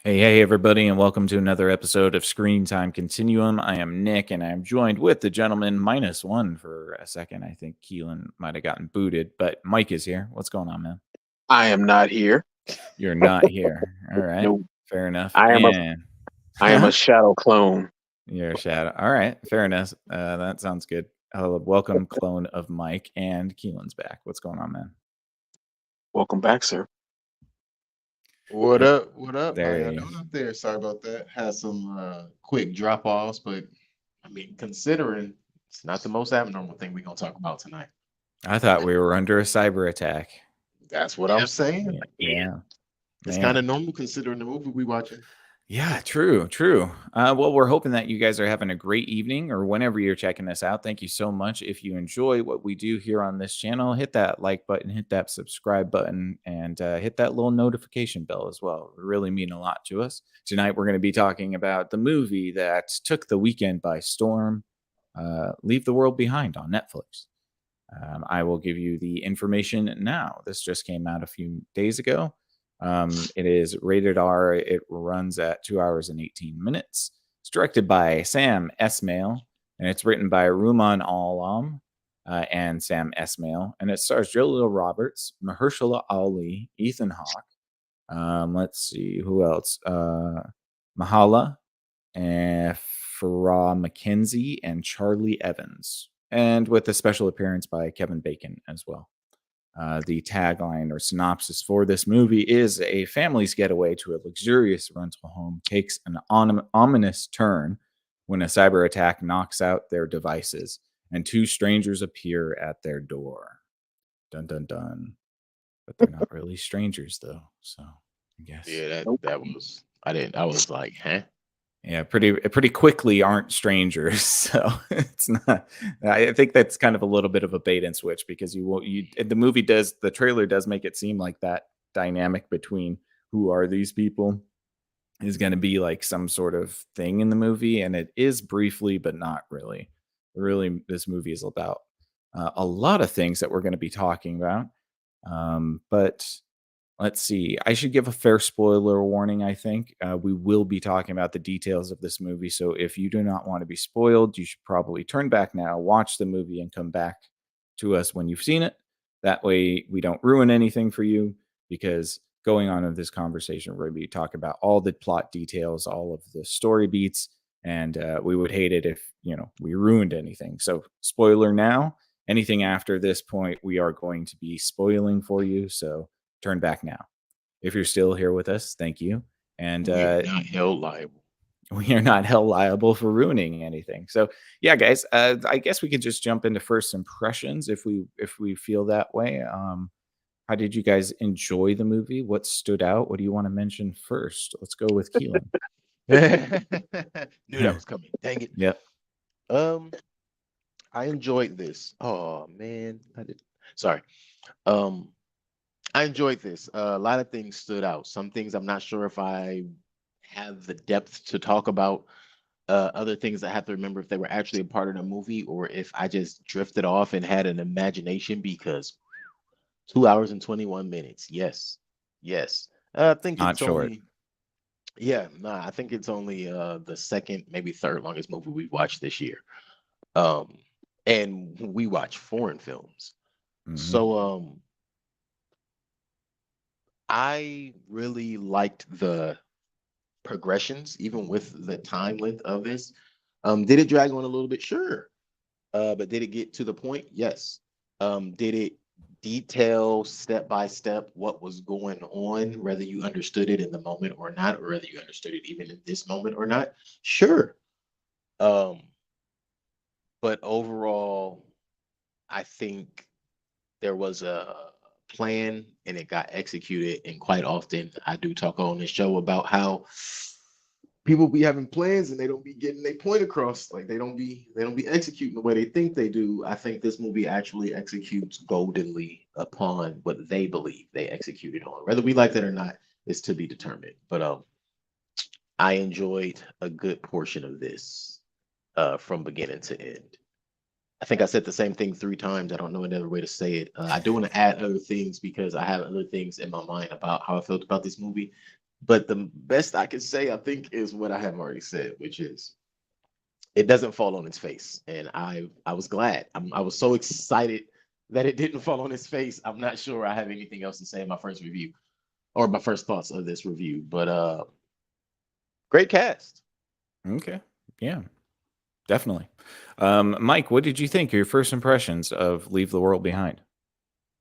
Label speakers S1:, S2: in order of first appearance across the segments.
S1: Hey, everybody, and welcome to another episode of Screen Time Continuum. I am Nick, and I'm joined with the gentleman -1 for a second. I think Keelan might have gotten booted, but Mike is here. What's going on, man?
S2: I am not here.
S1: You're not here. All right.
S2: No,
S1: Fair enough.
S2: I am
S1: And
S2: a shadow clone.
S1: you're a shadow. All right. Fair enough. That sounds good. Welcome, clone of Mike, and Keelan's back. What's going on, man?
S2: Welcome back, sir.
S3: What up? What up?
S1: There
S3: How y'all
S1: you
S3: doing up there? Sorry about that. Had some quick drop offs, but I mean, considering it's not the most abnormal thing we're gonna talk about tonight.
S1: I thought we were under a cyber attack.
S3: That's what I'm saying.
S1: Yeah.
S3: It's
S1: Man.
S3: kind of normal considering the movie we watching.
S1: Yeah, true. Well, we're hoping that you guys are having a great evening or whenever you're checking this out. Thank you so much. If you enjoy what we do here on this channel, hit that like button, hit that subscribe button, and hit that little notification bell as well. It really mean a lot to us. Tonight, we're going to be talking about the movie that took the weekend by storm, Leave the World Behind on Netflix. I will give you the information now. This just came out a few days ago. It is rated R. It runs at 2 hours and 18 minutes. It's directed by Sam Esmail, and it's written by Ruman Alam and Sam Esmail. And it stars Julia Roberts, Mahershala Ali, Ethan Hawke. Let's see who else. Mahala, and Farrah McKenzie, and Charlie Evans, and with a special appearance by Kevin Bacon as well. The tagline or synopsis for this movie is: a family's getaway to a luxurious rental home takes an ominous turn when a cyber attack knocks out their devices and two strangers appear at their door. Dun dun dun. But they're not really strangers, though. So I guess.
S3: Yeah, that was. I was like, huh?
S1: Yeah, pretty quickly aren't strangers. So it's not. I think that's kind of a little bit of a bait and switch, because the trailer does make it seem like that dynamic between who are these people is going to be like some sort of thing in the movie, and it is briefly, but not really. Really, this movie is about a lot of things that we're going to be talking about, but. Let's see. I should give a fair spoiler warning, I think. We will be talking about the details of this movie. So if you do not want to be spoiled, you should probably turn back now, watch the movie, and come back to us when you've seen it. That way we don't ruin anything for you, because going on in this conversation, we're going to be talking about all the plot details, all of the story beats, and we would hate it if, we ruined anything. So spoiler now. Anything after this point, we are going to be spoiling for you. So turn back now. If you're still here with us, thank you. And
S3: We're not held liable.
S1: We are not held liable for ruining anything. So yeah, guys, I guess we could just jump into first impressions if we feel that way. How did you guys enjoy the movie? What stood out? What do you want to mention first? Let's go with Keelan.
S3: Knew that was coming. Dang it.
S1: Yep.
S3: I enjoyed this. Oh man, I did. Sorry. I enjoyed this. A lot of things stood out. Some things I'm not sure if I have the depth to talk about. Other things I have to remember if they were actually a part of the movie or if I just drifted off and had an imagination, because 2 hours and 21 minutes. Yes. I think
S1: Not
S3: it's
S1: short.
S3: only. Yeah, nah, I think it's only the second, maybe third longest movie we watched this year. And we watch foreign films.
S1: Mhm.
S3: So I really liked the progressions, even with the time length of this. Did it drag on a little bit? Sure. But did it get to the point? Yes. Did it detail, step by step, what was going on, whether you understood it in the moment or not, or whether you understood it even in this moment or not, sure. Um, but overall, I think there was a plan and it got executed. And quite often, I do talk on this show about how people be having plans and they don't be getting their point across. Like they don't be executing the way they think they do. I think this movie actually executes goldenly upon what they believe they executed on. Whether we like that or not is to be determined. But I enjoyed a good portion of this from beginning to end. I think I said the same thing 3 times. I don't know another way to say it. I do want to add other things because I have other things in my mind about how I felt about this movie. But the best I can say, I think, is what I have already said, which is it doesn't fall on its face, and I was glad. I was so excited that it didn't fall on its face. I'm not sure I have anything else to say in my first review or my first thoughts of this review, but great cast.
S1: Okay. Yeah, definitely. Mike, what did you think? Your first impressions of Leave the World Behind?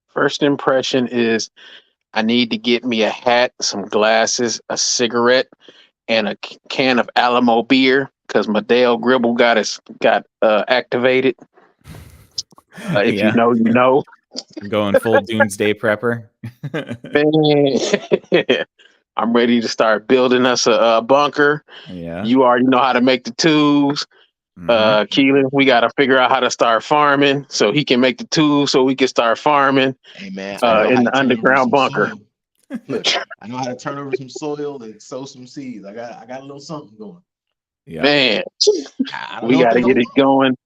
S2: First impression is I need to get me a hat, some glasses, a cigarette, and a can of Alamo beer because my Dale Gribble got activated. If you
S1: Yeah,
S2: know, you know.
S1: going full doomsday prepper.
S2: Man, I'm ready to start building us a bunker.
S1: Yeah.
S2: You already know how to make the tools.
S1: Mhm.
S2: Keelan, we got to figure out how to start farming so he can make the tools so we can start farming
S3: Hey man, I know
S2: in
S3: how
S2: the
S3: to turn over
S2: underground
S3: some
S2: bunker.
S3: soil. Look, I know how to turn over some soil and sow some seeds. I got a little something going.
S1: Yeah.
S2: Man,
S3: I don't
S2: we
S3: know if
S2: got
S3: they
S2: to get
S3: gonna
S2: it going.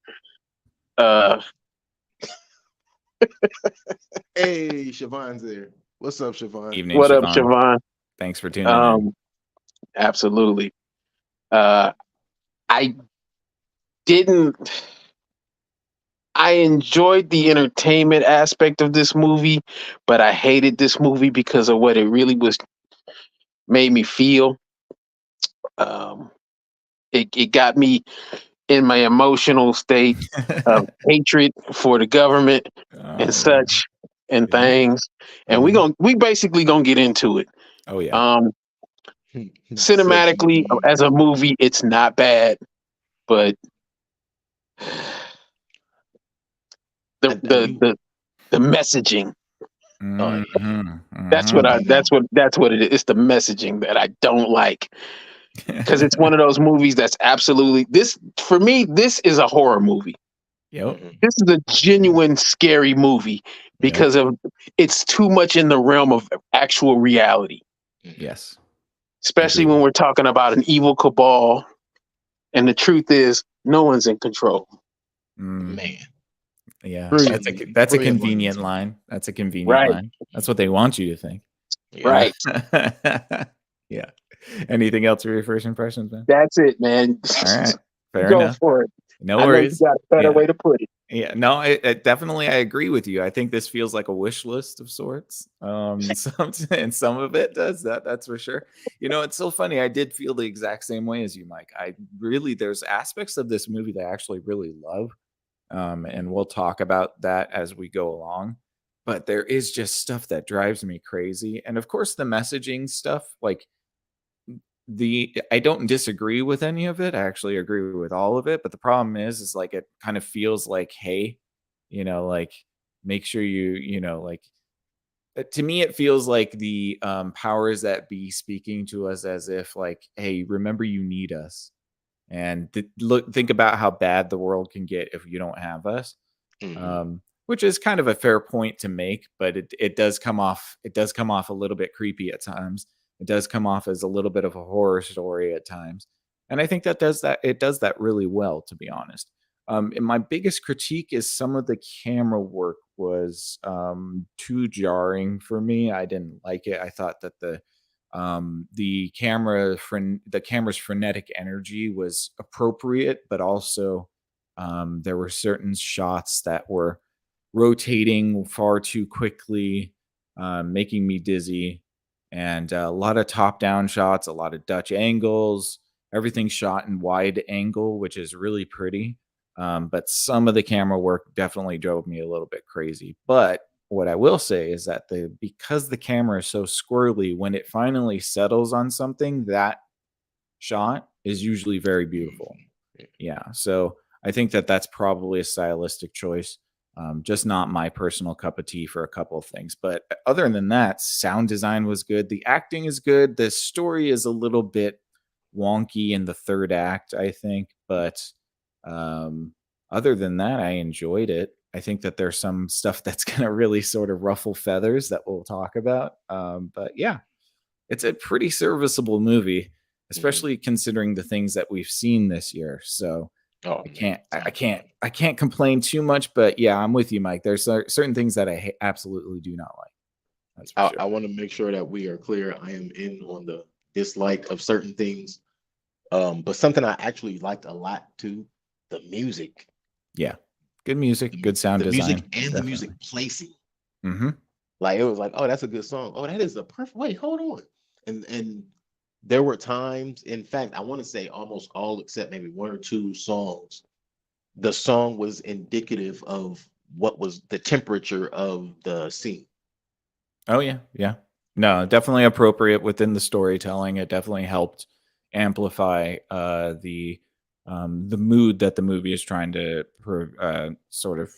S3: Hey, Siobhan's there. What's up, Siobhan?
S1: Evening,
S2: What up,
S1: Siobhan.
S2: Siobhan?
S1: Thanks for tuning in.
S2: Absolutely. I didn't. I enjoyed the entertainment aspect of this movie, but I hated this movie because of what it really was made me feel. Um, it got me in my emotional state of hatred for the government and
S1: Oh,
S2: such and
S1: yeah.
S2: things. And
S1: Mhm.
S2: we basically gonna get into it.
S1: Oh yeah.
S2: Cinematically, as a movie, it's not bad, but the
S3: And
S2: the
S3: you,
S2: the the messaging.
S1: Mhm.
S2: That's
S3: you
S2: what
S1: Mhm.
S3: might not.
S2: that's what it is. It's the messaging that I don't like because it's one of those movies that's absolutely this for me. This is a horror movie.
S1: Yep.
S2: This is a genuine scary movie
S1: Yep.
S2: because of it's too much in the realm of actual reality,
S1: Yes.
S2: especially
S1: Agreed.
S2: when we're talking about an evil cabal. And the truth is, no one's in control.
S1: Mm,
S3: Man,
S1: yeah.
S3: brilliant,
S1: That's a
S3: brilliant line
S1: convenient
S3: to me.
S1: line. That's a convenient
S2: Right,
S1: line. That's what they want you to think.
S3: Yeah.
S2: right.
S1: Yeah. Anything else for your first impressions, man?
S2: That's it, man.
S1: All right. Fair
S2: Go
S1: enough.
S2: for it.
S1: No
S2: I know you
S1: worries.
S2: got a better
S1: Yeah.
S2: way to put it.
S1: Yeah, no, it definitely I agree with you. I think this feels like a wish list of sorts. Some and some of it does that. That's for sure. You know, it's so funny. I did feel the exact same way as you, Mike. I really there's aspects of this movie that I actually really love. And we'll talk about that as we go along. But there is just stuff that drives me crazy. And of course, the messaging stuff, like the I don't disagree with any of it. I actually agree with all of it, but the problem is like it kind of feels like, hey, like make sure like to me it feels like the powers that be speaking to us as if like, hey, remember you need us. And think about how bad the world can get if you don't have us. Which is kind of a fair point to make, but it does come off a little bit creepy at times. It does come off as a little bit of a horror story at times. And I think it does that really well, to be honest. And my biggest critique is some of the camera work was too jarring for me. I didn't like it. I thought that the camera's frenetic energy was appropriate, but also there were certain shots that were rotating far too quickly, making me dizzy, and a lot of top-down shots, a lot of Dutch angles, everything shot in wide angle, which is really pretty. But some of the camera work definitely drove me a little bit crazy. But what I will say is that because the camera is so squirrely, when it finally settles on something, that shot is usually very beautiful.
S3: Mhm. Yeah.
S1: Yeah, so I think that that's probably a stylistic choice, just not my personal cup of tea for a couple of things, but other than that, sound design was good, the acting is good, the story is a little bit wonky in the 3rd act, I think, but, um, other than that, I enjoyed it. I think that there's some stuff that's gonna really sort of ruffle feathers that we'll talk about, but yeah, it's a pretty serviceable movie,
S3: Mhm.
S1: especially considering the things that we've seen this year. So
S3: Oh
S1: I
S3: man,
S1: can't, I, I
S3: top
S1: can't,
S3: notch.
S1: I can't complain too much. But yeah, I'm with you, Mike. There's certain things that I absolutely do not like. That's for
S3: I
S1: sure.
S3: want to make sure that we are clear. I am in on the dislike of certain things. But something I actually liked a lot too, the music.
S1: Yeah, good music, good sound
S3: The music
S1: design,
S3: and the music
S1: definitely.
S3: placing.
S1: Hmm.
S3: Like it was like, oh, that's a good song. Oh, that is a perfect. Wait, hold on. And there were times, in fact, I want to say almost all except maybe one or two songs. The song was indicative of what was the temperature of the scene.
S1: Oh yeah, yeah. No, definitely appropriate within the storytelling. It definitely helped amplify the mood that the movie is trying to sort of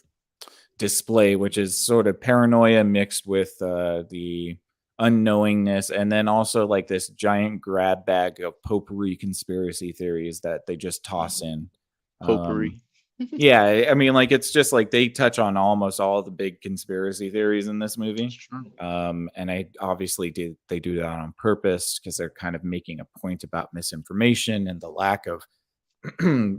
S1: display, which is sort of paranoia mixed with the unknowingness, and then also like this giant grab bag of potpourri conspiracy theories that they just toss
S3: Mhm.
S1: in. Um,
S3: Potpourri.
S1: yeah, I mean, like it's just like they touch on almost all the big conspiracy theories in this
S3: That's
S1: movie.
S3: true.
S1: And I obviously did they do that on purpose because they're kind of making a point about misinformation and the lack of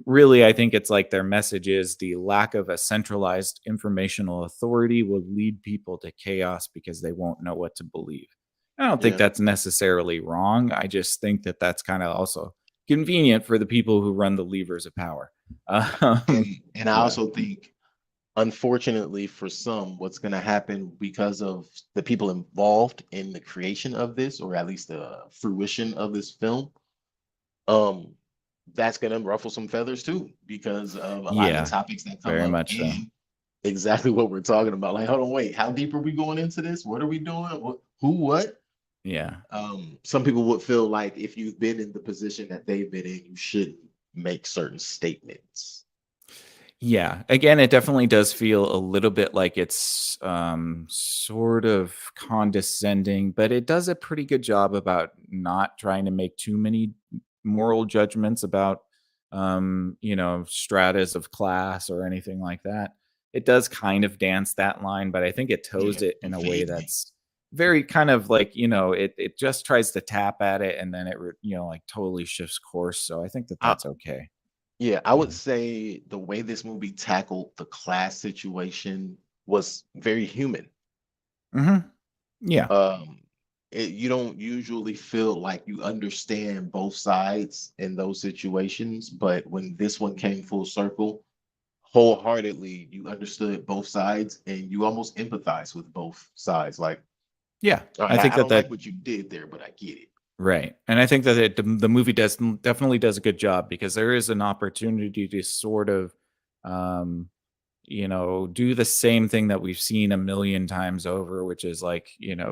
S1: really, I think it's like their message is the lack of a centralized informational authority will lead people to chaos because they won't know what to believe. I don't think
S3: Yeah.
S1: that's necessarily wrong. I just think that that's kind of also convenient for the people who run the levers of power. Um,
S3: And I
S1: yeah.
S3: also think, unfortunately for some, what's going to happen because of the people involved in the creation of this, or at least the fruition of this film, um, that's going to ruffle some feathers too, because of a lot of the
S1: Yeah,
S3: topics that come
S1: very
S3: up
S1: much so.
S3: and exactly what we're talking about. Like, hold on, wait, how deep are we going into this? What are we doing? What, who, what?
S1: Yeah.
S3: Some people would feel like if you've been in the position that they've been in, you shouldn't make certain statements.
S1: Yeah. Again, it definitely does feel a little bit like it's sort of condescending, but it does a pretty good job about not trying to make too many moral judgments about stratas of class or anything like that. It does kind of dance that line, but I think it
S3: Yeah,
S1: toes it in a way
S3: vaguely.
S1: that's very kind of like, it just tries to tap at it and then like totally shifts course. So I think that
S3: I,
S1: that's okay.
S3: Yeah, I
S1: Yeah.
S3: would say the way this movie tackled the class situation was very human.
S1: Hmm. Yeah.
S3: Um, you don't usually feel like you understand both sides in those situations, but when this one came full circle, wholeheartedly, you understood both sides and you almost empathize with both sides. Like,
S1: Yeah,
S3: all right,
S1: I think
S3: I
S1: that
S3: don't like
S1: that
S3: what you did there, but I get it.
S1: right, and I think that the movie definitely does a good job because there is an opportunity to sort of, um, do the same thing that we've seen a million times over, which is like,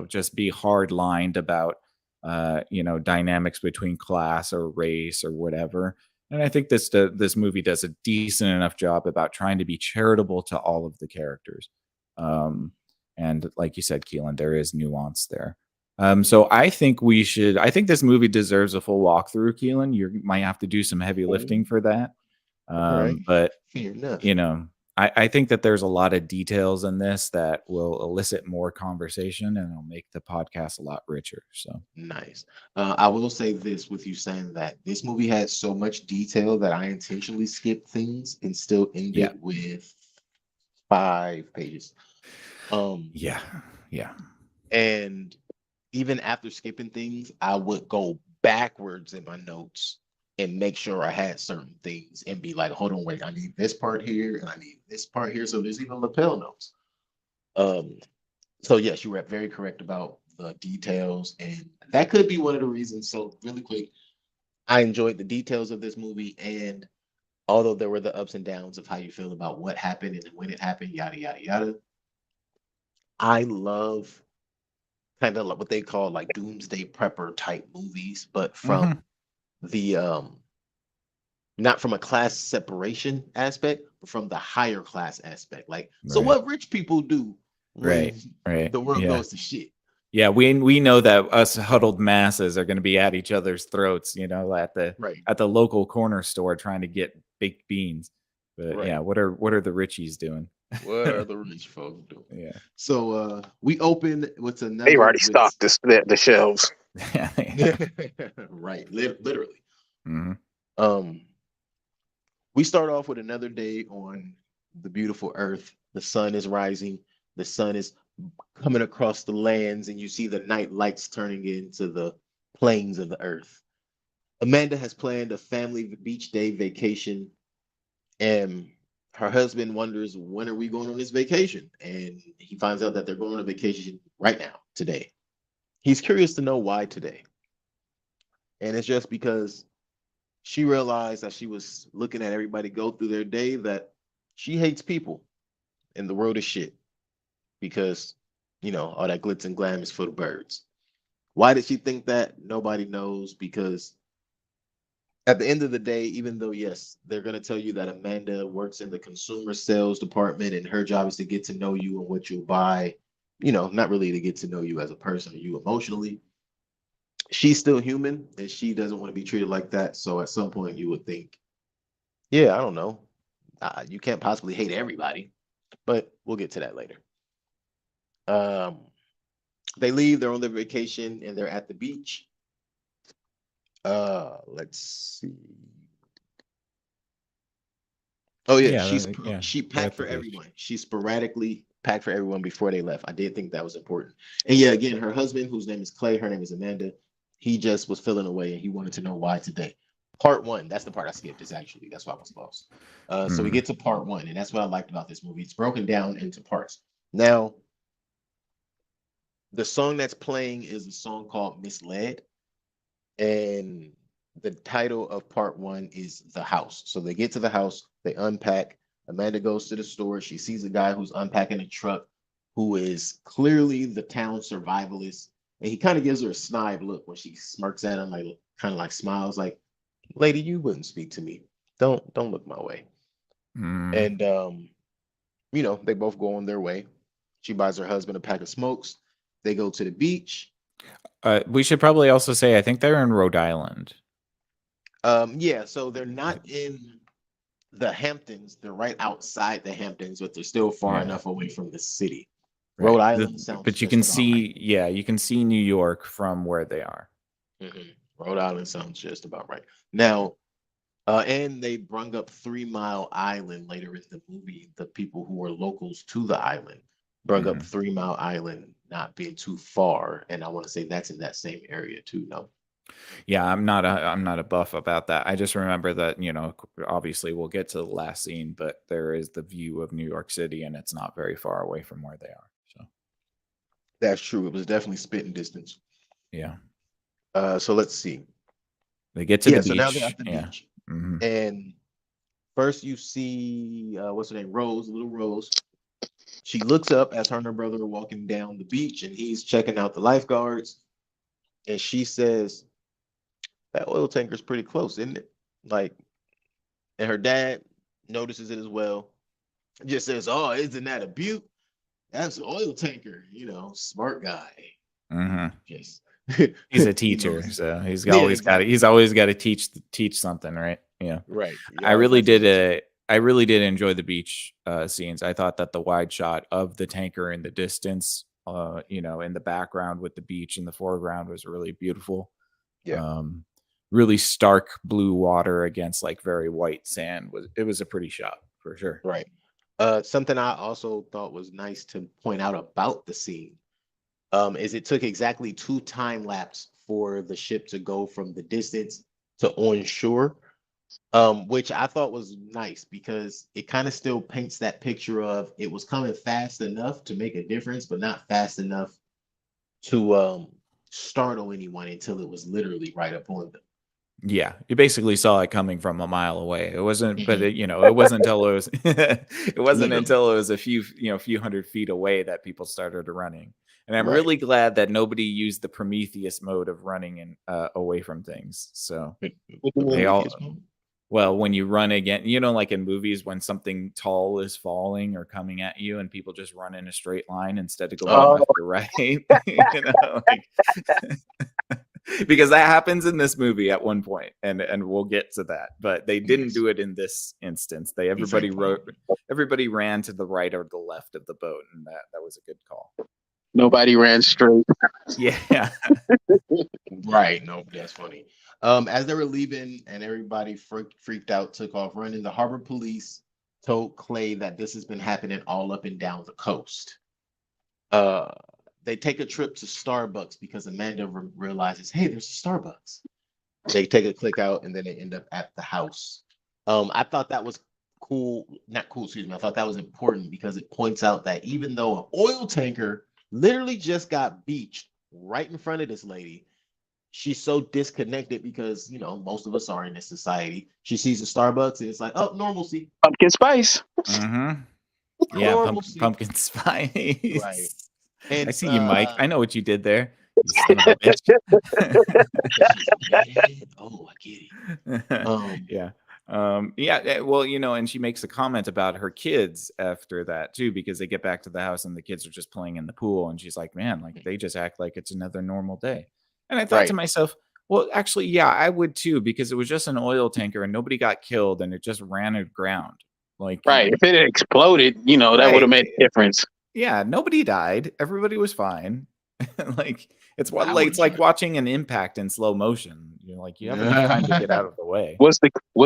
S1: just be hard lined about, dynamics between class or race or whatever. And I think this movie does a decent enough job about trying to be charitable to all of the characters. Um, and like you said, Keelan, there is nuance there. So
S3: Mhm.
S1: I think this movie deserves a full walkthrough, Keelan. You might have to do some heavy
S3: Oh,
S1: lifting for that.
S3: all right,
S1: But
S3: fair enough.
S1: you know, I think that there's a lot of details in this that will elicit more conversation and it'll make the podcast a lot richer. So
S3: Nice. I will say this with you saying that this movie had so much detail that I intentionally skipped things and still
S1: yeah,
S3: ended with 5 pages. Um,
S1: yeah, yeah,
S3: and even after skipping things, I would go backwards in my notes and make sure I had certain things and be like, hold on, wait, I need this part here and I need this part here. So there's even lapel notes. Um, so yes, you were very correct about the details, and that could be one of the reasons. So really quick, I enjoyed the details of this movie, and although there were the ups and downs of how you feel about what happened and when it happened, yada yada yada, I love kind of like what they call like doomsday prepper type movies, but
S1: Hmm.
S3: from the not from a class separation aspect, but from the higher class aspect. Like, so
S1: Right.
S3: what rich people do when
S1: Right. Right.
S3: the world
S1: Yeah.
S3: goes to shit?
S1: Yeah, we know that us huddled masses are going to be at each other's throats,
S3: Right,
S1: at the local corner store trying to get baked beans. But
S3: right.
S1: yeah, what are the Richies doing?
S3: What are the rich folks doing?
S1: Yeah.
S3: So we open with
S2: They've
S3: another
S2: already
S3: with
S2: stocked the shelves.
S1: Yeah, they have.
S3: right, literally.
S1: Mhm.
S3: Um, we start off with another day on the beautiful earth. The sun is rising. The sun is coming across the lands, and you see the night lights turning into the plains of the earth. Amanda has planned a family beach day vacation, and her husband wonders, when are we going on this vacation? And he finds out that they're going on a vacation right now, today. He's curious to know why today. And it's just because she realized that she was looking at everybody go through their day that she hates people and the world is shit because, all that glitz and glam is for the birds. Why did she think that? Nobody knows, because at the end of the day, even though, yes, they're going to tell you that Amanda works in the consumer sales department and her job is to get to know you and what you'll buy, not really to get to know you as a person or you emotionally. She's still human and she doesn't want to be treated like that. So at some point, you would think, yeah, I don't know. You can't possibly hate everybody, but we'll get to that later. Um, they leave, they're on their vacation, and they're at the beach. Let's see. Oh yeah,
S1: Yeah, yeah,
S3: she
S1: they're
S3: packed
S1: at the
S3: for
S1: beach.
S3: everyone. She sporadically packed for everyone before they left. I did think that was important. And yeah, again, her husband, whose name is Clay, her name is Amanda. He just was feeling away, and he wanted to know why today. Part one, that's the part I skipped. Is actually that's why I was lost. So we
S1: Mhm.
S3: get to part one, and that's what I liked about this movie. It's broken down into parts. Now, the song that's playing is a song called "Misled," and the title of part one is The House. So they get to the house, they unpack. Amanda goes to the store. She sees a guy who's unpacking a truck who is clearly the town survivalist. And he kind of gives her a snide look when she smirks at him, like kind of like smiles, like, lady, you wouldn't speak to me. Don't look my way.
S1: Mhm.
S3: And they both go on their way. She buys her husband a pack of smokes. They go to the beach.
S1: We should probably also say I think they're in Rhode Island.
S3: Yeah, so they're not in the Hamptons. They're right outside the Hamptons, but they're still far
S1: Yeah,
S3: enough away from the city. Rhode
S1: right.
S3: Island sounds
S1: But you
S3: just
S1: can
S3: about right.
S1: see, yeah, you can see New York from where they are.
S3: Rhode Island sounds just about right. Now, and they brung up 3 Mile Island later in the movie. The people who were locals to the island brung up
S1: Mhm.
S3: 3 Mile Island not being too far, and I want to say that's in that same area too. No,
S1: Yeah, I'm not a buff about that. I just remember that, obviously we'll get to the last scene, but there is the view of New York City and it's not very far away from where they are. So,
S3: that's true. It was definitely spitting distance.
S1: yeah.
S3: So let's see.
S1: They get to the
S3: Yeah, so now they're
S1: beach.
S3: at the
S1: Yeah.
S3: beach,
S1: Hmm.
S3: and first you see what's her name, Rose, little Rose. She looks up as her and her brother are walking down the beach, and he's checking out the lifeguards. And she says, "That oil tanker's pretty close, isn't it?" Like, and her dad notices it as well. Just says, "Oh, isn't that a beaut? That's an oil tanker." Smart guy.
S1: Hmm.
S3: Just
S1: He's a
S3: he knows.
S1: teacher, so
S3: Yeah, exactly.
S1: he's always got to teach something, right? Yeah.
S3: Right. You
S1: I
S3: always
S1: really
S3: got to teach
S1: did
S3: him something.
S1: I really did enjoy the beach scenes. I thought that the wide shot of the tanker in the distance, in the background with the beach in the foreground was really beautiful.
S3: Yeah.
S1: Um, really stark blue water against like very white sand was a pretty shot for sure.
S3: Right. Something I also thought was nice to point out about the scene is it took exactly 2 time lapse for the ship to go from the distance to on shore, which I thought was nice because it kind of still paints that picture of it was coming fast enough to make a difference, but not fast enough to startle anyone until it was literally right up on them.
S1: Yeah, you basically saw it coming from a mile away. It wasn't, but it, it wasn't until it was, it wasn't
S3: Literally.
S1: until it was a few hundred feet away that people started running. And I'm
S3: Right.
S1: really glad that nobody used the Prometheus mode of running and away from things. So they all, well, when you run again, like in movies when something tall is falling or coming at you, and people just run in a straight line instead of going
S2: Oh.
S1: left or right, like. Because that happens in this movie at one point, and we'll get to that. But they didn't do it in this instance. Everybody ran to the right or the left of the boat, and that was a good call.
S2: Nobody ran straight.
S1: Yeah.
S3: Right. No, that's funny. As they were leaving and everybody freaked out, took off running, the harbor police told Clay that this has been happening all up and down the coast. They take a trip to Starbucks because Amanda realizes, hey, there's a Starbucks. They take a click out and then they end up at the house. I thought that was cool. Not cool, excuse me. I thought that was important because it points out that even though an oil tanker literally just got beached right in front of this lady, she's so disconnected because, most of us are in this society. She sees a Starbucks and it's like, oh, normalcy.
S2: Pumpkin spice.
S1: Mm-hmm. Yeah, pumpkin spice.
S3: Right. And
S1: I see you, Mike. I know what you did there. You son of a bitch.
S3: Oh, I get it.
S1: Yeah. Well, and she makes a comment about her kids after that too, because they get back to the house and the kids are just playing in the pool, and she's like, man, like they just act like it's another normal day. And I thought to myself, well, actually, yeah, I would too, because it was just an oil tanker and nobody got killed and it just ran aground. Like,
S2: right. If it had exploded, that would have made a difference.
S1: Yeah, nobody died. Everybody was fine. Like it's like watching an impact in slow motion. You have enough time to get out of the way.
S2: Was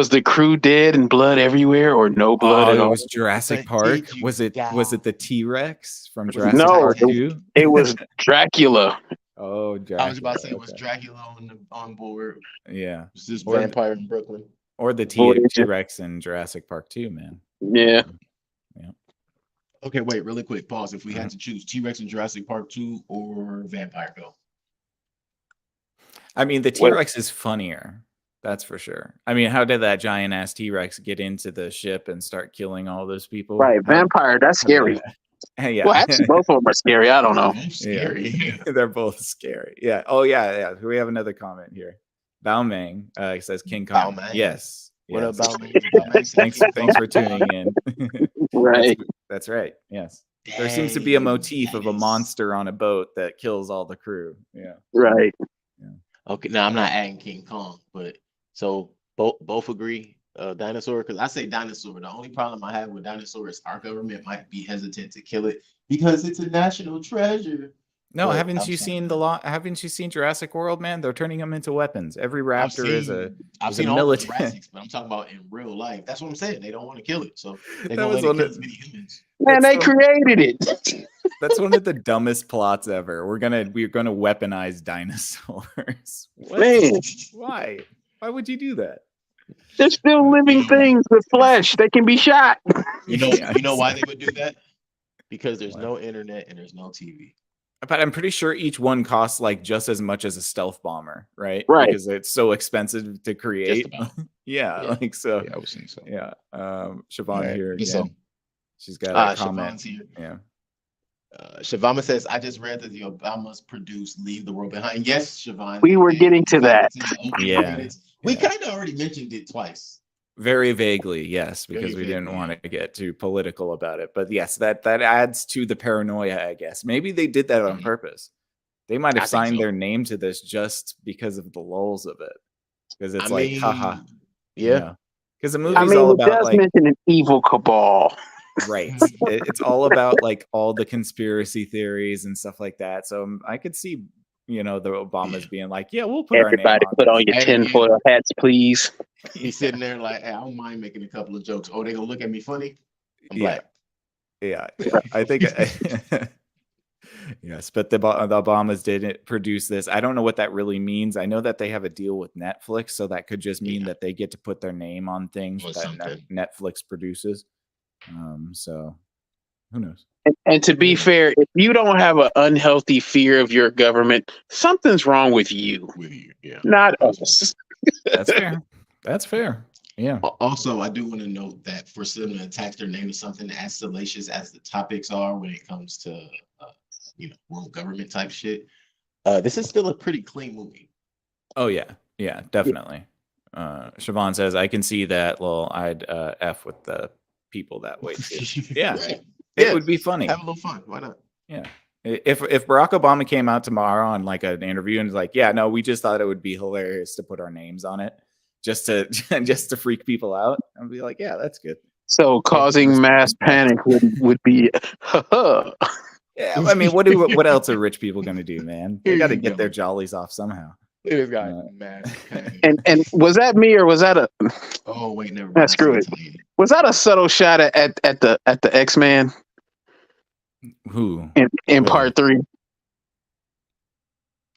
S2: the crew dead and blood everywhere, or no blood at all?
S1: It was Jurassic Park. Was it the T-Rex from Jurassic Park 2?
S2: It was Dracula.
S1: Oh, Dracula.
S3: I was about to say it was Dracula on board.
S1: Yeah.
S3: It was this vampire in Brooklyn.
S1: Or the T-Rex in Jurassic Park 2, man.
S2: Yeah.
S3: Okay, wait, really quick, pause. If we had to choose T-Rex in Jurassic Park 2 or Vampire, go.
S1: I mean, the T-Rex is funnier. That's for sure. I mean, how did that giant ass T-Rex get into the ship and start killing all those people?
S2: Right, Vampire, that's scary.
S1: Yeah.
S2: Well, actually, both of them are scary. I don't know.
S3: Scary.
S1: Yeah. They're both scary. Yeah. Oh, yeah. We have another comment here. Baomang says King Kong.
S3: Baomang.
S1: Yes.
S3: What up, Baomang?
S1: Thanks for tuning in.
S2: Right.
S1: That's right. Yes. Dang, there seems to be a motif of a monster on a boat that kills all the crew. Yeah.
S2: Right.
S1: Yeah.
S3: Okay. Now I'm not adding King Kong, but so both agree. Dinosaur, because I say dinosaur. The only problem I have with dinosaur is our government might be hesitant to kill it because it's a national treasure.
S1: No, haven't you seen Jurassic World, man? They're turning them into weapons. Every raptor is a military.
S3: Jurassics, but I'm talking about in real life. That's what I'm saying. They don't want to kill it, so they're gonna let it kill as many humans.
S2: Man, they created it.
S1: That's one of the dumbest plots ever. We're gonna weaponize dinosaurs.
S2: Man,
S1: why? Why would you do that?
S2: They're still living things with flesh. They can be shot.
S3: You know why they would do that? Because there's no internet and there's no TV.
S1: But I'm pretty sure each one costs like just as much as a stealth bomber, right?
S2: Right.
S1: Because it's so expensive to create. Yeah, like so.
S3: Yeah, I was saying so.
S1: Yeah. Siobhan here again.
S3: So,
S1: she's got a comment.
S3: Siobhan's here.
S1: Yeah.
S3: Shavama says, I just read that the Obamas produced Leave the World Behind. Yes, Siobhan.
S2: We were getting to that.
S1: Yeah.
S3: We kind of already mentioned it twice.
S1: Very vaguely, yes, because we didn't want to get too political about it. But yes, that adds to the paranoia, I guess. Maybe they did that on purpose. They might have signed their name to this just because of the lulls of it. Because it's haha.
S3: Yeah.
S1: Because the movie's all about
S2: it does mention an evil cabal.
S1: Right. It's all about like all the conspiracy theories and stuff like that. So I could see, the Obamas being like, yeah, we'll put
S2: everybody
S1: our name on
S2: put on your tinfoil hats, please.
S3: He's sitting there like, hey, I don't mind making a couple of jokes. Oh, they gonna look at me funny? I'm black.
S1: Yeah. I think yes, but the Obamas didn't produce this. I don't know what that really means. I know that they have a deal with Netflix, so that could just mean that they get to put their name on things that Netflix produces. So who knows?
S2: And to be fair, if you don't have an unhealthy fear of your government, something's wrong with you.
S3: Yeah.
S2: Not us.
S1: That's fair. That's fair. Yeah.
S3: Also, I do want to note that for them to attach their name to something as salacious as the topics are when it comes to, world government type shit, this is still a pretty clean movie.
S1: Oh yeah. Yeah, definitely. Siobhan says, I can see that. Well, I'd F with the people that way too. Yeah.
S3: Right.
S1: It would be funny.
S3: Have a little fun. Why not?
S1: Yeah. If Barack Obama came out tomorrow on like an interview and was like, yeah, no, we just thought it would be hilarious to put our names on it just to freak people out, I'd be like, yeah, that's good.
S2: So causing mass panic would be.
S1: Yeah, I mean, what else are rich people gonna do, man? They
S3: Here
S1: got to
S3: you
S1: get
S3: go.
S1: their jollies off somehow.
S3: This guy,
S1: Uh,
S3: man. panic.
S2: And was that me or was that a
S3: Oh wait, never
S2: Nah,
S3: mind.
S2: screw it.
S3: Italian.
S2: was that a subtle shot at the X-Man
S1: Who?
S2: in
S1: What?
S2: part 3?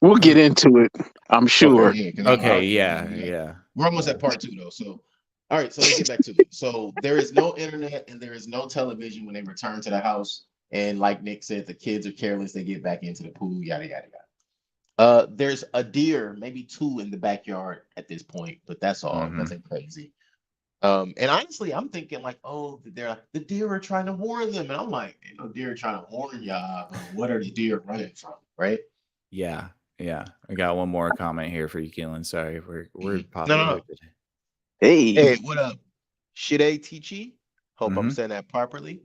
S2: We'll get into it, I'm sure.
S3: Okay, yeah, 'cause
S1: Okay, yeah.
S3: We're almost at part 2 though. So, all right. So let's get back to it. So there is no internet and there is no television when they return to the house. And like Nick said, the kids are careless. They get back into the pool. Yada yada yada. There's a deer, maybe 2 in the backyard at this point, but that's all.
S1: Mhm.
S3: Nothing crazy. And honestly, I'm thinking like, oh, the deer are trying to warn them, and I'm like, ain't no deer trying to warn y'all. What are the deer running from, right?
S1: Yeah. I got one more comment here for you, Keelan. Sorry, we're
S3: No.
S1: popular today.
S2: Hey,
S3: Hey, what up? Shide Tichi. Hope I'm
S1: Mhm.
S3: saying that properly.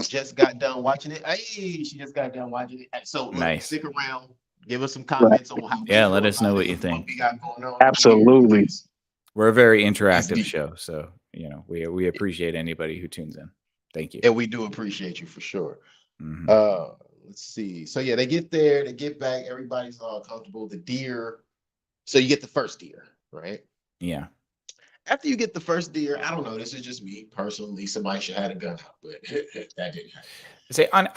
S3: Just got done watching it. Hey, she just got done watching it. So look,
S1: Nice.
S3: stick around. Give us some comments on how.
S1: Yeah,
S3: we
S1: let
S3: feel
S1: us know
S3: about
S1: what
S3: it,
S1: you
S3: what
S1: think.
S3: we got going on
S2: Absolutely.
S3: here.
S1: We're a very interactive
S3: deep.
S1: show, so we appreciate anybody who tunes in. Thank you.
S3: And we do appreciate you for sure.
S1: Mhm.
S3: Let's see. So yeah, they get there, they get back, everybody's all comfortable. The deer. So you get the first deer, right?
S1: Yeah.
S3: After you get the first deer, I don't know. This is just me personally. Somebody should have had a gun out, but that didn't happen.
S1: Say on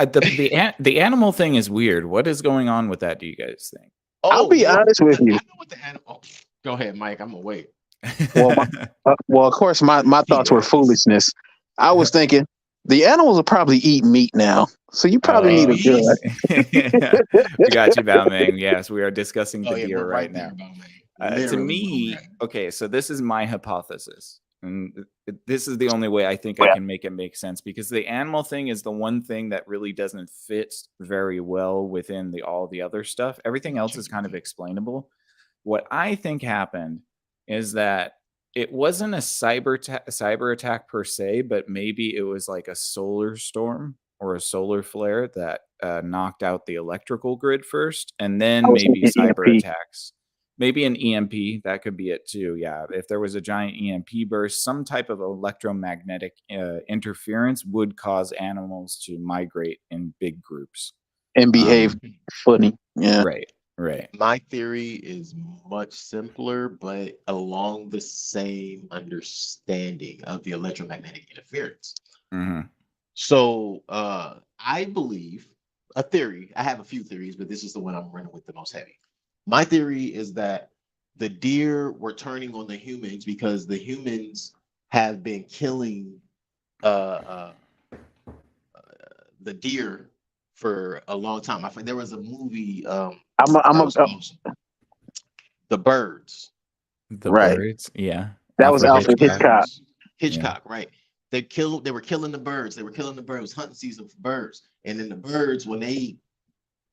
S1: the animal thing is weird. What is going on with that? Do you guys think?
S2: I'll be honest with you.
S3: I know what the animal. Oh, go ahead, Mike. I'm gonna wait.
S2: Well, of course, my thoughts were foolishness. I was thinking the animals will probably eat meat now, so you probably need a gun.
S1: We got you, Balmain. Yes, we are discussing the deer
S3: we're
S1: right now.
S3: there,
S1: To
S3: Literally,
S1: me,
S3: right.
S1: okay, so this is my hypothesis, and this is the only way I think I can make it make sense, because the animal thing is the one thing that really doesn't fit very well within all the other stuff. Everything else is kind of explainable. What I think happened is that it wasn't a cyber attack per se, but maybe it was like a solar storm or a solar flare that knocked out the electrical grid first, and then
S2: I was
S1: maybe
S2: thinking
S1: cyber
S2: EMP.
S1: attacks. Maybe an EMP, that could be it too. Yeah, if there was a giant EMP burst, some type of electromagnetic interference would cause animals to migrate in big groups.
S2: And behave funny. Yeah.
S1: Right.
S3: My theory is much simpler, but along the same understanding of the electromagnetic interference.
S1: Mhm.
S3: So I believe a theory. I have a few theories, but this is the one I'm running with the most heavy. My theory is that the deer were turning on the humans because the humans have been killing the deer for a long time. I think there was a movie. The Birds.
S1: The
S2: Right.
S1: birds, yeah.
S2: That was Alfred Hitchcock.
S3: Hitchcock, right? They were killing the birds. They were killing the birds. Hunting season for birds. And then the birds, I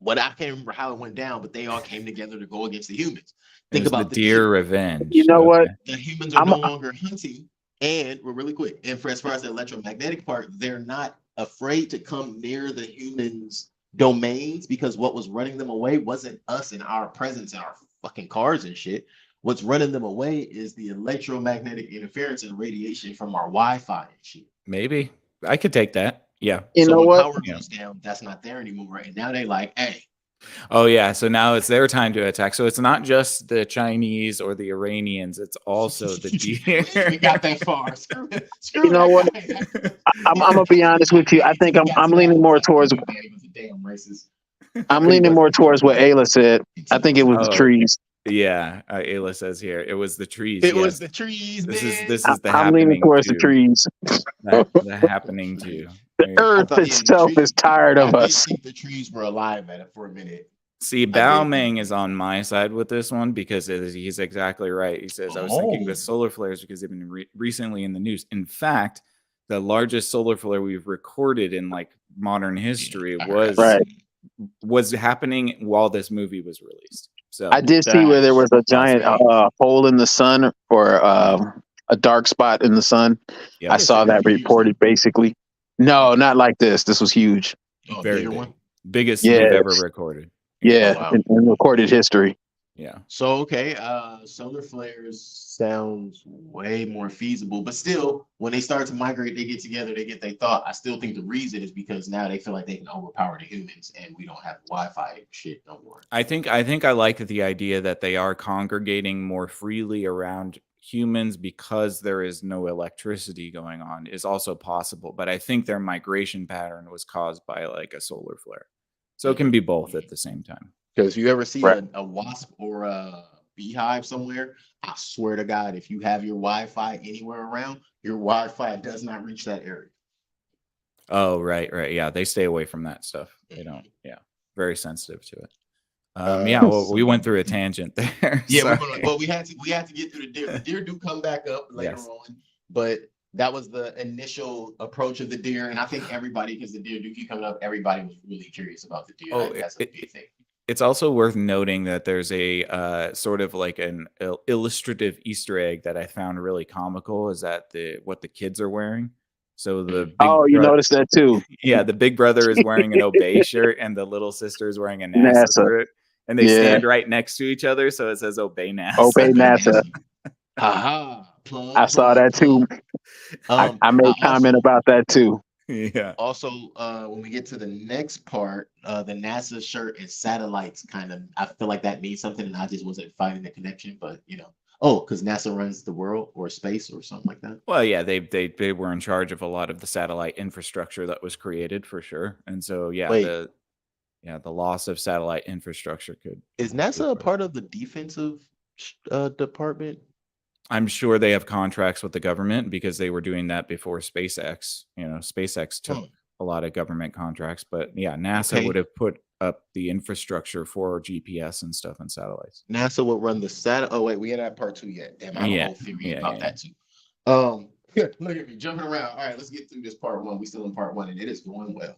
S3: can't remember how it went down, but they all came together to go against the humans.
S1: Think about the deer revenge.
S2: You know what?
S3: The humans are no longer hunting. And we're really quick. And as far as the electromagnetic part, they're not afraid to come near the humans' domains, because what was running them away wasn't us and our presence in our fucking cars and shit. What's running them away is the electromagnetic interference and radiation from our Wi-Fi and shit.
S1: Maybe I could take that. Yeah.
S2: You know
S3: when
S2: what?
S3: power goes down, that's not there anymore. And now they like, hey.
S1: Oh yeah. So now it's their time to attack. So it's not just the Chinese or the Iranians. It's also the deer.
S3: We got that far. Screw
S2: You know what? I'm gonna be honest with you. I think I'm leaning more towards.
S3: Damn racist.
S2: I'm leaning more towards what Ayla said. I think it was the trees.
S1: Yeah, Ayla says here it was the trees.
S3: It was the trees.
S1: This
S3: man.
S1: is the
S2: I'm leaning towards the trees.
S1: The happening too.
S2: The earth itself is tired of us.
S3: I think the trees were alive at it for a minute.
S1: See,
S3: I
S1: Bao
S3: did.
S1: Meng is on my side with this one because he's exactly right. He says, I was thinking the
S3: Oh.
S1: solar flares because they've been recently in the news. In fact, the largest solar flare we've recorded in like modern history
S3: I heard
S1: was
S2: Right.
S1: happening while this movie was released. So
S2: I did see where there was a giant
S3: Fascinating.
S2: hole in the sun, or a dark spot in the sun.
S1: Yep.
S2: I
S3: But it's
S2: saw
S3: only a
S2: that
S3: few years though.
S2: reported basically. No, not like this. This was huge.
S3: Oh,
S1: very
S3: bigger
S1: big.
S3: one.
S1: Biggest
S2: Yes.
S1: we've ever recorded.
S2: Yeah,
S3: Oh, wow.
S2: in recorded history.
S1: Yeah.
S3: So okay, solar flares sounds way more feasible, but still, when they start to migrate, they get together, they get their thought. I still think the reason is because now they feel like they can overpower the humans, and we don't have Wi-Fi shit no more.
S1: I think I like the idea that they are congregating more freely around humans because there is no electricity going on is also possible. But I think their migration pattern was caused by like a solar flare. So it can be both at the same time.
S3: Because you ever see
S2: Right.
S3: a wasp or a beehive somewhere, I swear to God, if you have your Wi-Fi anywhere around, your Wi-Fi does not reach that area.
S1: Oh, right. Yeah. They stay away from that stuff. They don't. Yeah. Very sensitive to it. Yeah, well, we went through a tangent there.
S3: Yeah,
S1: Sorry.
S3: well, we had to get through the deer. The deer do come back up later
S1: Yes.
S3: on, but that was the initial approach of the deer, and I think everybody, because the deer do keep coming up, everybody was really curious about the deer.
S1: Oh,
S3: That's a big thing.
S1: It's also worth noting that there's a sort of like an illustrative Easter egg that I found really comical is that what the kids are wearing. So the big
S2: Oh, you noticed that too.
S1: yeah, the big brother is wearing an Obey shirt and the little sister is wearing a NASA
S2: NASA.
S1: shirt, and they
S2: Yeah.
S1: stand right next to each other, so it says Obey NASA.
S2: Obey NASA.
S3: Haha. Plug,
S2: I saw that too.
S3: plug.
S2: I made
S3: I
S2: comment
S3: also-
S2: about that too.
S1: Yeah.
S3: Also, when we get to the next part, the NASA shirt and satellites kind of, I feel like that means something, and I just wasn't finding the connection. But because NASA runs the world or space or something like that.
S1: Well, yeah, they were in charge of a lot of the satellite infrastructure that was created for sure, and so yeah,
S3: Wait.
S1: the loss of satellite infrastructure could.
S3: Is NASA a part of the defensive department?
S1: I'm sure they have contracts with the government because they were doing that before SpaceX. SpaceX took a lot of government contracts, but yeah, NASA would have put up the infrastructure for GPS and stuff and satellites.
S3: NASA would run the satellite. Oh wait, we ain't at part 2 yet. Damn, I have a whole theory about that too. Look at me jumping around. All right, let's get through this part 1. We still in part 1, and it is going well.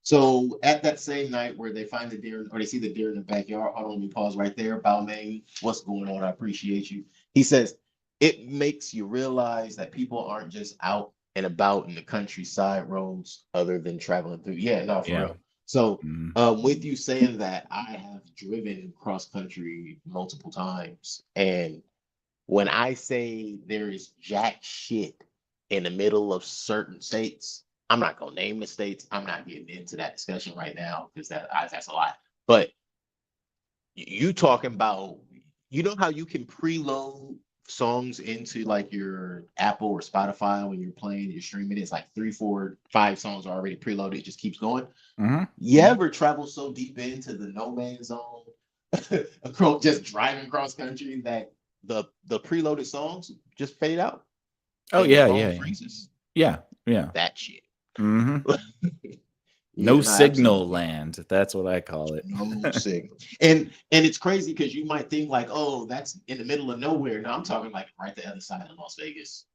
S3: So at that same night where they find the deer, or they see the deer in the backyard, hold on, let me pause right there. Bao Meng, what's going on? I appreciate you. He says, it makes you realize that people aren't just out and about in the countryside roads other than traveling through. Yeah, no, for real. So with you saying that, I have driven cross country multiple times. And when I say there is jack shit in the middle of certain states, I'm not going to name the states. I'm not getting into that discussion right now because that's a lot. But you talking about, how you can preload songs into like your Apple or Spotify when you're playing, you're streaming, it's like 3, 4, 5 songs are already preloaded, it just keeps going. You ever travel so deep into the no man's zone just driving cross country that the preloaded songs just fade out?
S1: Oh yeah.
S3: Freezes.
S1: Yeah
S3: that shit.
S1: No signal land, that's what I call it.
S3: No signal. And it's crazy because you might think like, oh, that's in the middle of nowhere. No, I'm talking like right the other side of Las Vegas.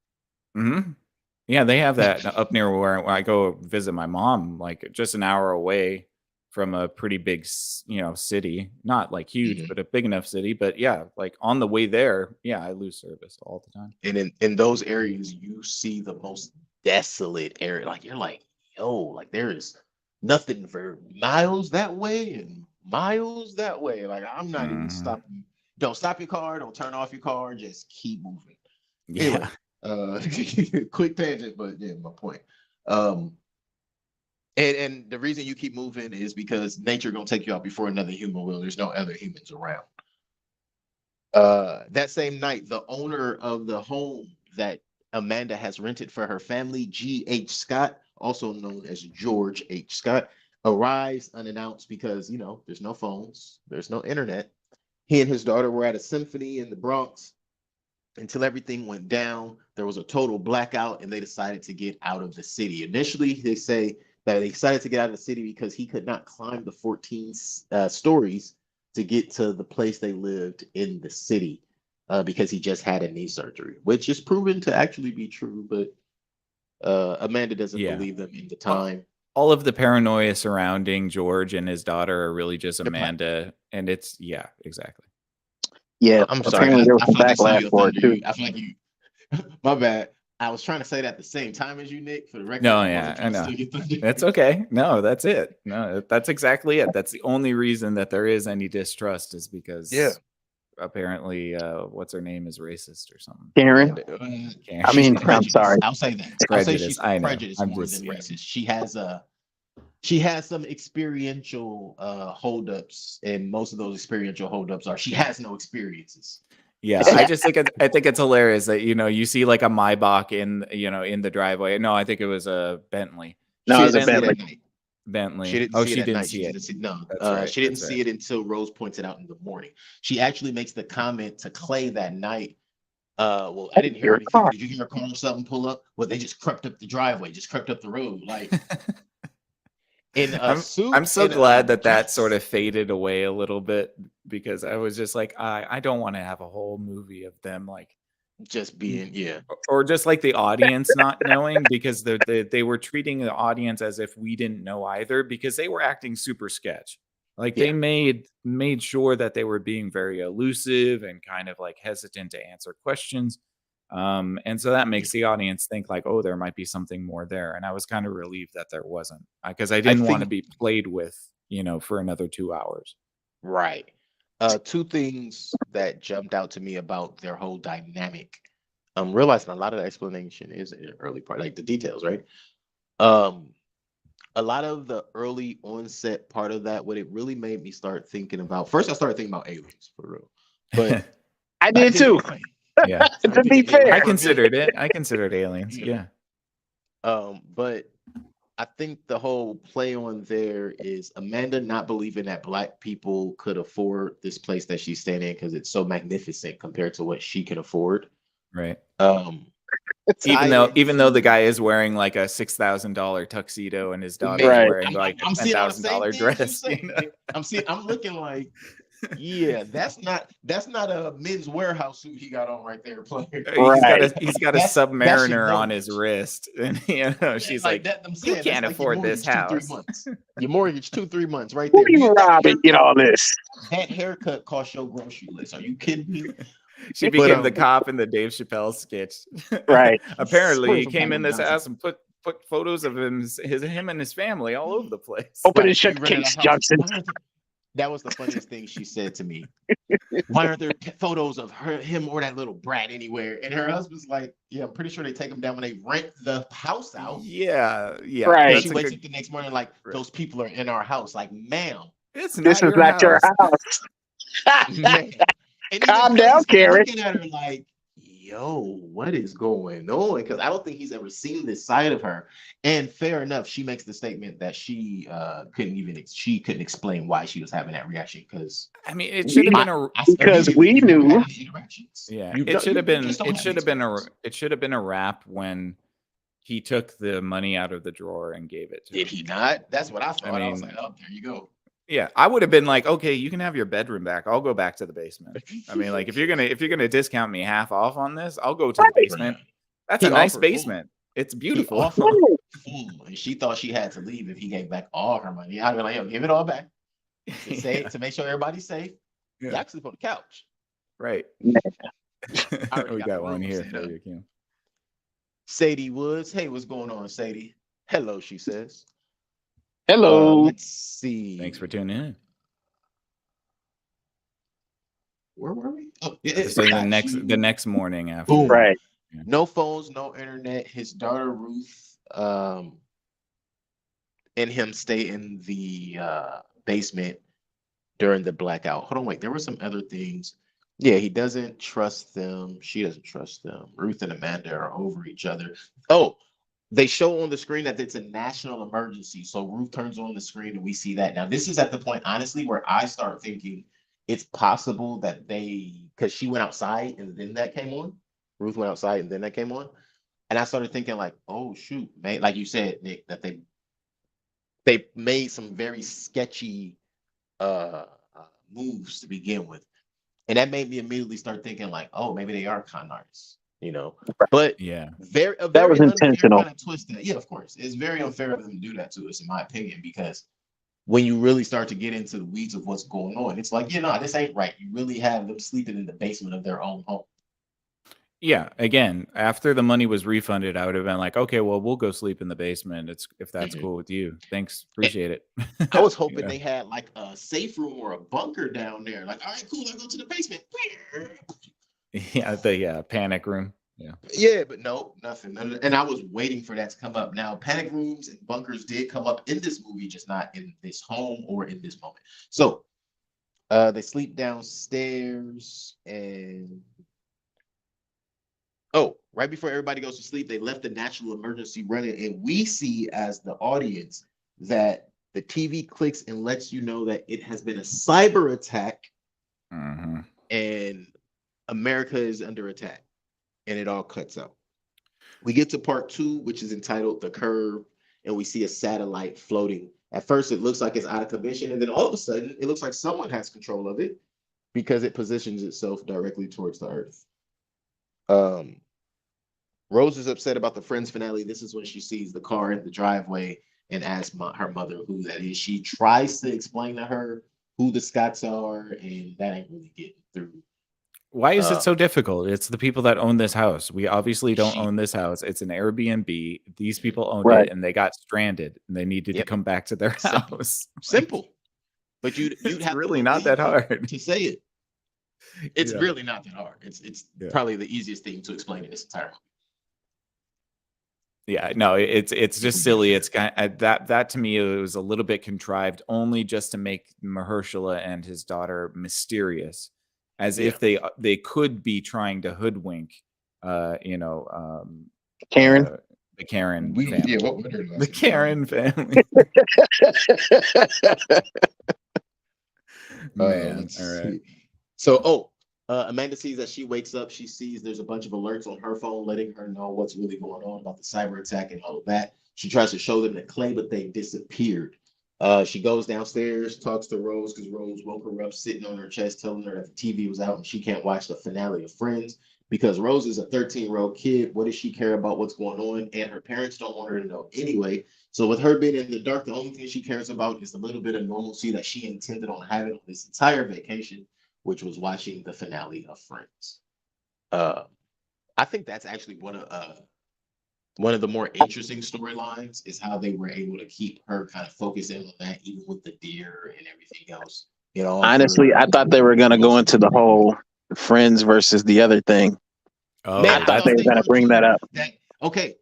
S1: Yeah, they have that up near where I go visit my mom, like just an hour away from a pretty big city, not like huge, but a big enough city. But yeah, like on the way there, yeah, I lose service all the time.
S3: And in those areas you see the most desolate area, like you're like, yo, like there is nothing for miles that way and miles that way. Like I'm not even stopping. Don't stop your car, don't turn off your car, just keep moving.
S1: Yeah.
S3: Anyway, quick tangent, but yeah, my point. And the reason you keep moving is because nature gonna take you out before another human will. There's no other humans around. That same night, the owner of the home that Amanda has rented for her family, G.H. Scott, also known as George H. Scott, arrives unannounced because, there's no phones, there's no internet. He and his daughter were at a symphony in the Bronx until everything went down. There was a total blackout and they decided to get out of the city. Initially, they say that they decided to get out of the city because he could not climb the 14 stories to get to the place they lived in the city because he just had a knee surgery, which is proven to actually be true. But Amanda doesn't
S1: Yeah.
S3: believe them in the time.
S1: All of the paranoia surrounding George and his daughter are really just
S3: The plan.
S1: Amanda, and it's exactly.
S2: Yeah,
S3: I'm sorry.
S2: apparently there was
S3: I
S2: some
S3: feel like I saw
S2: backlash
S3: you
S2: for it
S3: offend
S2: too.
S3: you. I feel like you. My bad. I was trying to say that at the same time as you, Nick. For the record,
S1: No,
S3: I
S1: yeah,
S3: wasn't
S1: I
S3: trying to
S1: know.
S3: steal your thunder.
S1: That's okay. No, that's it. No, that's exactly it. That's the only reason that there is any distrust is because
S3: Yeah.
S1: apparently what's her name is racist or something.
S2: Karen,
S1: Karen.
S2: I mean,
S3: She's
S2: I'm
S3: prejudiced.
S2: sorry.
S3: I'll say that. I'll say she's
S1: Prejudice. I know.
S3: prejudiced
S1: I'm
S3: more
S1: just
S3: than racist. She has some experiential holdups, and most of those experiential holdups are she has no experiences.
S1: Yeah, I just think I think it's hilarious that you see like a Maybach in the driveway. No, I think it was a Bentley.
S2: No,
S3: She
S2: it was a
S3: didn't see it
S2: Bentley.
S3: at night.
S1: Bentley.
S3: She didn't
S1: Oh,
S3: see
S1: she
S3: it at
S1: didn't
S3: night.
S1: see
S3: She
S1: it.
S3: didn't see no.
S1: That's right.
S3: She didn't
S1: That's
S3: see
S1: right.
S3: it until Rose pointed out in the morning. She actually makes the comment to Clay that night. Well, I didn't hear
S2: Your
S3: anything.
S2: car.
S3: Did you hear a car or something pull up? Well, they just crept up the driveway, just crept up the road, like in a suit.
S1: I'm so
S3: and a
S1: glad that
S3: dress.
S1: sort of faded away a little bit because I was just like, I don't want to have a whole movie of them like
S3: Just being, yeah.
S1: or just like the audience not knowing because they were treating the audience as if we didn't know either because they were acting super sketch. Like they made sure that they were being very elusive and kind of like hesitant to answer questions. And so that makes the audience think like, oh, there might be something more there. And I was kind of relieved that there wasn't because I didn't want to
S3: think-
S1: be played with, for another 2 hours.
S3: Right. Two things that jumped out to me about their whole dynamic. I'm realizing a lot of the explanation is in the early part, like the details, right? A lot of the early onset part of that, what it really made me start thinking about. First, I started thinking about aliens for real, but
S2: I did too.
S1: Yeah.
S2: To be fair.
S1: I considered it. I considered aliens. Yeah.
S3: But I think the whole play on there is Amanda not believing that Black people could afford this place that she's staying in because it's so magnificent compared to what she can afford.
S1: Right.
S3: Tied
S1: Even though the
S3: into-
S1: guy is wearing like a $6,000 tuxedo and his daughter's
S2: Right.
S1: wearing like a
S3: I'm seeing all the same
S1: $10,000
S3: things you
S1: dress.
S3: say. I'm looking like, yeah, that's not a men's warehouse suit he got on right there playing.
S1: He's got a
S3: That's
S1: Submariner
S3: your
S1: on his
S3: mortgage.
S1: wrist, and she's like,
S3: that, I'm
S1: you
S3: saying,
S1: can't
S3: that's
S1: afford
S3: like your
S1: this
S3: mortgage 2-3
S1: house.
S3: months. Your mortgage 2-3 months right
S2: Who
S3: there.
S2: you robbing? Get all this.
S3: That haircut cost your grocery list. Are you kidding me?
S1: She
S3: But,
S1: became the cop in the Dave Chappelle sketch.
S2: Right.
S1: Apparently, he
S3: Spray some
S1: came in
S3: Cameron
S1: this
S3: Johnson.
S1: house and put photos of him and his family all over the place.
S2: Open
S3: Right,
S2: and shut
S3: she
S2: the
S3: rented a
S2: case,
S3: house.
S2: Johnson.
S3: That was the funniest thing she said to me. Why aren't there photos of him or that little brat anywhere? And her husband's like, yeah, I'm pretty sure they take him down when they rent the house out.
S1: Yeah.
S2: Right.
S3: And she wakes up the next morning like, those people are in our house. Like, ma'am.
S1: It's
S2: This is not your house.
S3: Man. And
S2: Calm
S3: even
S2: down,
S3: Clay's
S2: Karen.
S3: looking at her like, yo, what is going on? Because I don't think he's ever seen this side of her. And fair enough, she makes the statement that she couldn't explain why she was having that reaction. Because
S1: I mean, it should have been a
S2: Because we knew.
S1: yeah.
S3: You
S1: It
S3: don't-
S1: should have
S3: you
S1: been
S3: just don't
S1: it
S3: have
S1: should have been a
S3: experience.
S1: it should have been a wrap when he took the money out of the drawer and gave it to
S3: Did
S1: him.
S3: he not? That's what I thought. I was
S1: mean-
S3: like, oh, there you go.
S1: Yeah, I would have been like, okay, you can have your bedroom back. I'll go back to the basement. I mean, like if you're gonna discount me half off on this, I'll go to the basement. That's
S3: He
S1: a nice
S3: offered
S1: basement. It's beautiful.
S3: And she thought she had to leave if he gave back all her money. I'd be like, yo, give it all back. To make sure everybody's safe.
S1: Yeah.
S3: You actually on the couch.
S1: Right.
S3: already
S1: We
S3: got
S1: got
S3: the
S1: one
S3: room
S1: here
S3: set
S1: for
S3: up.
S1: you, Kim.
S3: Sadie Woods. Hey, what's going on, Sadie? Hello, she says.
S2: Hello.
S3: Let's see.
S1: Thanks for tuning in.
S3: Where were we? Oh,
S1: So the next morning after.
S3: Boom.
S2: Right.
S3: No phones, no internet. His daughter Ruth and him stay in the basement during the blackout. Hold on, wait. There were some other things. Yeah, he doesn't trust them. She doesn't trust them. Ruth and Amanda are over each other. Oh, they show on the screen that it's a national emergency. So Ruth turns on the screen and we see that. Now, this is at the point, honestly, where I start thinking it's possible that because she went outside and then that came on. Ruth went outside and then that came on. And I started thinking like, oh, shoot, man. Like you said, Nick, that they made some very sketchy moves to begin with. And that made me immediately start thinking like, oh, maybe they are con artists, But
S1: Yeah.
S2: That
S3: very
S2: was
S3: unfair
S2: intentional.
S3: kind of twist. Yeah, of course, it's very unfair of them to do that to us, in my opinion, because when you really start to get into the weeds of what's going on, it's like, this ain't right. You really have them sleeping in the basement of their own home.
S1: Yeah, again, after the money was refunded, I would have been like, "Okay, well, we'll go sleep in the basement. It's if that's
S3: Mhm.
S1: cool with you. Thanks,
S3: And
S1: appreciate it."
S3: I was hoping
S1: Yeah.
S3: they had like a safe room or a bunker down there. Like, all right, cool, let's go to the basement.
S1: Yeah, the panic room. Yeah.
S3: Yeah, but no, nothing. And I was waiting for that to come up. Now, panic rooms and bunkers did come up in this movie, just not in this home or in this moment. So they sleep downstairs, and right before everybody goes to sleep, they left the national emergency running, and we see as the audience that the TV clicks and lets you know that it has been a cyber attack
S1: Mhm.
S3: and America is under attack, and it all cuts out. We get to part 2, which is entitled The Curve, and we see a satellite floating. At first, it looks like it's out of commission, and then all of a sudden, it looks like someone has control of it because it positions itself directly towards the Earth. Rose is upset about the Friends finale. This is when she sees the car in the driveway and asks her mother who that is. She tries to explain to her who the Scotts are, and that ain't really getting through.
S1: Why is it so difficult? It's the people that own this house. We obviously don't
S3: She-
S1: own this house. It's an Airbnb. These people owned
S2: Right.
S1: it and they got stranded and they needed to
S3: Yep.
S1: come back to their
S3: Simple.
S1: house.
S3: Simple. But you'd
S1: It's
S3: have
S1: really
S3: to
S1: not that
S3: believe me
S1: hard.
S3: to say it. It's
S1: Yeah.
S3: really not that hard. It's
S1: Yeah.
S3: probably the easiest thing to explain in this entire movie.
S1: Yeah, no, it's just silly. It's kind that to me it was a little bit contrived, only just to make Mahershala and his daughter mysterious, as if they could be trying to hoodwink,
S2: Karen.
S1: the Karen
S3: We
S1: family,
S3: what would her
S1: the
S3: last name?
S1: Karen family. Man,
S3: Let's
S1: all right.
S3: see. So, Amanda sees that she wakes up. She sees there's a bunch of alerts on her phone letting her know what's really going on about the cyber attack and all of that. She tries to show them the clay, but they disappeared. She goes downstairs, talks to Rose because Rose woke her up sitting on her chest, telling her that the TV was out and she can't watch the finale of Friends because Rose is a 13-year-old kid. What does she care about what's going on? And her parents don't want her to know anyway. So with her being in the dark, the only thing she cares about is the little bit of normalcy that she intended on having on this entire vacation, which was watching the finale of Friends. I think that's actually one of the more interesting storylines is how they were able to keep her kind of focused in on that, even with the deer and everything else.
S2: Honestly, I thought they were going to go into the whole Friends versus the other thing.
S1: Oh,
S2: I thought they were going to bring that up.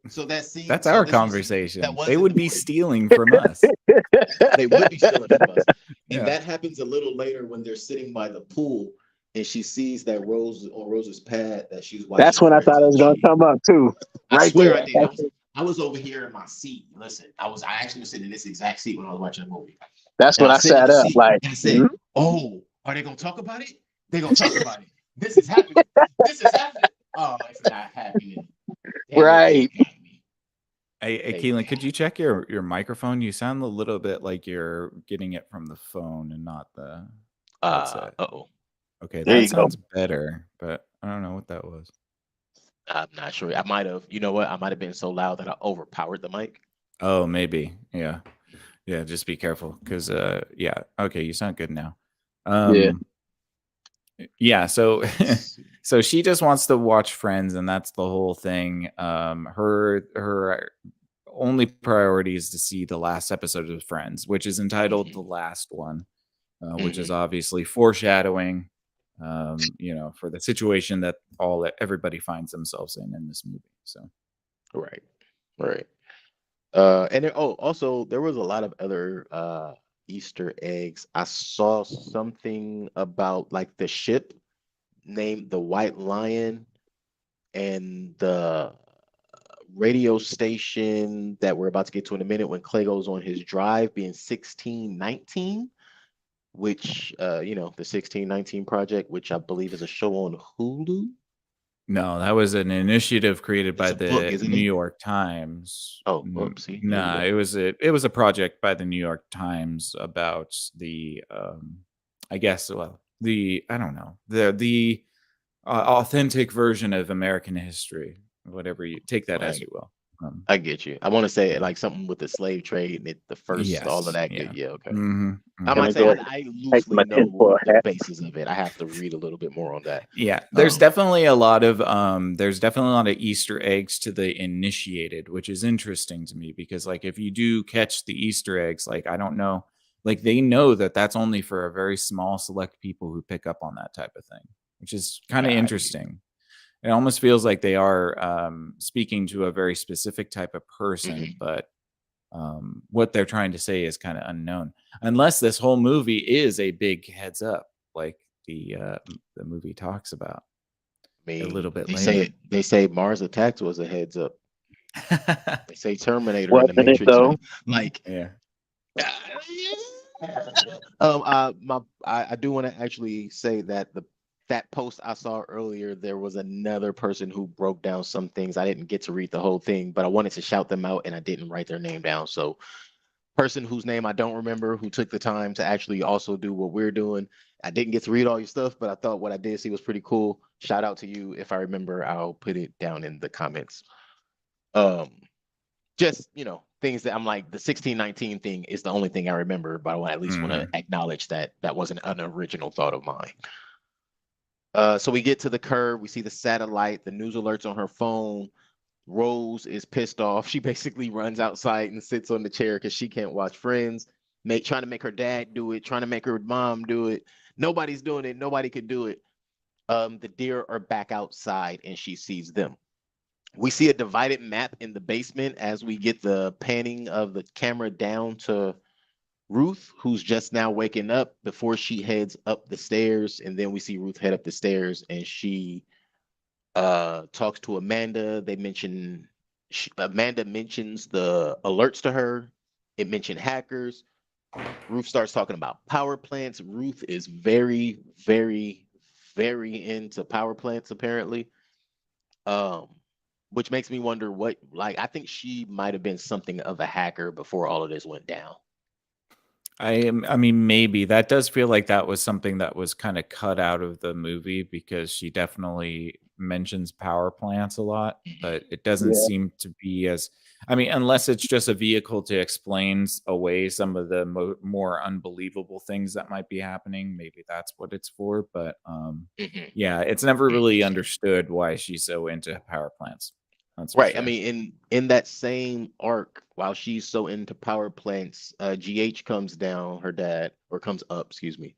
S3: So that scene.
S1: that's
S3: so
S1: our
S3: this was-
S1: conversation.
S3: that
S1: They
S3: wasn't
S1: would be
S3: important.
S1: stealing from us.
S3: They would be stealing from us. And
S1: Yeah.
S3: that happens a little later when they're sitting by the pool and she sees that Rose's pad that she's watching.
S2: That's when I thought it was going to come up too.
S3: I
S2: Right
S3: swear
S2: there.
S3: I did. I was over here in my seat. Listen, I actually was sitting in this exact seat when I was watching the movie.
S2: That's when I sat up. Like,
S3: and I said, "Oh, are they gonna talk about it? They're gonna talk about it. This is happening. This is happening. Oh, it's not happening."
S2: Right.
S1: Hey, Keelan, could you check your microphone? You sound a little bit like you're getting it from the phone and not the headset. Okay,
S2: There
S1: that
S2: you go.
S1: sounds better, but I don't know what that was.
S3: I'm not sure. I might have. You know what? I might have been so loud that I overpowered the mic.
S1: Oh, maybe. Yeah. Yeah, just be careful because yeah. Okay, you sound good now. Yeah, so so she just wants to watch Friends and that's the whole thing. Her only priority is to see the last episode of Friends, which is entitled The Last One, which is obviously foreshadowing for the situation that everybody finds themselves in this movie. So
S3: right. And then, also there was a lot of other Easter eggs. I saw something about like the ship named the White Lion and the radio station that we're about to get to in a minute when Clay goes on his drive being 1619, which the 1619 Project, which I believe is a show on Hulu.
S1: No, that was an initiative created by
S3: It's a
S1: the
S3: book, isn't
S1: New
S3: it?
S1: York Times.
S3: Oh, whoopsie.
S1: Nah, it was a project by the New York Times about the I guess, well, I don't know, the authentic version of American history, whatever you take that as
S3: Right.
S1: you will.
S3: I get you. I want to say
S1: Yeah.
S3: like something with the slave trade and the first, all of
S1: Yes.
S3: that good.
S1: Yeah.
S3: Yeah, okay.
S1: Mhm,
S3: I
S2: Can
S1: mhm.
S3: might
S2: I
S3: say
S2: go ahead
S3: I
S2: and take
S3: loosely
S2: my
S3: know
S2: tinfoil
S3: the
S2: hat?
S3: basis of it. I have to read a little bit more on that.
S1: Yeah,
S3: Um,
S1: there's definitely a lot of Easter eggs to the initiated, which is interesting to me because, like, if you do catch the Easter eggs, like, I don't know, like, they know that that's only for a very small select people who pick up on that type of thing, which is kinda
S3: got you.
S1: interesting. It almost feels like they are, speaking to a very specific type of person,
S3: Mhm.
S1: but, what they're trying to say is kinda unknown, unless this whole movie is a big heads up, like the movie talks about
S3: I
S1: a little
S3: mean,
S1: bit
S3: they say
S1: later.
S3: Mars Attacks was a heads up. They say Terminator and the
S2: Wasn't it
S3: Matrix
S2: though?
S3: was like.
S1: Yeah.
S3: I do want to actually say that that post I saw earlier, there was another person who broke down some things. I didn't get to read the whole thing, but I wanted to shout them out and I didn't write their name down. So, person whose name I don't remember who took the time to actually also do what we're doing. I didn't get to read all your stuff, but I thought what I did see was pretty cool. Shout out to you. If I remember, I'll put it down in the comments. Um, just things that I'm like the 1619 thing is the only thing I remember, but I at least want to
S1: Mhm.
S3: acknowledge that that wasn't an original thought of mine. So we get to the curb, we see the satellite, the news alerts on her phone. Rose is pissed off. She basically runs outside and sits on the chair because she can't watch Friends. Trying to make her dad do it, trying to make her mom do it. Nobody's doing it. Nobody could do it. The deer are back outside and she sees them. We see a divided map in the basement as we get the panning of the camera down to Ruth, who's just now waking up before she heads up the stairs. And then we see Ruth head up the stairs and she talks to Amanda. Amanda mentions the alerts to her. It mentioned hackers. Ruth starts talking about power plants. Ruth is very, very, very into power plants, apparently. Um, which makes me wonder what, like, I think she might have been something of a hacker before all of this went down.
S1: I mean, maybe that does feel like that was something that was kinda cut out of the movie because she definitely mentions power plants a lot, but
S3: Mhm.
S1: it doesn't
S2: Yeah.
S1: seem to be as, I mean, unless it's just a vehicle to explain away some of the more unbelievable things that might be happening, maybe that's what it's for, but,
S3: Mhm.
S1: yeah, it's never really understood why she's so into power plants. That's for
S3: Right. I
S1: sure.
S3: mean, in that same arc, while she's so into power plants, GH comes down, her dad, or comes up, excuse me.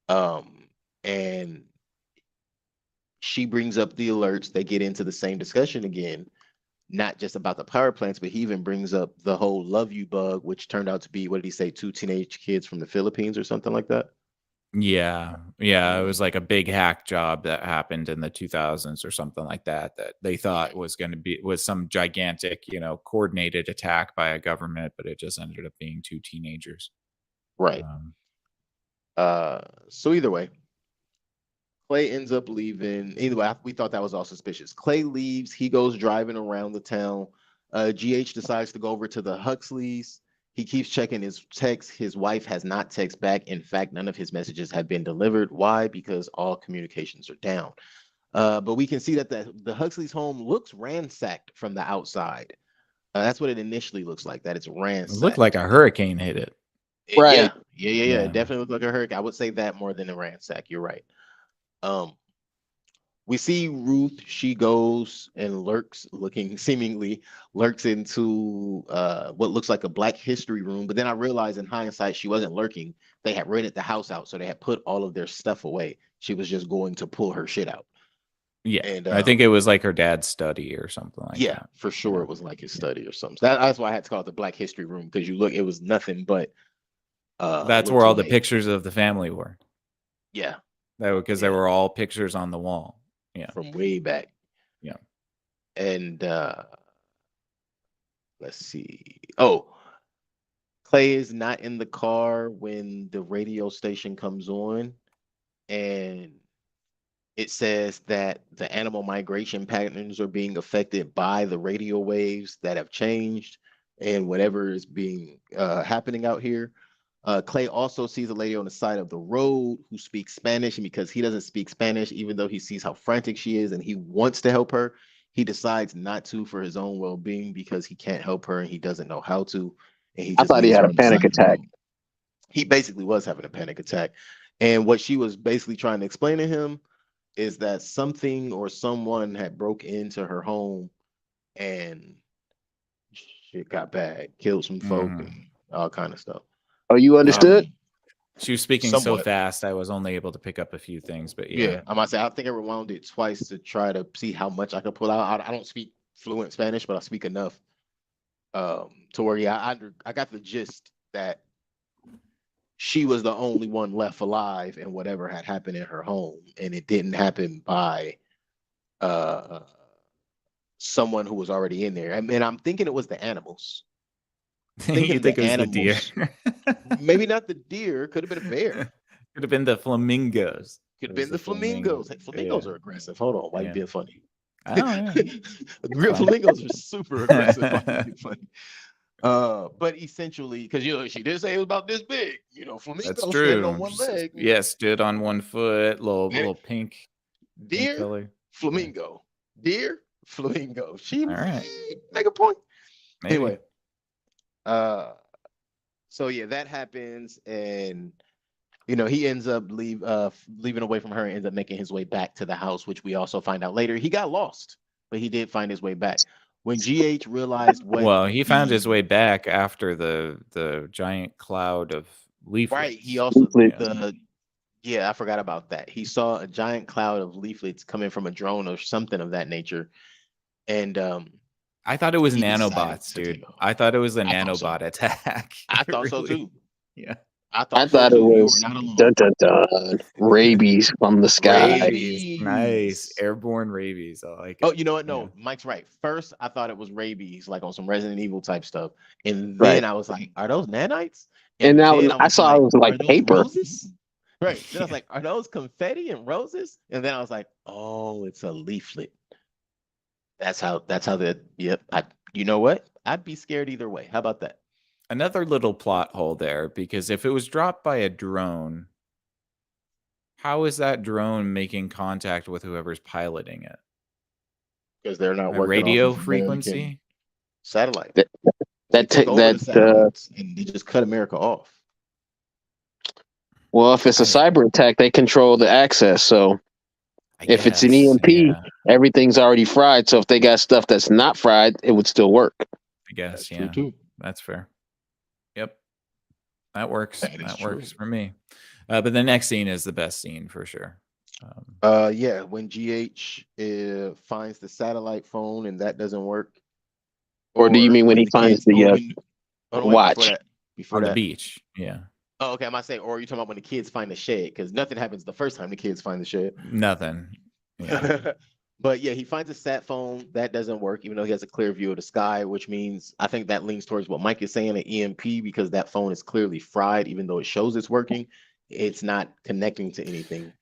S3: And she brings up the alerts. They get into the same discussion again, not just about the power plants, but he even brings up the whole love you bug, which turned out to be, what did he say, two teenage kids from the Philippines or something like that.
S1: Yeah, yeah, it
S3: Mhm.
S1: was like a big hack job that happened in the 2000s or something like that, that they thought
S3: Mhm.
S1: was gonna be was some gigantic, coordinated attack by a government, but it just ended up being 2 teenagers.
S3: Right.
S1: Um,
S3: Uh, so either way, Clay ends up leaving. Either way, we thought that was all suspicious. Clay leaves. He goes driving around the town. GH decides to go over to the Huxleys. He keeps checking his texts. His wife has not texted back. In fact, none of his messages have been delivered. Why? Because all communications are down. But we can see that the Huxley's home looks ransacked from the outside. That's what it initially looks like, that it's
S1: it looked like
S3: ransacked.
S1: a hurricane hit it.
S2: Right.
S3: Yeah, yeah, yeah, yeah. It
S1: Yeah.
S3: definitely looked like a hurricane. I would say that more than a ransack. You're right. Um, we see Ruth, she goes and lurks, looking seemingly lurks into what looks like a Black History room. But then I realized in hindsight, she wasn't lurking. They had rented the house out, so they had put all of their stuff away. She was just going to pull her shit out.
S1: Yeah,
S3: And
S1: I think it was like her dad's study or something like
S3: yeah,
S1: that.
S3: for
S1: Yeah,
S3: sure it was like his
S1: yeah.
S3: study or something. That's why I had to call it the Black History room, because you look, it was nothing but
S1: That's where
S3: looked
S1: all the
S3: like,
S1: pictures of the family were.
S3: yeah,
S1: That because there
S3: yeah,
S1: were all pictures on the wall. Yeah,
S3: from way back.
S1: yeah.
S3: And let's see. Oh, Clay is not in the car when the radio station comes on, and it says that the animal migration patterns are being affected by the radio waves that have changed and whatever is being happening out here. Clay also sees a lady on the side of the road who speaks Spanish, and because he doesn't speak Spanish, even though he sees how frantic she is and he wants to help her, he decides not to for his own well-being because he can't help her and he doesn't know how to, and he
S2: I
S3: just
S2: thought he
S3: leaves
S2: had
S3: her
S2: a
S3: on the
S2: panic
S3: side of the
S2: attack.
S3: road. He basically was having a panic attack, and what she was basically trying to explain to him is that something or someone had broke into her home and shit got bad, killed some folk
S1: Mhm.
S3: and all kind of stuff.
S2: Oh, you understood?
S1: She was speaking so
S3: Somewhat.
S1: fast, I was only able to pick up a few things, but
S3: Yeah,
S1: yeah.
S3: I might say I think I rewound it twice to try to see how much I could pull out. I don't speak fluent Spanish, but I speak enough to where I got the gist that she was the only one left alive and whatever had happened in her home, and it didn't happen by uh someone who was already in there. I mean, I'm thinking it was the animals. Thinking
S1: You think
S3: the
S1: it was the deer?
S3: animals. Maybe not the deer. Could have been a bear.
S1: Could have been the flamingos.
S3: Could
S1: It
S3: have
S1: was
S3: been the flamingos. Hey, flamingos
S1: Yeah.
S3: are aggressive. Hold on, why you
S1: Yeah.
S3: being funny?
S1: Oh, yeah.
S3: Real
S1: fine.
S3: flamingos are super aggressive. Why you being funny? But essentially, because she did say it was about this big. Flamingos
S1: That's
S3: standing on
S1: true.
S3: one leg.
S1: Yeah, stood on one foot, little pink
S3: Deer,
S1: color.
S3: flamingo. Deer, flamingo. She
S1: All right.
S3: make a point.
S1: Maybe.
S3: Anyway, so yeah, that happens, and he ends up leaving away from her and ends up making his way back to the house, which we also find out later. He got lost, but he did find his way back. When GH realized
S1: he found his way back after the giant cloud of leaflets.
S3: Right, he also
S2: Leaflet.
S3: I forgot about that. He saw a giant cloud of leaflets coming from a drone or something of that nature, and
S1: I thought it was
S3: he decided
S1: nanobots,
S3: to
S1: dude.
S3: take off.
S1: I thought it was a
S3: I thought so.
S1: nanobot attack.
S3: I thought so
S1: Really.
S3: too.
S1: Yeah.
S3: I
S2: I
S3: thought so
S2: thought it
S3: too. You
S2: was
S3: were not alone.
S2: dun dun dun rabies from the sky.
S3: Rabies.
S1: Nice. Airborne rabies. I like it.
S3: Oh, you know what? No,
S1: Yeah.
S3: Mike's right. First, I thought it was rabies, like on some Resident Evil type stuff, and
S2: Right.
S3: then I was like, "Are those nanites?"
S2: And now
S3: then
S2: I saw it was like
S3: "Are those
S2: paper.
S3: roses?" Right. Then I was like, "Are those confetti and roses?" And then I was like, "Oh, it's a leaflet." That's how that. Yep. You know what? I'd be scared either way. How about that?
S1: Another little plot hole there, because if it was dropped by a drone, how is that drone making contact with whoever's piloting it?
S3: Because they're not
S1: A
S3: working
S1: radio
S3: off of
S1: frequency?
S3: American satellite.
S2: That
S3: They took over the
S2: that
S3: satellites and they just cut America off.
S2: well, if it's a cyber attack, they control the access. So if it's an EMP, everything's already fried. So if they got stuff that's not fried, it would still work.
S1: I guess,
S3: That's true too.
S1: That's fair. Yep. That works.
S3: That
S1: works for me. But the next scene is the best scene for sure.
S3: Yeah, when GH finds the satellite phone and that doesn't work.
S2: Or do you mean when he finds the watch
S3: before
S1: on
S3: that.
S1: the beach? Yeah.
S3: Oh, okay. I might say, or are you talking about when the kids find the shed? Because nothing happens the first time the kids find the shed.
S1: Nothing. Yeah.
S3: But yeah, he finds a sat phone that doesn't work, even though he has a clear view of the sky, which means I think that leans towards what Mike is saying, an EMP, because that phone is clearly fried, even though it shows it's working. It's not connecting to anything.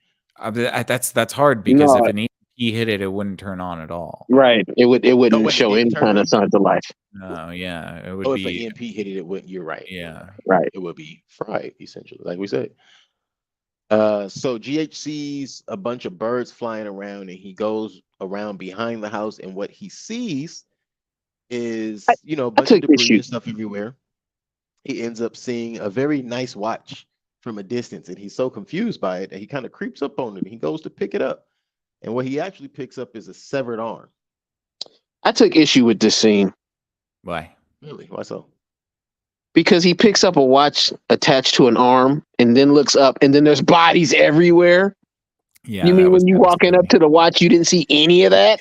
S1: That's hard because if an EMP hit it, it wouldn't turn on at all.
S2: Right. It wouldn't show any kind of signs of life.
S1: No, yeah. It would
S3: if
S1: be
S3: an EMP hit it, it wouldn't. You're right.
S1: Yeah.
S2: Right.
S3: It would be fried, essentially, like we said. So GH sees a bunch of birds flying around and he goes around behind the house, and what he sees is, a bunch of debris and stuff everywhere. He ends up seeing a very nice watch from a distance, and he's so confused by it that he kind of creeps up on it and he goes to pick it up. And what he actually picks up is a severed arm.
S2: I took issue with this scene.
S1: Why?
S3: Really? Why so?
S2: Because he picks up a watch attached to an arm and then looks up and then there's bodies everywhere.
S1: Yeah.
S2: You mean when you walking up to the watch, you didn't see any of that?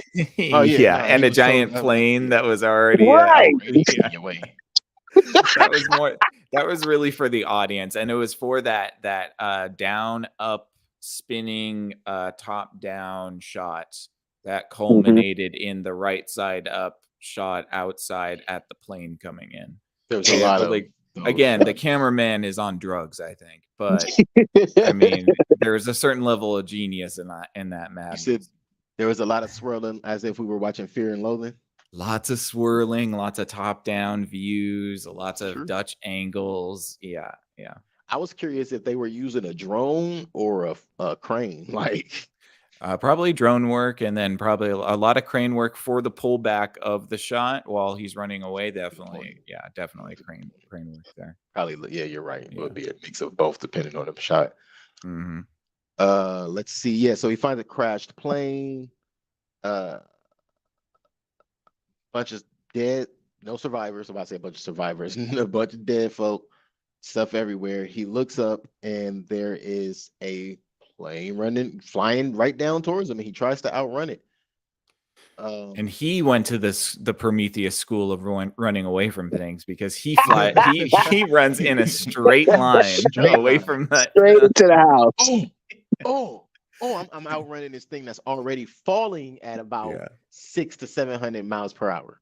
S3: Oh, yeah.
S1: And a giant plane that was already
S2: right.
S1: That was really for the audience, and it was for that down up spinning top down shot that culminated in the right side up shot outside at the plane coming in.
S3: There's a lot of
S1: again, the cameraman is on drugs, I think, but I mean, there's a certain level of genius in that madness.
S3: You said there was a lot of swirling, as if we were watching Fear and Loathing.
S1: Lots of swirling, lots of top-down views, lots of Dutch angles. Yeah, Yeah.
S3: I was curious if they were using a drone or a crane. Like,
S1: Probably drone work, and then probably a lot of crane work for the pullback of the shot while he's running away.
S3: good point.
S1: Definitely, yeah, definitely crane work there.
S3: Probably, yeah, you're right. It
S1: Yeah.
S3: would be a mix of both depending on the shot.
S1: hmm
S3: Let's see. Yeah, so he finds a crashed plane. Bunch of dead, no survivors. I'm about to say a bunch of survivors, a bunch of dead folk, stuff everywhere. He looks up and there is a plane flying right down towards him, and he tries to outrun it.
S1: And he went to the Prometheus school of running away from things, because he runs in a straight line away from that.
S2: Straight into the house.
S3: I'm outrunning this thing that's already falling at about 600 to 700 miles per hour.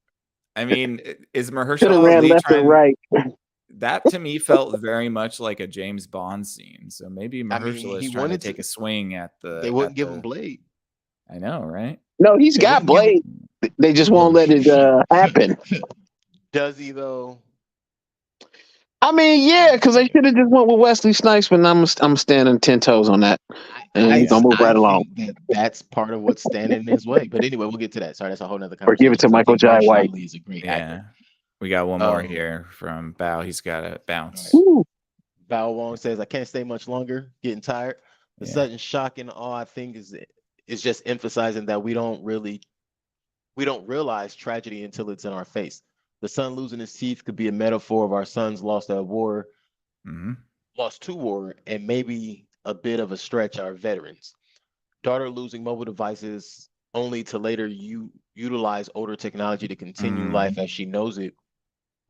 S1: I mean, is
S2: Should have
S1: Mahershala
S2: ran
S1: Ali
S2: left and
S1: trying?
S2: right.
S1: That to me felt very much like a James Bond scene. So maybe Mahershala
S3: he
S1: is trying to
S3: wanted
S1: take a swing at the.
S3: They wouldn't give him Blade.
S1: I know, right?
S2: No, he's
S3: They
S2: got
S3: wouldn't give
S2: Blade. They just won't let it happen.
S3: Does he though?
S2: I mean, yeah, because they should have just went with Wesley Snipes, but I'm standing 10 toes on that. And he's gonna move right along.
S3: That's part of what's standing in his way. But anyway, we'll get to that. Sorry, that's a whole nother
S2: Or
S3: conversation.
S2: give it to Michael Jai White.
S3: He's a great actor.
S1: We got one more here from Bao. He's got to bounce.
S2: Ooh.
S3: Bao Wong says, "I can't stay much longer. Getting tired. The sudden shock and awe, I think, is just emphasizing that we don't realize tragedy until it's in our face. The son losing his teeth could be a metaphor of our sons lost at war, lost to war, and maybe a bit of a stretch, our veterans. Daughter losing mobile devices only to later utilize older technology to continue life as she knows it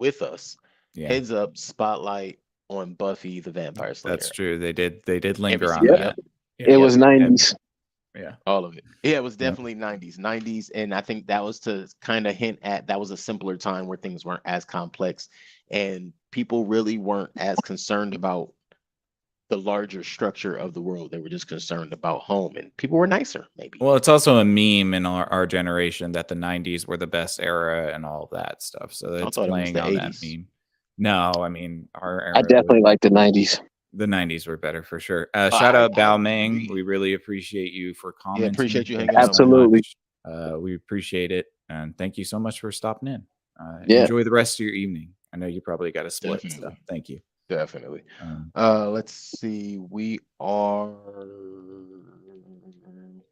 S3: with us. Heads up, spotlight on Buffy the Vampire Slayer."
S1: That's true. They did linger on
S2: Yep.
S1: that.
S2: It was 90s.
S1: Yeah.
S3: All of it. Yeah, it was definitely 90s. And I think that was to kind of hint at that was a simpler time where things weren't as complex and people really weren't as concerned about the larger structure of the world. They were just concerned about home, and people were nicer, maybe.
S1: Well, it's also a meme in our generation that the 90s were the best era and all of that stuff. So it's playing on
S3: 80s.
S1: that meme. No, I mean, our era.
S2: I definitely like the 90s.
S1: The 90s were better for sure. Shout out Bao Meng. We really appreciate you for commenting.
S3: Yeah, appreciate you hanging
S2: out. Absolutely.
S1: We appreciate it. And thank you so much for stopping in.
S2: Yeah.
S1: Enjoy the rest of your evening. I know you probably got a split stuff. Thank you.
S3: Definitely. Let's see. We are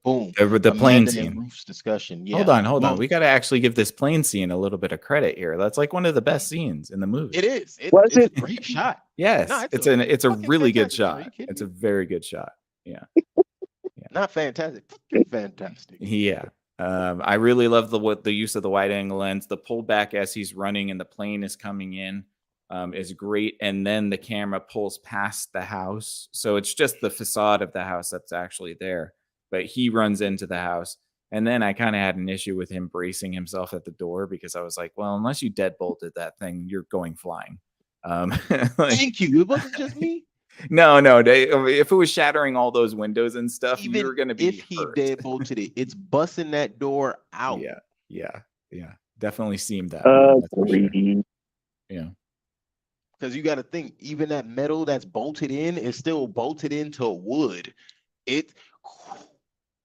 S3: boom.
S1: The plane scene.
S3: Roof's discussion. Yeah.
S1: Hold on. We got to actually give this plane scene a little bit of credit here. That's like one of the best scenes in the movie.
S3: It is.
S2: Was
S3: it's a great shot.
S1: Yes,
S3: No,
S1: it's a really good
S3: fantastic. Are you
S1: shot.
S3: kidding
S1: It's
S3: me?
S1: a very good shot. Yeah.
S3: Not fantastic. Fantastic.
S1: Yeah. I really love the use of the wide angle lens. The pullback as he's running and the plane is coming in is great. And then the camera pulls past the house. So it's just the facade of the house that's actually there. But he runs into the house. And then I kind of had an issue with him bracing himself at the door, because I was like, well, unless you deadbolted that thing, you're going flying.
S3: Thank you. It wasn't just me.
S1: No. If it was shattering all those windows and stuff, you were going to be
S3: if he deadbolted it, it's busting that door out.
S1: Yeah. Definitely seemed that.
S2: Sure.
S1: Yeah.
S3: Because you got to think, even that metal that's bolted in is still bolted into wood.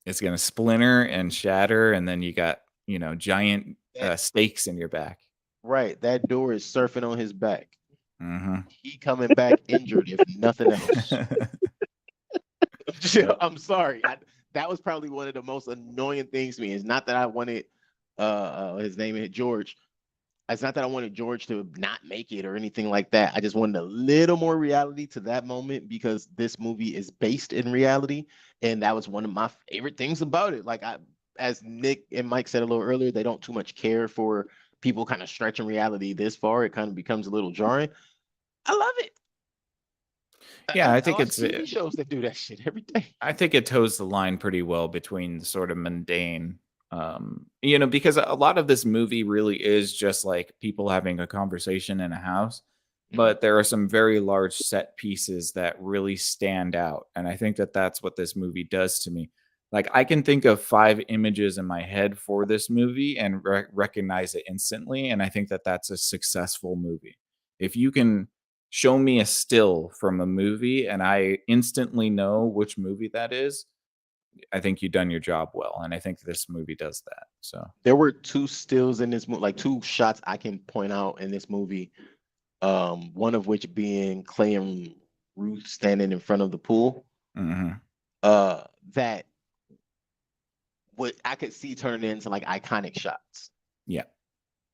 S3: It's
S1: going to splinter and shatter, and then you got, giant stakes in your back.
S3: Right. That door is surfing on his back.
S1: Mm-hmm.
S3: He coming back injured, if nothing else. I'm sorry. That was probably one of the most annoying things to me. It's not that I wanted his name is George. It's not that I wanted George to not make it or anything like that. I just wanted a little more reality to that moment, because this movie is based in reality. And that was one of my favorite things about it. Like, as Nick and Mike said a little earlier, they don't too much care for people kind of stretching reality this far. It kind of becomes a little jarring. I love it.
S1: Yeah, I think it's
S3: TV shows that do that shit every day.
S1: I think it toes the line pretty well between sort of mundane, because a lot of this movie really is just like people having a conversation in a house, but there are some very large set pieces that really stand out. And I think that that's what this movie does to me. Like, I can think of 5 images in my head for this movie and recognize it instantly. And I think that that's a successful movie. If you can show me a still from a movie and I instantly know which movie that is, I think you've done your job well, and I think this movie does that. So,
S3: There were two stills in this movie, like two shots I can point out in this movie. One of which being Clay and Ruth standing in front of the pool.
S1: mhm.
S3: That what I could see turning into like iconic shots.
S1: Yeah,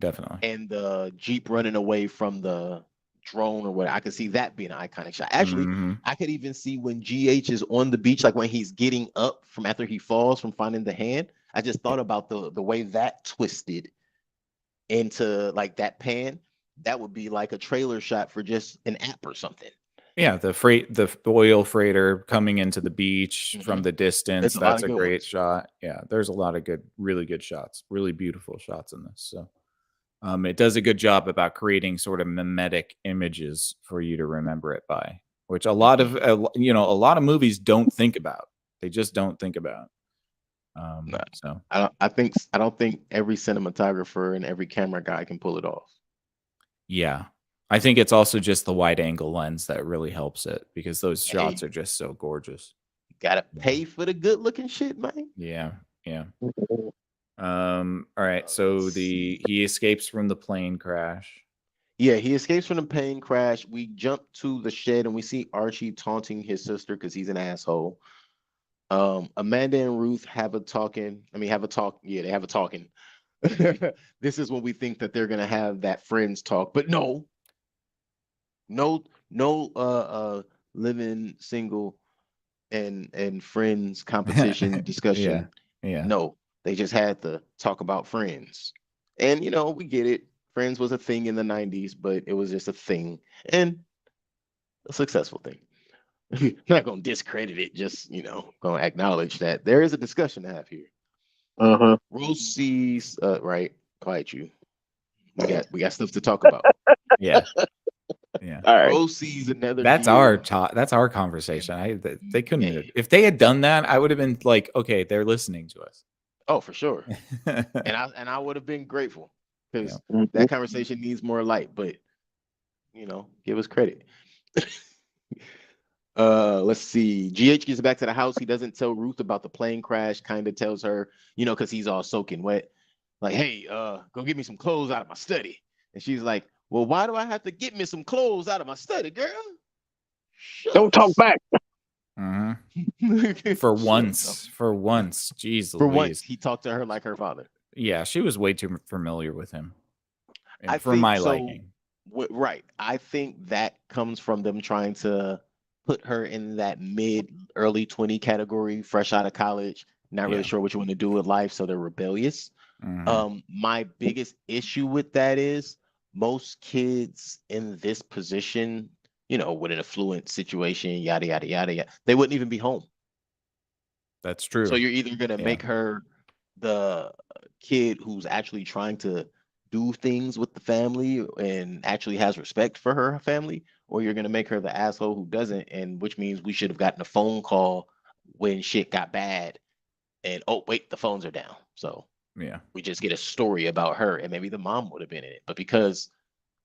S1: definitely.
S3: And the Jeep running away from the drone or what, I could see that being an iconic shot. Actually,
S1: Mhm.
S3: I could even see when GH is on the beach, like when he's getting up from after he falls from finding the hand. I just thought about the way that twisted into like that pan. That would be like a trailer shot for just an app or something.
S1: Yeah, the oil freighter coming into the beach from the distance.
S3: There's a lot
S1: That's
S3: of
S1: a
S3: good
S1: great
S3: ones.
S1: shot. Yeah, there's a lot of good, really good shots, really beautiful shots in this. So, it does a good job about creating sort of mimetic images for you to remember it by, which a lot of a lot of movies don't think about. They just don't think about.
S3: Nah,
S1: So
S3: I don't think every cinematographer and every camera guy can pull it off.
S1: yeah, I think it's also just the wide angle lens that really helps it because those
S3: Hey,
S1: shots are just so gorgeous.
S3: gotta
S1: Yeah.
S3: pay for the good looking shit, man.
S1: Yeah, yeah. All right. So
S3: Let's see.
S1: he escapes from the plane crash.
S3: Yeah, he escapes from the plane crash. We jump to the shed and we see Archie taunting his sister because he's an asshole. Amanda and Ruth have a talking. I mean, have a talk. Yeah, they have a talking. This is when we think that they're gonna have that friends talk, but no, living single and friends competition discussion.
S1: Yeah.
S3: No, they just had to talk about friends. And we get it. Friends was a thing in the 90s, but it was just a thing and a successful thing. Not gonna discredit it, just gonna acknowledge that there is a discussion to have here. Rose sees right, quiet you. We got stuff to talk about.
S1: Yeah. Yeah.
S2: All right.
S3: Rose sees another
S1: That's
S3: year.
S1: our that's our conversation. They couldn't have, if they had done that, I would have been like, okay, they're listening to us.
S3: Oh, for sure. And I would have been grateful because
S2: Mhm.
S3: that conversation needs more light, but give us credit. Let's see. GH gets back to the house. He doesn't tell Ruth about the plane crash, kind of tells her, because he's all soaking wet. Like, hey, go get me some clothes out of my study. And she's like, well, why do I have to get me some clothes out of my study, girl?
S2: Don't talk back.
S1: Mhm. For once, jeez
S3: For
S1: Louise.
S3: once, he talked to her like her father.
S1: Yeah, she was way too familiar with him.
S3: I
S1: For
S3: think
S1: my
S3: so.
S1: liking.
S3: Right. I think that comes from them trying to put her in that early 20 category, fresh out of college, not really
S1: Yeah.
S3: sure what you want to do with life, so they're rebellious.
S1: Mhm.
S3: My biggest issue with that is most kids in this position, with an affluent situation, yada yada yada yada, they wouldn't even be home.
S1: That's true.
S3: So you're either gonna
S1: Yeah.
S3: make her the kid who's actually trying to do things with the family and actually has respect for her family, or you're gonna make her the asshole who doesn't, and which means we should have gotten a phone call when shit got bad, and oh wait, the phones are down. So
S1: Yeah.
S3: we just get a story about her, and maybe the mom would have been in it, but because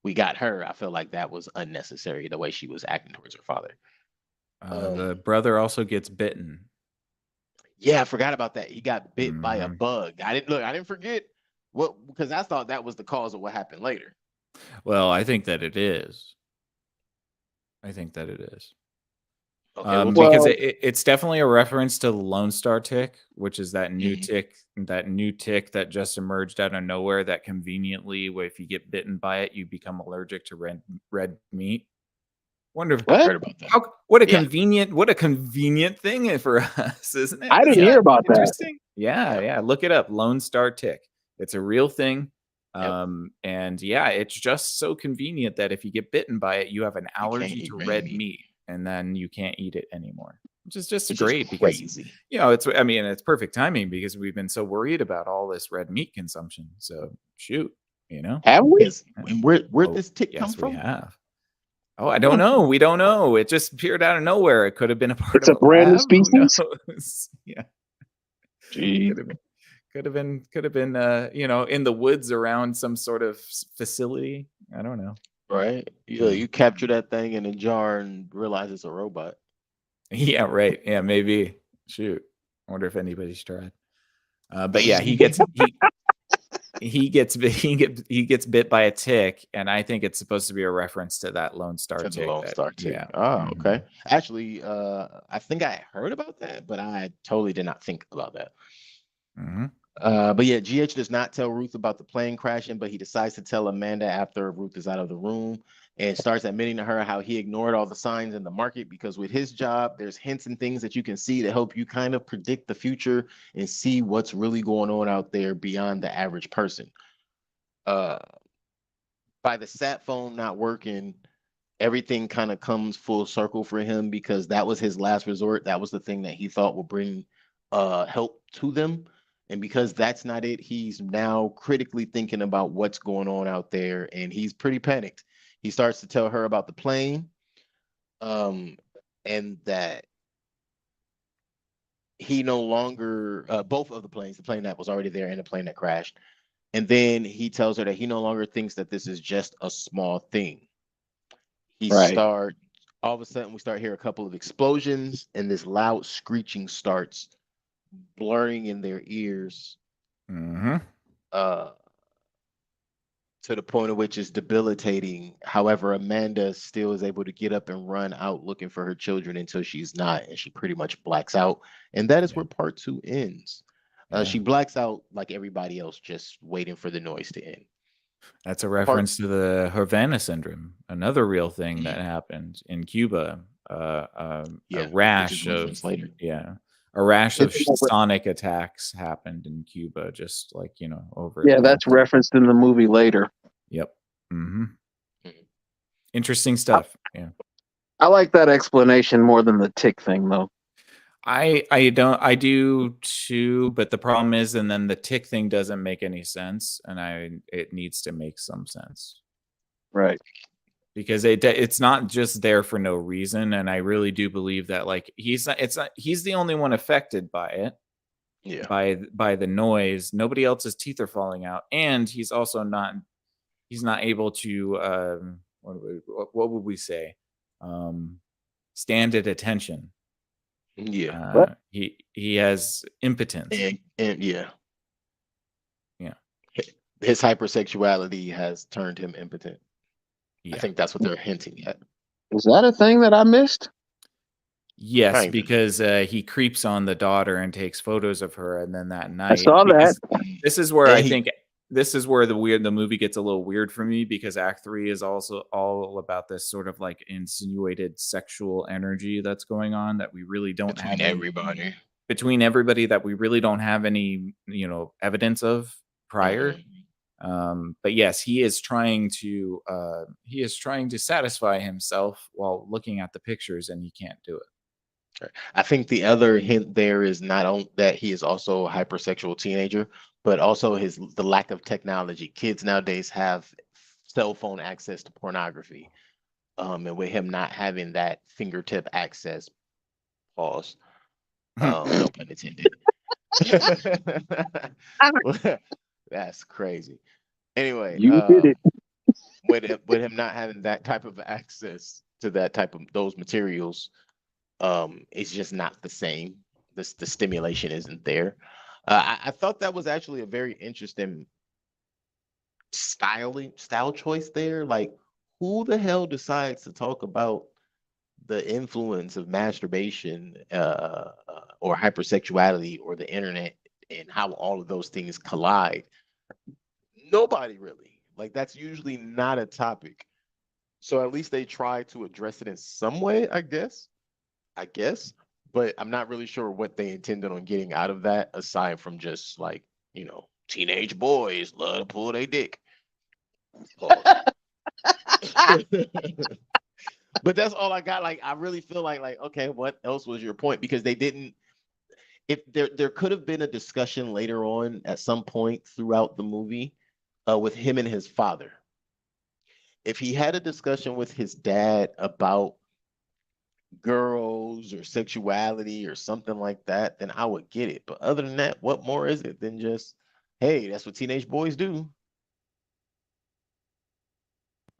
S3: we got her, I feel like that was unnecessary the way she was acting towards her father.
S1: The brother also gets bitten.
S3: Yeah, I forgot about that. He got bit by a
S1: Mhm.
S3: bug. I didn't forget because I thought that was the cause of what happened later.
S1: Well, I think that it is. Okay,
S3: Well,
S1: because
S2: Well,
S1: it's definitely a reference to the Lone Star tick, which is that new
S3: Mhm.
S1: tick that just emerged out of nowhere that conveniently, where if you get bitten by it, you become allergic to red meat. Wonder
S3: I
S2: what?
S3: heard about that.
S1: what a
S3: Yeah.
S1: convenient thing for us, isn't it?
S2: I didn't
S1: Isn't
S2: hear
S1: that
S2: about that.
S1: interesting? Yeah,
S3: Yep.
S1: yeah. Look it up. Lone Star tick. It's a real thing.
S3: Yep.
S1: And yeah, it's just so convenient that if you get bitten by it, you have an
S3: You can't
S1: allergy
S3: eat
S1: to
S3: red
S1: red
S3: meat.
S1: meat, and then you can't eat it anymore. Which is just
S3: It's just
S1: great because
S3: crazy.
S1: it's perfect timing because we've been so worried about all this red meat consumption. So shoot,
S2: Have we?
S3: Yes. And where'd
S1: Oh,
S3: this tick come
S1: yes, we
S3: from?
S1: have. Oh, I don't know. We don't know. It just appeared out of nowhere. It could have been a part
S2: It's
S1: of
S2: a
S1: a
S2: brand new
S1: lab. Who
S2: species.
S1: knows? Yeah,
S2: Jeez.
S1: could have been in the woods around some sort of facility. I don't know.
S3: Right? Yeah, you capture that thing in a jar and realize it's a robot.
S1: Yeah, right. Yeah, maybe. Shoot. I wonder if anybody's tried. But yeah, he gets he gets bit by a tick, and I think it's supposed to be a reference to that Lone Star
S3: To the
S1: tick
S3: Lone
S1: that
S3: Star tick.
S1: yeah.
S3: Oh,
S1: Mhm.
S3: okay. Actually, I think I heard about that, but I totally did not think about that.
S1: Mhm.
S3: But yeah, GH does not tell Ruth about the plane crashing, but he decides to tell Amanda after Ruth is out of the room and starts admitting to her how he ignored all the signs in the market because with his job, there's hints and things that you can see to help you kind of predict the future and see what's really going on out there beyond the average person. Uh, by the sat phone not working, everything kind of comes full circle for him because that was his last resort. That was the thing that he thought would bring help to them. And because that's not it, he's now critically thinking about what's going on out there and he's pretty panicked. He starts to tell her about the plane um and that he no longer both of the planes, the plane that was already there and the plane that crashed. And then he tells her that he no longer thinks that this is just a small thing. He
S2: Right.
S3: start all of a sudden we start hear a couple of explosions and this loud screeching starts blurring in their ears
S1: Mhm.
S3: uh to the point of which is debilitating. However, Amanda still is able to get up and run out looking for her children until she's not, and she pretty much blacks out. And that is
S1: Yeah.
S3: where part two ends.
S1: Yeah.
S3: She blacks out like everybody else, just waiting for the noise to end.
S1: That's a
S3: Part
S1: reference to the Havana syndrome, another real thing that
S3: yeah,
S1: happened in Cuba. A
S3: yeah, which is
S1: rash of
S3: referenced later.
S1: yeah, a rash of
S2: Isn't that what-
S1: sonic attacks happened in Cuba, just like over the
S2: yeah,
S1: past.
S2: that's referenced in the movie later.
S1: Yep. Hmm.
S3: Mhm.
S1: Interesting stuff. Yeah.
S2: I like that explanation more than the tick thing, though.
S1: I do too, but the problem is, and then the tick thing doesn't make any sense, and it needs to make some sense.
S2: Right.
S1: Because it's not just there for no reason, and I really do believe that like he's the only one affected by it,
S3: Yeah.
S1: by the noise. Nobody else's teeth are falling out, and he's not able to what would we say, stand at attention.
S3: Yeah.
S2: What?
S1: He has impotence.
S3: And yeah.
S1: Yeah.
S3: His hypersexuality has turned him impotent. I
S1: Yeah.
S3: think that's what they're hinting at.
S2: Is that a thing that I missed?
S1: Yes,
S3: Kind of.
S1: because he creeps on the daughter and takes photos of her, and then that
S2: I
S1: night,
S2: saw that.
S1: because this is where
S3: And
S1: I
S3: he,
S1: think this is where the movie gets a little weird for me, because Act 3 is also all about this sort of like insinuated sexual energy that's going on that we really don't
S3: between
S1: have any
S3: everybody.
S1: between everybody, that we really don't have any evidence of prior.
S3: Mhm.
S1: But yes, he is trying to satisfy himself while looking at the pictures, and he can't do it.
S3: I think the other hint there is not on that he is also a hypersexual teenager, but also the lack of technology. Kids nowadays have cell phone access to pornography. And with him not having that fingertip access, pause. No pun intended. That's crazy. Anyway,
S2: You did it.
S3: with him not having that type of access to that type of those materials, it's just not the same. The stimulation isn't there. I thought that was actually a very interesting style choice there. Like, who the hell decides to talk about the influence of masturbation or hypersexuality or the internet and how all of those things collide? Nobody really. Like, that's usually not a topic. So at least they try to address it in some way, I guess. But I'm not really sure what they intended on getting out of that aside from just like, teenage boys love to pull their dick. Pause. But that's all I got. Like, I really feel like, okay, what else was your point? Because they didn't. If there could have been a discussion later on at some point throughout the movie, with him and his father. If he had a discussion with his dad about girls or sexuality or something like that, then I would get it. But other than that, what more is it than just, hey, that's what teenage boys do?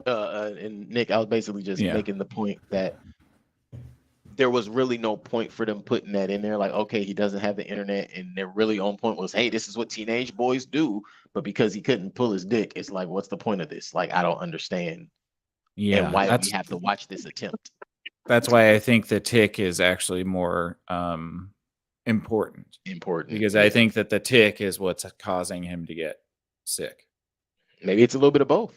S3: And Nick, I was basically just
S1: Yeah.
S3: making the point that there was really no point for them putting that in there. Like, okay, he doesn't have the internet, and they're really on point was, hey, this is what teenage boys do. But because he couldn't pull his dick, it's like, what's the point of this? Like, I don't understand. And
S1: Yeah,
S3: why we have to watch this attempt.
S1: that's why I think the tick is actually more important because I think that the tick is what's causing him to get sick.
S3: Maybe it's a little bit of both.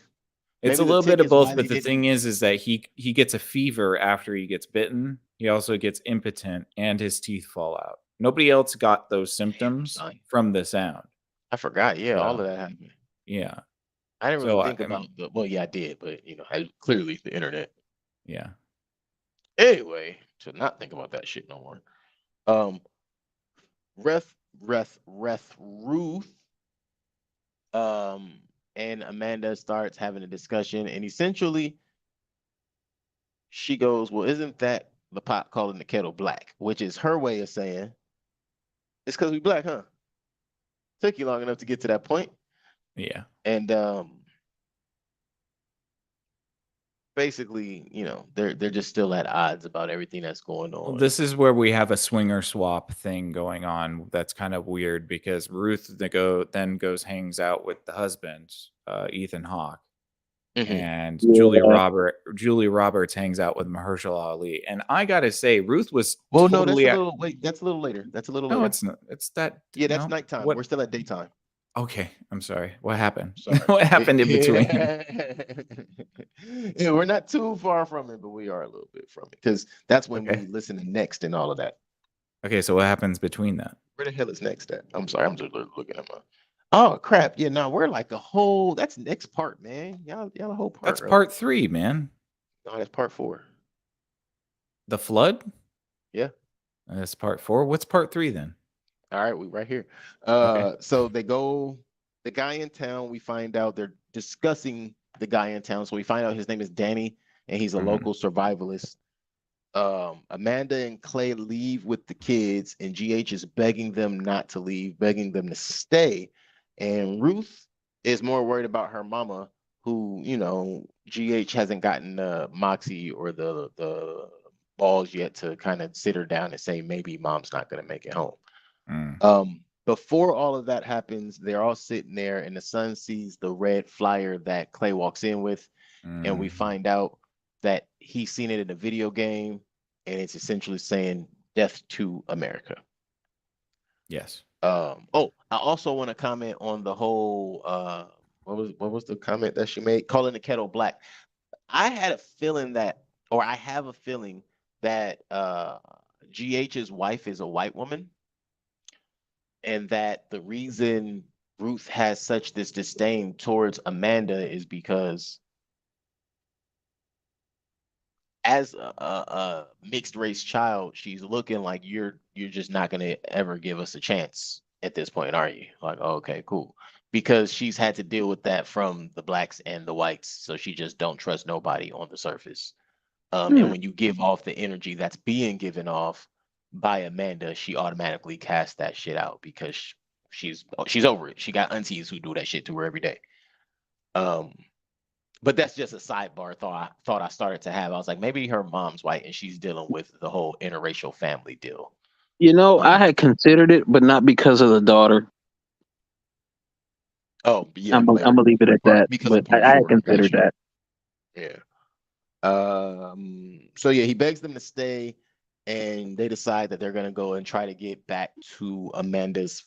S1: It's
S3: Maybe
S1: a little bit of both, but the
S3: didn't-
S1: thing is that he gets a fever after he gets bitten. He also gets impotent and his teeth fall out. Nobody else got those symptoms
S3: son.
S1: from the sound.
S3: I forgot. Yeah, all
S1: So,
S3: of that happened.
S1: yeah.
S3: I didn't
S1: So
S3: really
S1: I
S3: think about the. Well, yeah, I did, but clearly the internet.
S1: Yeah.
S3: Anyway, to not think about that shit no more. Ruth, and Amanda starts having a discussion, and essentially she goes, "Well, isn't that the pot calling the kettle black?" Which is her way of saying, "It's because we black, huh?" Took you long enough to get to that point.
S1: Yeah.
S3: And basically, they're just still at odds about everything that's going on.
S1: Well, this is where we have a swinger swap thing going on. That's kind of weird because Ruth then hangs out with the husband, Ethan Hawke, and Julie Roberts hangs out with Mahershala Ali. And I gotta say, Ruth was
S3: no,
S1: totally.
S3: that's a little later.
S1: No,
S3: later.
S1: it's not. It's that.
S3: Yeah, that's
S1: no,
S3: nighttime.
S1: What?
S3: We're still at daytime.
S1: Okay, I'm sorry. What happened?
S3: Sorry.
S1: What happened in between?
S3: Yeah, we're not too far from it, but we are a little bit from it because that's when we listen to Next and all of that.
S1: Okay, so what happens between that?
S3: Where the hell is Next at? I'm sorry, I'm just looking at my. Oh crap! Yeah, no, we're like a whole. That's next part, man. Y'all a whole part.
S1: That's part 3, man.
S3: No, that's part 4.
S1: The flood.
S3: Yeah,
S1: that's part 4. What's part 3 then?
S3: All right, we right here. So they go. The guy in town. We find out they're discussing the guy in town. So we find out his name is Danny, and he's a local survivalist. Amanda and Clay leave with the kids, and GH is begging them not to leave, begging them to stay. And Ruth is more worried about her mama, who, GH hasn't gotten the moxie or the balls yet to kind of sit her down and say maybe mom's not going to make it home. Before all of that happens, they're all sitting there, and the son sees the red flyer that Clay walks in with, and we find out that he's seen it in a video game, and it's essentially saying "Death to America."
S1: Yes.
S3: I also want to comment on the whole. What was the comment that she made? Calling the kettle black. I have a feeling that GH's wife is a white woman, and that the reason Ruth has such this disdain towards Amanda is because as a mixed race child, she's looking like you're just not gonna ever give us a chance at this point, are you? Like, okay, cool. Because she's had to deal with that from the blacks and the whites, so she just don't trust nobody on the surface. And when you give off the energy that's being given off by Amanda, she automatically casts that shit out because she's over it. She got aunties who do that shit to her every day. But that's just a sidebar thought I started to have. I was like, maybe her mom's white and she's dealing with the whole interracial family deal.
S2: I had considered it, but not because of the daughter.
S3: Oh, yeah.
S2: I'm gonna leave it at that. But I had considered that.
S3: Yeah. So yeah, he begs them to stay, and they decide that they're gonna go and try to get back to Amanda's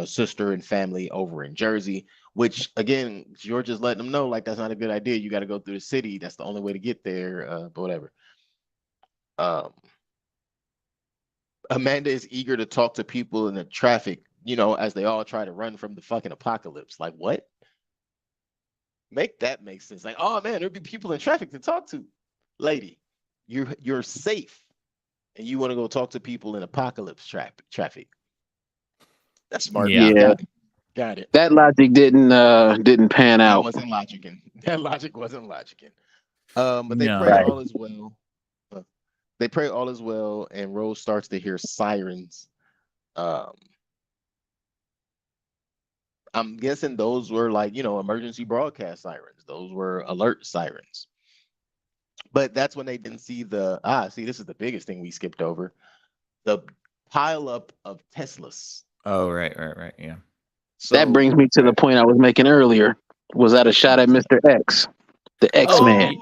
S3: sister and family over in Jersey. Which again, George is letting them know like that's not a good idea. You got to go through the city. That's the only way to get there. But whatever. Amanda is eager to talk to people in the traffic, as they all try to run from the fucking apocalypse. Like what? Make that make sense. Like, oh man, there'd be people in traffic to talk to. Lady, you're safe, and you want to go talk to people in apocalypse traffic. That's smart.
S2: Yeah.
S3: Got it.
S2: That logic didn't pan out.
S3: That logic wasn't logicking. But they pray all is well. They pray all is well, and Rose starts to hear sirens. I'm guessing those were like, emergency broadcast sirens. Those were alert sirens. But that's when they didn't see this is the biggest thing we skipped over. The pile up of Teslas.
S1: Oh, right. Yeah.
S2: That brings me to the point I was making earlier. Was that a shot at Mr. X, the X-Man?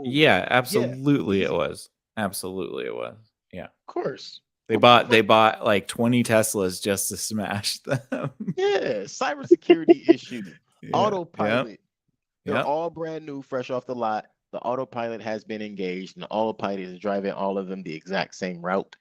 S1: Yeah, absolutely it was. Absolutely it was. Yeah.
S3: Of course.
S1: They bought like 20 Teslas just to smash them.
S3: Yeah, cybersecurity issue.
S1: Yeah.
S3: Autopilot. They're
S1: Yep.
S3: all brand new, fresh off the lot. The autopilot has been engaged, and the autopilot is driving all of them the exact same route.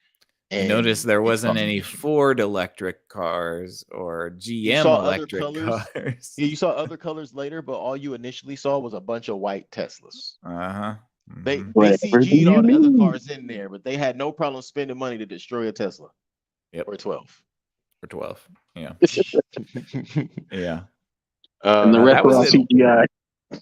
S1: And notice there
S3: it's
S1: wasn't
S3: causing
S1: any
S3: issues.
S1: Ford electric cars or GM
S3: saw other
S1: electric
S3: colors?
S1: cars.
S3: Yeah, you saw other colors later, but all you initially saw was a bunch of white Teslas.
S1: Uh-huh.
S3: They
S1: Mhm.
S2: Whatever
S3: CG'd all
S2: you
S3: the other
S2: mean.
S3: cars in there, but they had no problem spending money to destroy a Tesla.
S1: Yep.
S3: Or 12.
S1: For 12. Yeah. Yeah.
S2: And the
S1: that
S2: rest
S1: was
S2: was all
S1: it.
S2: CGI.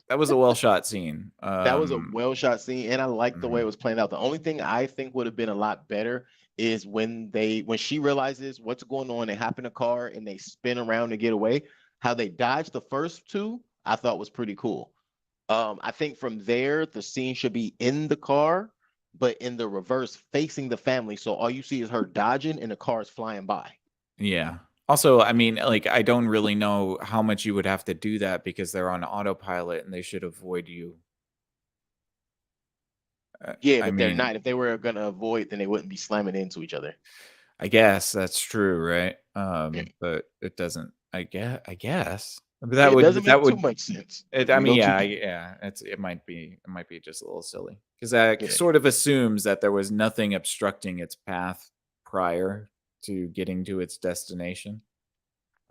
S1: That was a well shot scene.
S3: That was a well shot scene, and I liked the way
S1: Mhm.
S3: it was playing out. The only thing I think would have been a lot better is when she realizes what's going on, they hop in a car and they spin around to get away. How they dodged the first two, I thought was pretty cool. I think from there the scene should be in the car, but in the reverse, facing the family. So all you see is her dodging and the car's flying by.
S1: Yeah. Also, I mean, like, I don't really know how much you would have to do that because they're on autopilot and they should avoid you.
S3: Yeah,
S1: I
S3: but they're
S1: mean,
S3: not. If they were gonna avoid, then they wouldn't be slamming into each other.
S1: I guess that's true, right?
S3: Yeah.
S1: But it doesn't. I guess. But
S3: It doesn't make too much sense.
S1: I
S3: You
S1: mean,
S3: go too-
S1: yeah. It might be just a little silly because that
S3: Yeah.
S1: sort of assumes that there was nothing obstructing its path prior to getting to its destination.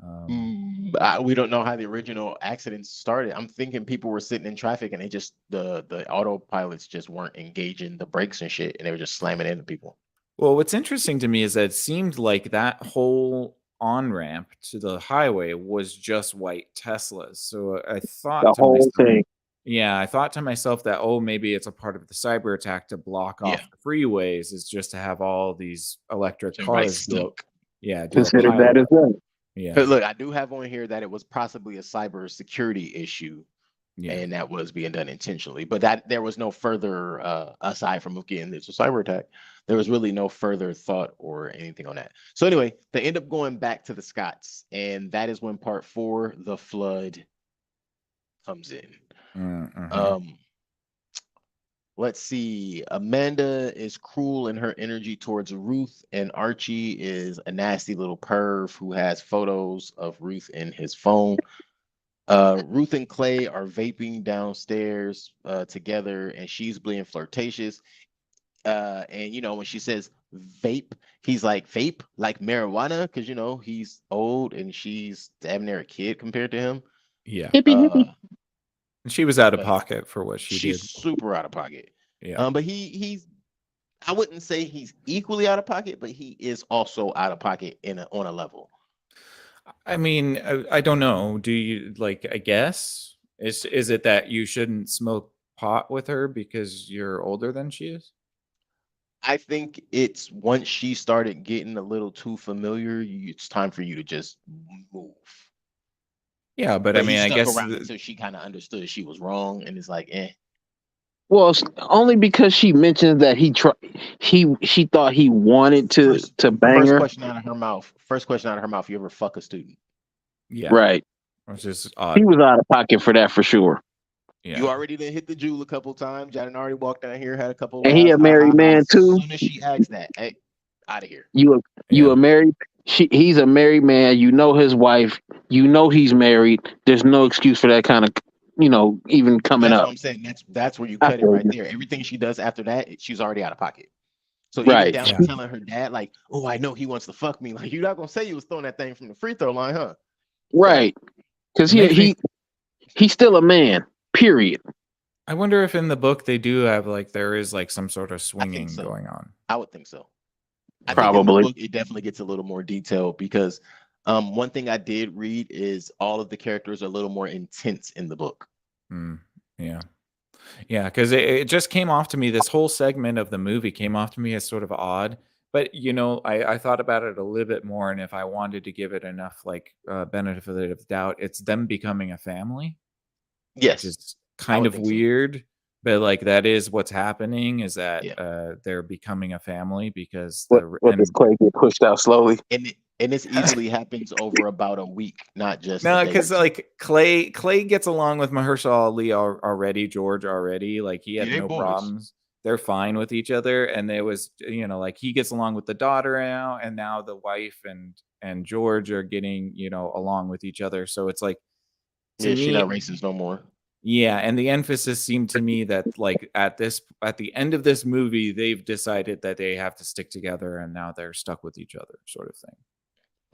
S3: We don't know how the original accident started. I'm thinking people were sitting in traffic and they just the autopilots just weren't engaging the brakes and shit, and they were just slamming into people.
S1: Well, what's interesting to me is that it seemed like that whole on ramp to the highway was just white Teslas. So I thought
S2: The
S1: to
S2: whole
S1: myself,
S2: thing.
S1: yeah, I thought to myself that, oh, maybe it's a part of the cyber attack to block
S3: Yeah.
S1: off the freeways, is just to have all these electric
S3: So everybody's
S1: cars do a,
S3: stuck.
S1: yeah, do a
S2: Consider that
S1: pileup.
S2: as well.
S1: Yeah,
S3: But look, I do have on here that it was possibly a cyber security issue,
S1: yeah.
S3: and that was being done intentionally. But that there was no further, aside from again, it's a cyber attack. There was really no further thought or anything on that. So anyway, they end up going back to the Scots, and that is when part 4, the flood, comes in.
S1: Mhm.
S3: Let's see. Amanda is cruel in her energy towards Ruth, and Archie is a nasty little perv who has photos of Ruth in his phone. Ruth and Clay are vaping downstairs together, and she's being flirtatious. And when she says vape, he's like, vape like marijuana, because he's old and she's damn near a kid compared to him.
S1: Yeah.
S2: Hippie, hippie.
S1: And she was out of
S3: but
S1: pocket for what she
S3: she's
S1: did.
S3: super out of pocket.
S1: Yeah.
S3: But he's I wouldn't say he's equally out of pocket, but he is also out of pocket on a level.
S1: I mean, I don't know. Do you like? I guess is it that you shouldn't smoke pot with her because you're older than she is?
S3: I think it's once she started getting a little too familiar, it's time for you to just move.
S1: Yeah, but I
S3: He
S1: mean, I
S3: stuck
S1: guess
S3: around until she kind of understood she was wrong, and it's like, eh.
S2: Well, only because she mentioned that she thought he wanted to bang
S3: First
S2: her.
S3: question out of her mouth. You ever fuck a student?
S1: yeah,
S2: Right.
S1: which is odd.
S2: He was out of pocket for that for sure.
S1: Yeah.
S3: You already done hit the jewel a couple times. Jadon already walked down here, had a couple.
S2: And he a
S3: laughs.
S2: married man too.
S3: As soon as she asked that, hey, out of here.
S2: You
S1: Yeah.
S2: a married. He's a married man. You know his wife. You know he's married. There's no excuse for that kind of, even coming
S3: That's
S2: up.
S3: what I'm saying. That's where you cut it right there. Everything she does after that, she's already out of pocket. So even
S2: Right.
S3: down to telling her dad, like, oh, I know he wants to fuck me. Like, you're not gonna say you was throwing that thing from the free throw line, huh?
S2: Right. Because
S1: It makes
S2: he's still a man. Period.
S1: I wonder if in the book they do have there is some sort of swinging
S3: so.
S1: going on.
S3: I would think so. I
S2: Probably.
S3: think in the book it definitely gets a little more detailed because one thing I did read is all of the characters are a little more intense in the book.
S1: Yeah. Yeah, because it just came off to me, this whole segment of the movie came off to me as sort of odd But I thought about it a little bit more, and if I wanted to give it enough like benefit of doubt, it's them becoming a family, which
S3: Yes,
S1: is
S3: I
S1: kind
S3: would
S1: of
S3: think so.
S1: weird. But like that is what's happening is that
S3: Yeah,
S1: they're becoming a family because
S2: What does
S1: and
S2: Clay get pushed out slowly?
S3: and this easily happens over about a week, not just a
S1: no,
S3: day or
S1: because
S3: two.
S1: like Clay gets along with Mahershala Ali already, George already. Like he
S3: Yeah,
S1: had
S3: they
S1: no
S3: boys.
S1: problems. They're fine with each other, and it was like he gets along with the daughter now, and now the wife and George are getting along with each other. So it's like to
S3: Yeah, she
S1: me,
S3: not racist no more.
S1: yeah, and the emphasis seemed to me that like at the end of this movie, they've decided that they have to stick together, and now they're stuck with each other, sort of thing.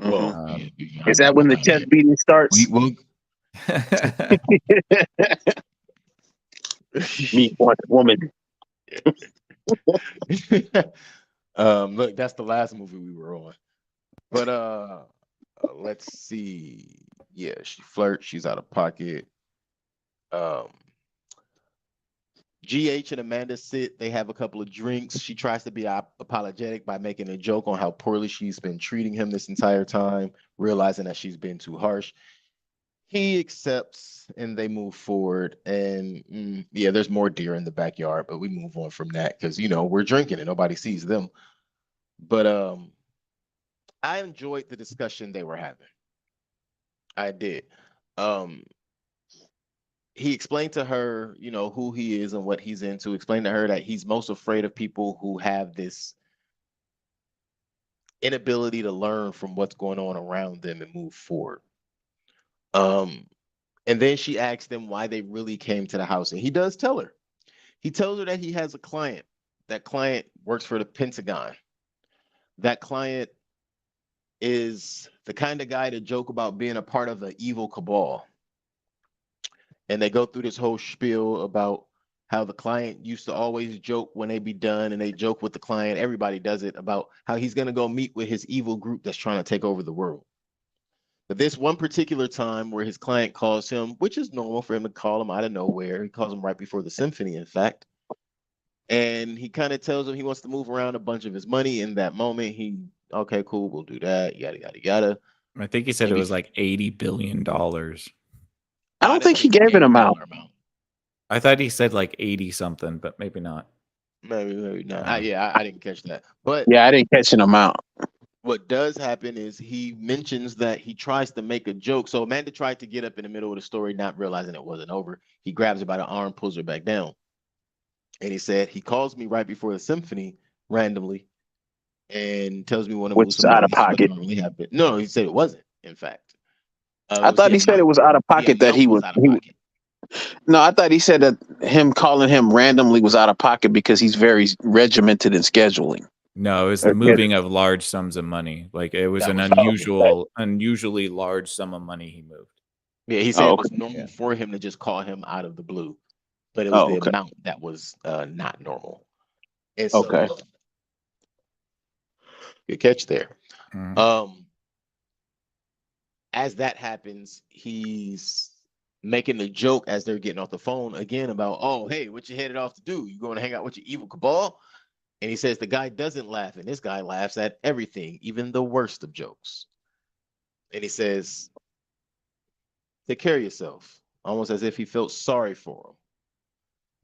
S2: Hmm.
S3: Well, yeah, I
S2: Is
S3: don't
S2: that
S3: know
S2: when the
S3: about
S2: chest
S3: that.
S2: beating starts?
S3: We will.
S2: Me want woman.
S3: Look, that's the last movie we were on. But let's see. Yeah, she flirts. She's out of pocket. Um, GH and Amanda sit. They have a couple of drinks. She tries to be apologetic by making a joke on how poorly she's been treating him this entire time, realizing that she's been too harsh. He accepts and they move forward. And yeah, there's more deer in the backyard, but we move on from that because we're drinking and nobody sees them. But I enjoyed the discussion they were having. I did. Um, he explained to her, who he is and what he's into. Explained to her that he's most afraid of people who have this inability to learn from what's going on around them and move forward. Um, and then she asked him why they really came to the house, and he does tell her. He tells her that he has a client. That client works for the Pentagon. That client is the kind of guy to joke about being a part of an evil cabal. And they go through this whole spiel about how the client used to always joke when they be done, and they joke with the client. Everybody does it about how he's going to go meet with his evil group that's trying to take over the world. But this one particular time where his client calls him, which is normal for him to call him out of nowhere. He calls him right before the symphony, in fact. And he kind of tells him he wants to move around a bunch of his money. In that moment, okay, cool, we'll do that, yada, yada, yada.
S1: I think he said it
S3: And
S1: was like $80 billion.
S2: I don't think he gave an amount.
S1: I thought he said like 80 something, but maybe not.
S3: Maybe not. I didn't catch that. But
S2: Yeah, I didn't catch an amount.
S3: what does happen is he mentions that he tries to make a joke. So Amanda tried to get up in the middle of the story, not realizing it wasn't over. He grabs her by the arm, pulls her back down. And he said, he calls me right before the symphony randomly and tells me want to
S2: Which
S3: move
S2: is
S3: some
S2: out
S3: money.
S2: of
S3: This is what
S2: pocket.
S3: normally happened. No, he said it wasn't, in fact.
S2: I thought he said it was out of
S3: The
S2: pocket that
S3: amount was out of pocket.
S2: No, I thought he said that him calling him randomly was out of pocket because he's very regimented in scheduling.
S1: No, it was the moving of large sums of money. Like it was an unusually large sum of money he moved.
S3: Yeah, he said it was normal for him to just call him out of the blue, but it was the amount that was not normal. And so, good catch there.
S1: Mm-hmm.
S3: As that happens, he's making a joke as they're getting off the phone again about, oh, hey, what you headed off to do? You going to hang out with your evil cabal? And he says the guy doesn't laugh, and this guy laughs at everything, even the worst of jokes. And he says, take care of yourself, almost as if he felt sorry for him.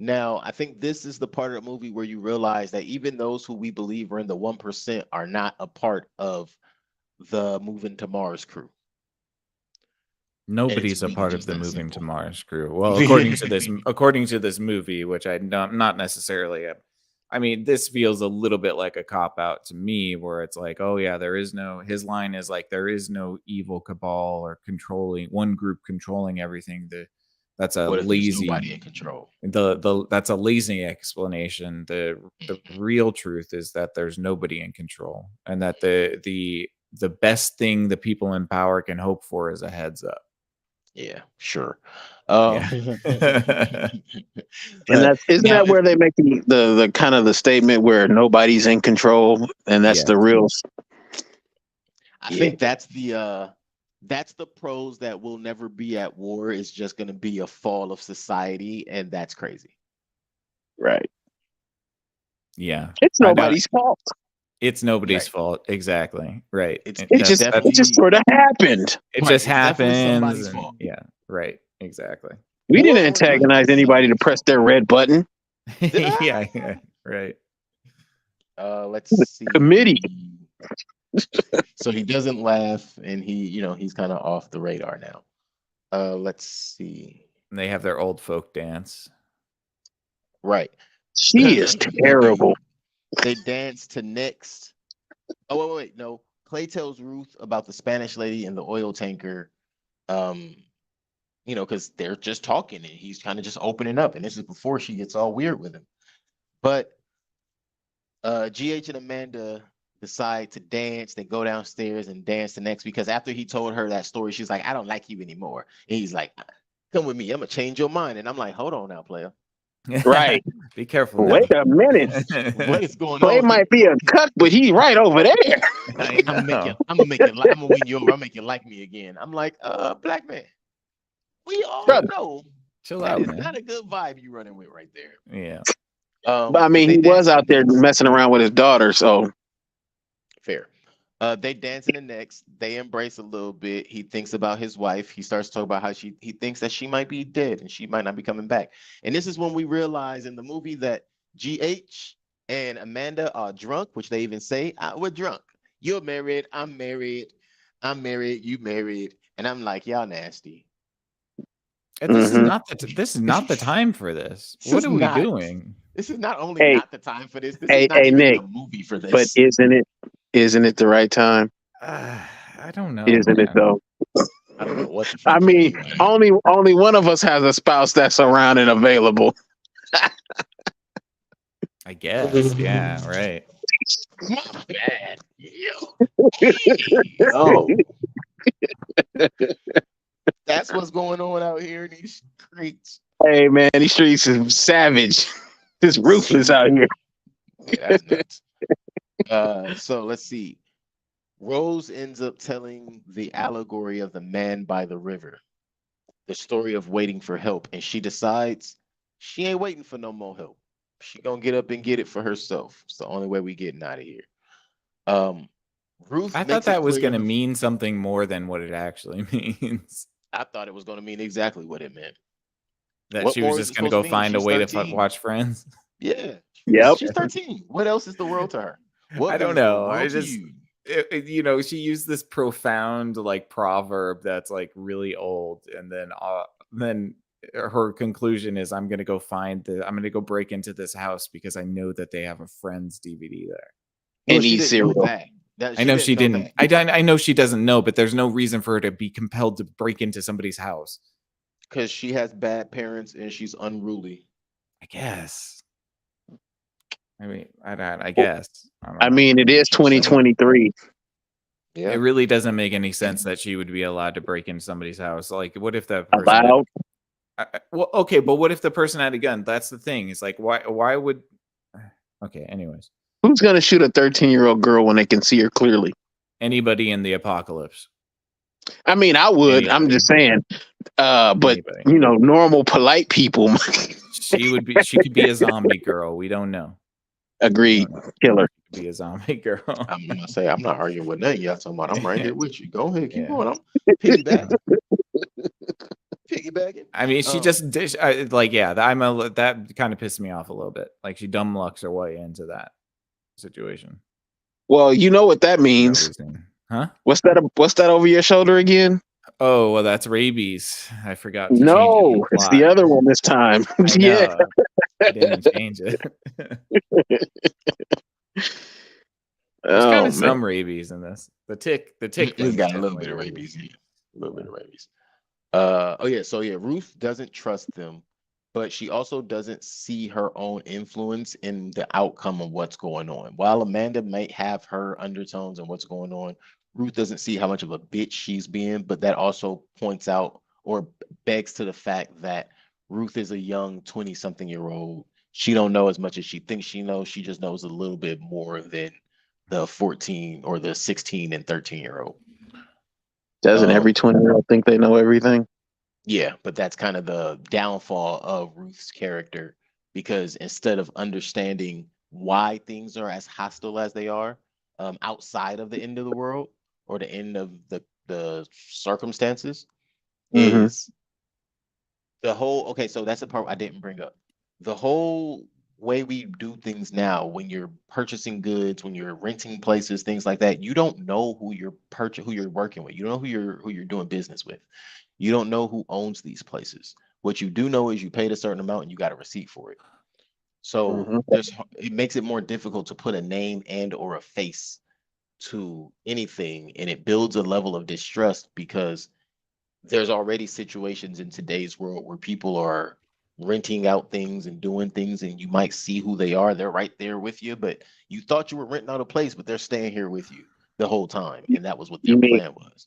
S3: Now, I think this is the part of the movie where you realize that even those who we believe are in the 1% are not a part of the Moving to Mars crew.
S1: Nobody's a part of the Moving to Mars crew. Well, according to this movie, which I'm not necessarily I mean, this feels a little bit like a cop out to me, where it's like, oh yeah, his line is like, there is no evil cabal or controlling one group controlling everything. That's a lazy
S3: nobody in control.
S1: That's a lazy explanation. The real truth is that there's nobody in control, and that the best thing the people in power can hope for is a heads up.
S3: Yeah, sure.
S2: And isn't that where they make the kind of the statement where nobody's in control, and that's the real.
S3: I think that's the pros that will never be at war. Is just going to be a fall of society, and that's crazy.
S2: Right.
S1: Yeah,
S2: it's nobody's fault.
S1: It's nobody's
S3: Right.
S1: fault. Exactly. Right.
S3: It's
S2: It just
S3: definitely
S2: sort of happened.
S1: it
S3: right,
S1: just
S3: it's definitely
S1: happens.
S3: somebody's
S1: And
S3: fault.
S1: yeah. Right. Exactly.
S2: We didn't
S3: Or it could
S2: antagonize
S3: be
S2: anybody to
S3: somebody's
S2: press
S3: fault.
S2: their red button.
S1: Yeah. Right.
S3: Let's see.
S2: Committee.
S3: So he doesn't laugh, and he's kind of off the radar now. Let's see.
S1: And they have their old folk dance.
S3: Right.
S2: She is terrible.
S3: They dance to Next. Oh, wait. No. Clay tells Ruth about the Spanish lady and the oil tanker. Because they're just talking and he's kind of just opening up. And this is before she gets all weird with him. But GH and Amanda decide to dance. They go downstairs and dance the next because after he told her that story, she's like, I don't like you anymore. And he's like, come with me. I'm going to change your mind. And I'm like, hold on now, player.
S2: Right.
S1: Be careful.
S2: Wait a minute.
S3: What is going
S2: Clay
S3: on?
S2: might be a cuck, but he's right over there.
S3: I'm gonna win you over. I'm make you like me again. I'm like, black man. We all
S2: Brother.
S3: know
S1: Chill
S3: that
S1: out,
S3: is
S1: man.
S3: not a good vibe you running with right there.
S1: Yeah.
S2: But I mean, he was out there messing around with his daughter, so
S3: fair. They dance in the next. They embrace a little bit. He thinks about his wife. He starts talking about how he thinks that she might be dead and she might not be coming back. And this is when we realize in the movie that GH and Amanda are drunk, which they even say, we're drunk. You're married. I'm married. I'm married. You married. And I'm like, y'all nasty.
S1: And this is not the time for this. What are we doing?
S3: This is not only not the time for this. This is not
S2: hey,
S3: even
S2: Nick,
S3: the movie for this.
S2: But isn't it the right time?
S1: I don't know.
S2: Isn't it though?
S3: I don't know what the
S2: I
S3: fuck
S2: mean,
S3: is.
S2: only one of us has a spouse that's around and available.
S1: I guess. Yeah. Right.
S3: My bad. Yo.
S2: Oh.
S3: That's what's going on out here in these streets.
S2: Hey man, these streets is savage. It's ruthless out here.
S3: Yeah, that's nuts. So let's see. Rose ends up telling the allegory of the man by the river, the story of waiting for help, and she decides she ain't waiting for no more help. She gonna get up and get it for herself. It's the only way we getting out of here. Ruth.
S1: I thought that was going to mean something more than what it actually means.
S3: I thought it was going to mean exactly what it meant.
S1: That she was just going to go find a way to watch Friends.
S3: Yeah.
S2: Yep.
S3: She's 13. What else is the world to her?
S1: I don't know. I just, she used this profound like proverb that's like really old, and then her conclusion is, I'm going to go break into this house because I know that they have a Friends DVD there.
S2: And eat cereal.
S1: I know she didn't. I know she doesn't know, but there's no reason for her to be compelled to break into somebody's house.
S3: Because she has bad parents and she's unruly.
S1: I guess. I mean, I guess.
S2: I mean, it is 2023.
S3: Yeah.
S1: It really doesn't make any sense that she would be allowed to break into somebody's house. Like, what if that person?
S2: Allowed?
S1: Well, okay, but what if the person had a gun? That's the thing. It's like, why would? Okay. Anyways.
S2: Who's going to shoot a 13-year-old girl when they can see her clearly?
S1: Anybody in the apocalypse.
S2: I mean, I would. I'm just saying. But normal, polite people.
S1: She could be a zombie girl. We don't know.
S2: Agreed. Killer.
S1: Be a zombie girl.
S3: I'm gonna say I'm not arguing with nothing y'all talking about. I'm right here with you. Go ahead, keep going. I'm piggybacking.
S1: I mean, she just that kind of pissed me off a little bit. Like she dumb lucks her way into that situation.
S2: Well, you know what that means,
S1: huh?
S2: What's that over your shoulder again?
S1: Oh, well, that's rabies. I forgot.
S2: No, it's the other one this time. Yeah,
S1: I didn't change it. There's kind of some rabies in this. The tick.
S3: It's got a little bit of rabies. Yeah. A little bit of rabies. So Ruth doesn't trust them, but she also doesn't see her own influence in the outcome of what's going on. While Amanda might have her undertones and what's going on, Ruth doesn't see how much of a bitch she's being, but that also points out or begs to the fact that Ruth is a young 20-something-year-old. She don't know as much as she thinks she knows. She just knows a little bit more than the 14 or the 16 and 13-year-old.
S2: Doesn't every 20-year-old think they know everything?
S3: Yeah, but that's kind of the downfall of Ruth's character, because instead of understanding why things are as hostile as they are, outside of the end of the world or the end of the circumstances
S2: Hmm.
S3: is the whole. Okay, so that's the part I didn't bring up. The whole way we do things now, when you're purchasing goods, when you're renting places, things like that, you don't know who you're working with. You don't know who you're doing business with. You don't know who owns these places. What you do know is you paid a certain amount and you got a receipt for it. So
S2: Hmm.
S3: it makes it more difficult to put a name and or a face to anything, and it builds a level of distrust because there's already situations in today's world where people are renting out things and doing things, and you might see who they are. They're right there with you, but you thought you were renting out a place, but they're staying here with you the whole time, and that was what
S2: You
S3: their
S2: mean
S3: plan was.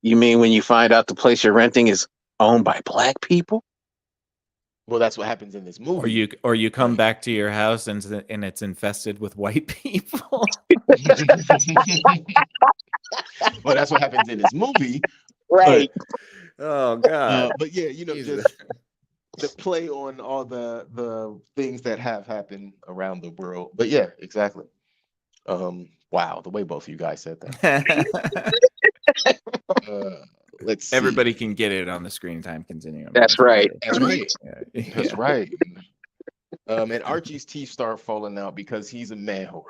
S2: when you find out the place you're renting is owned by black people?
S3: Well, that's what happens in this movie.
S1: Or you come
S3: But
S1: back to your house and it's infested with white people.
S3: well, that's what happens in this movie.
S2: Right.
S1: Oh God.
S3: But yeah,
S1: Jesus.
S3: just the play on all the things that have happened around the world. But yeah, exactly. Wow, the way both of you guys said that. Let's see.
S1: Everybody can get it on the screen time continuum.
S2: That's right.
S3: That's right.
S1: Yeah.
S3: That's right. And Archie's teeth start falling out because he's a man whore.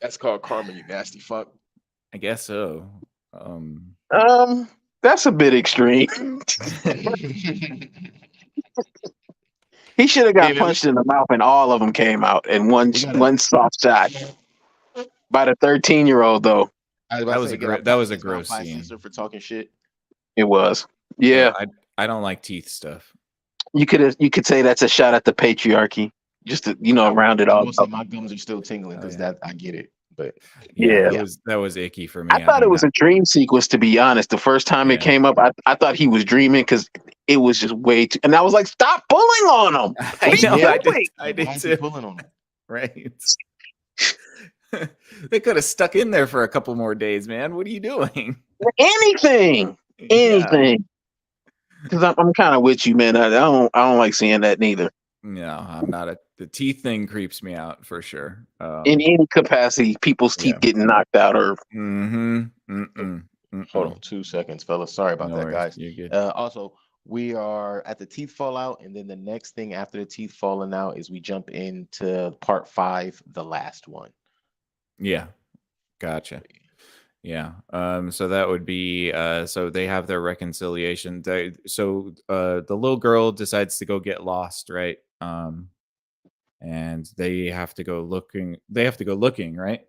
S3: That's called karma, you nasty fuck.
S1: I guess so.
S2: That's a bit extreme. He should have got
S3: David,
S2: punched in the mouth, and all of them came out in one
S3: we gotta-
S2: one soft shot by the 13-year-old. Though
S3: I was about
S1: That
S3: to
S1: was
S3: say,
S1: a
S3: get our
S1: that was a
S3: podcast on
S1: gross
S3: my
S1: scene.
S3: sister for talking shit.
S2: it was, yeah.
S1: I don't like teeth stuff.
S2: You could say that's a shot at the patriarchy, just to round it
S3: I
S2: all
S3: will say
S2: up.
S3: my gums are still tingling because
S1: yeah.
S3: that I get it, but
S2: Yeah.
S1: That was icky for me.
S2: I thought it was a dream sequence, to be honest. The first time it
S1: Yeah.
S2: came up, I thought he was dreaming because it was just way too. And I was like, "Stop pulling on him!"
S1: I know.
S3: Yeah.
S1: I
S3: why
S1: did
S3: is he
S1: too.
S3: pulling on him?
S1: Right. They could have stuck in there for a couple more days, man. What are you doing?
S2: Anything. Because I'm kind of with you, man. I don't like seeing that neither.
S1: No, I'm not. The teeth thing creeps me out for sure.
S2: In any capacity, people's teeth getting knocked out or.
S3: Hold on 2 seconds, fellas. Sorry about that, guys.
S1: You're good.
S3: Also, we are at the teeth fallout, and then the next thing after the teeth falling out is we jump into part 5, the last one.
S1: Yeah, gotcha. Yeah. So that would be so they have their reconciliation. The little girl decides to go get lost, right? And they have to go looking, right?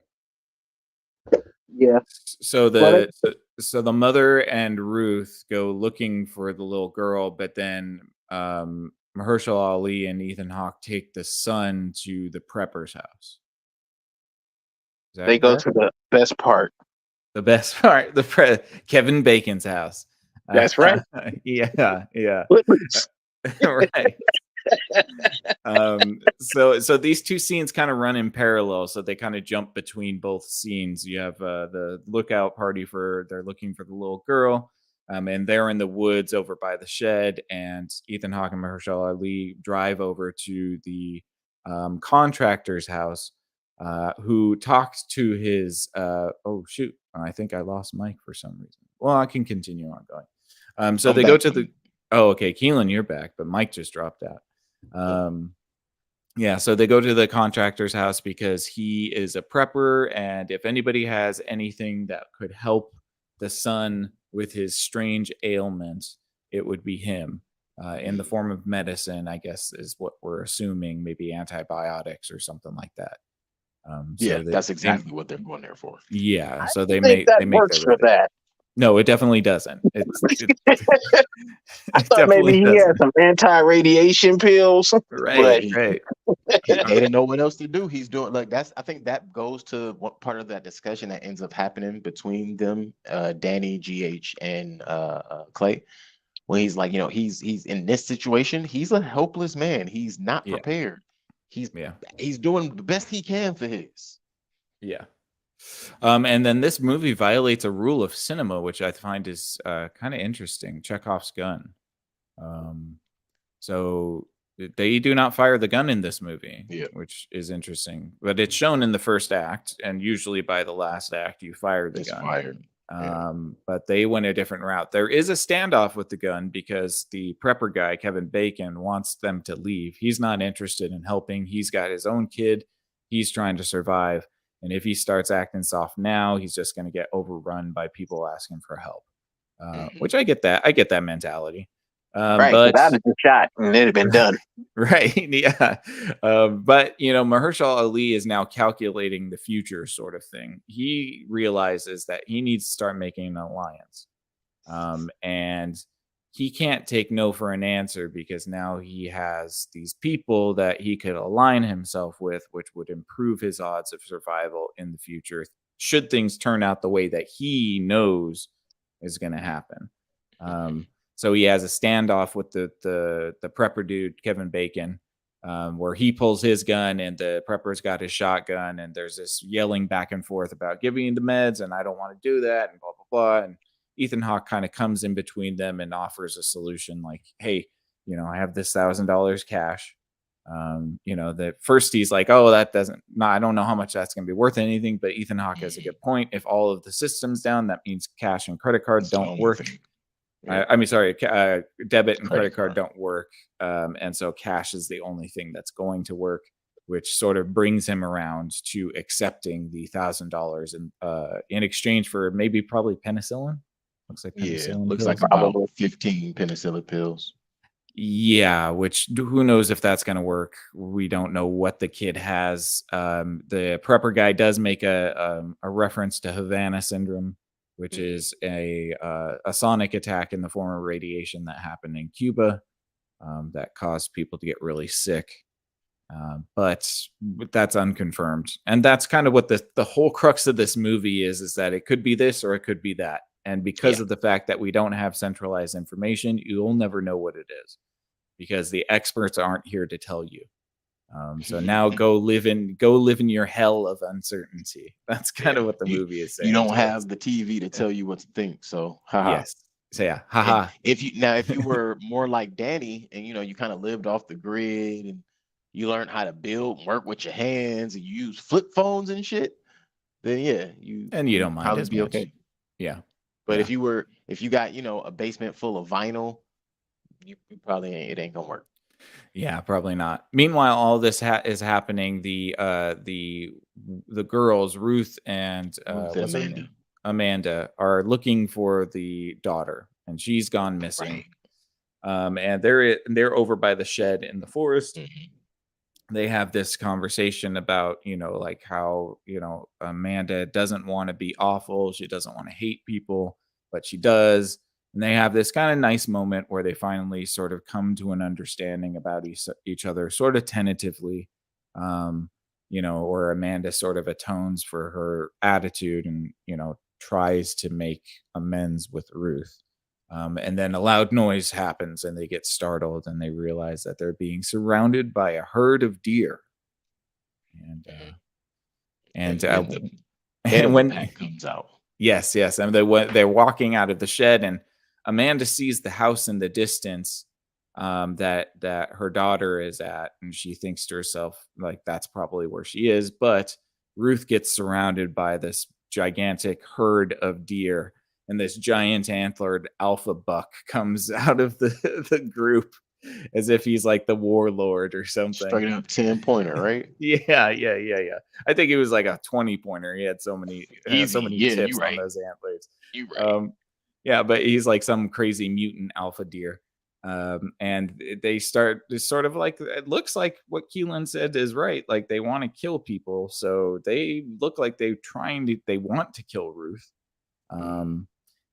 S2: Yeah.
S1: So the mother and Ruth go looking for the little girl, but then Mahershala Ali and Ethan Hawke take the son to the prepper's house.
S2: They go to the best part.
S1: The best part, Kevin Bacon's house.
S2: That's right.
S1: Yeah. Right. So these two scenes kind of run in parallel, so they kind of jump between both scenes. You have the lookout party they're looking for the little girl, and they're in the woods over by the shed, and Ethan Hawke and Mahershala Ali drive over to the contractor's house, who talks to his oh shoot, I think I lost Mike for some reason. Well, I can continue on going. So they go to the okay, Keelan, you're back, but Mike just dropped out. So they go to the contractor's house because he is a prepper, and if anybody has anything that could help the son with his strange ailments, it would be him, in the form of medicine, I guess is what we're assuming, maybe antibiotics or something like that.
S3: That's exactly what they're going there for.
S1: Yeah, so they
S2: make
S1: make
S2: that works for that.
S1: No, it definitely doesn't.
S2: I thought maybe he had some anti-radiation pills.
S1: Right.
S3: He didn't know what else to do. He's doing I think that goes to what part of that discussion that ends up happening between them, Danny, GH, and Clay. When he's like, he's in this situation, he's a helpless man. He's not prepared. He's doing the best he can for his.
S1: Yeah. And then this movie violates a rule of cinema, which I find is kind of interesting. Chekhov's gun. So They do not fire the gun in this movie,
S3: Yeah,
S1: which is interesting. But it's shown in the first act, and usually by the last act, you fire the
S3: it's
S1: gun.
S3: fired. Yeah.
S1: But they went a different route. There is a standoff with the gun because the prepper guy, Kevin Bacon, wants them to leave. He's not interested in helping. He's got his own kid. He's trying to survive. And if he starts acting soft now, he's just going to get overrun by people asking for help. Which I get that. I get that mentality.
S2: Right,
S1: But
S2: because I'd have been shot and it'd have been done.
S1: right, yeah. But Mahershala Ali is now calculating the future, sort of thing. He realizes that he needs to start making an alliance, and he can't take no for an answer because now he has these people that he could align himself with, which would improve his odds of survival in the future should things turn out the way that he knows is going to happen. So he has a standoff with the prepper dude, Kevin Bacon, where he pulls his gun and the prepper's got his shotgun, and there's this yelling back and forth about giving you the meds, and I don't want to do that, and blah blah blah. And Ethan Hawke kind of comes in between them and offers a solution, like, "Hey, I have this $1,000 cash." The first he's like, "Oh, that doesn't. No, I don't know how much that's going to be worth anything." But Ethan Hawke has a good point. If all of the systems down, that means cash and credit card don't work.
S3: Yeah.
S1: I mean, sorry, debit and credit card
S3: card.
S1: don't work. And so cash is the only thing that's going to work, which sort of brings him around to accepting the $1,000 in exchange for probably penicillin. Looks like
S3: Yeah,
S1: penicillin.
S3: looks
S1: pills.
S3: like about 15 penicillin pills.
S1: Yeah, which who knows if that's going to work. We don't know what the kid has. The prepper guy does make a reference to Havana syndrome, which is a sonic attack in the form of radiation that happened in Cuba that caused people to get really sick. But that's unconfirmed. And that's kind of what the whole crux of this movie is that it could be this or it could be that. And because of the fact that we don't have centralized information, you'll never know what it is because the experts aren't here to tell you. So now go live in your hell of uncertainty. That's kind of what the movie is saying.
S3: You don't have the TV to tell you what to think. So, haha.
S1: Yes. So yeah, haha.
S3: If you were more like Danny and you kind of lived off the grid and you learned how to build, work with your hands, and you use flip phones and shit, then you
S1: don't mind
S3: probably
S1: as
S3: be
S1: much.
S3: okay.
S1: Yeah.
S3: But if you got a basement full of vinyl, you probably ain't gonna work.
S1: Yeah, probably not. Meanwhile, all this is happening. The girls, Ruth and Amanda, are looking for the daughter, and she's gone missing. Right. And they're over by the shed in the forest. Mm-hmm. They have this conversation about like how Amanda doesn't want to be awful. She doesn't want to hate people, but she does. And they have this kind of nice moment where they finally sort of come to an understanding about each other, sort of tentatively, or Amanda sort of atones for her attitude and, tries to make amends with Ruth. And then a loud noise happens and they get startled and they realize that they're being surrounded by a herd of deer. And when
S3: that comes out.
S1: Yes. And they're walking out of the shed and Amanda sees the house in the distance that her daughter is at, and she thinks to herself, like, that's probably where she is. But Ruth gets surrounded by this gigantic herd of deer, and this giant antlered alpha buck comes out of the group as if he's like the warlord or something.
S3: Straight up 10-pointer, right?
S1: Yeah. I think it was like a 20-pointer. He had so many tips on those antlers.
S3: You right.
S1: Yeah, but he's like some crazy mutant alpha deer. And they start sort of like, it looks like what Keelan said is right. Like they want to kill people. So they look like they want to kill Ruth.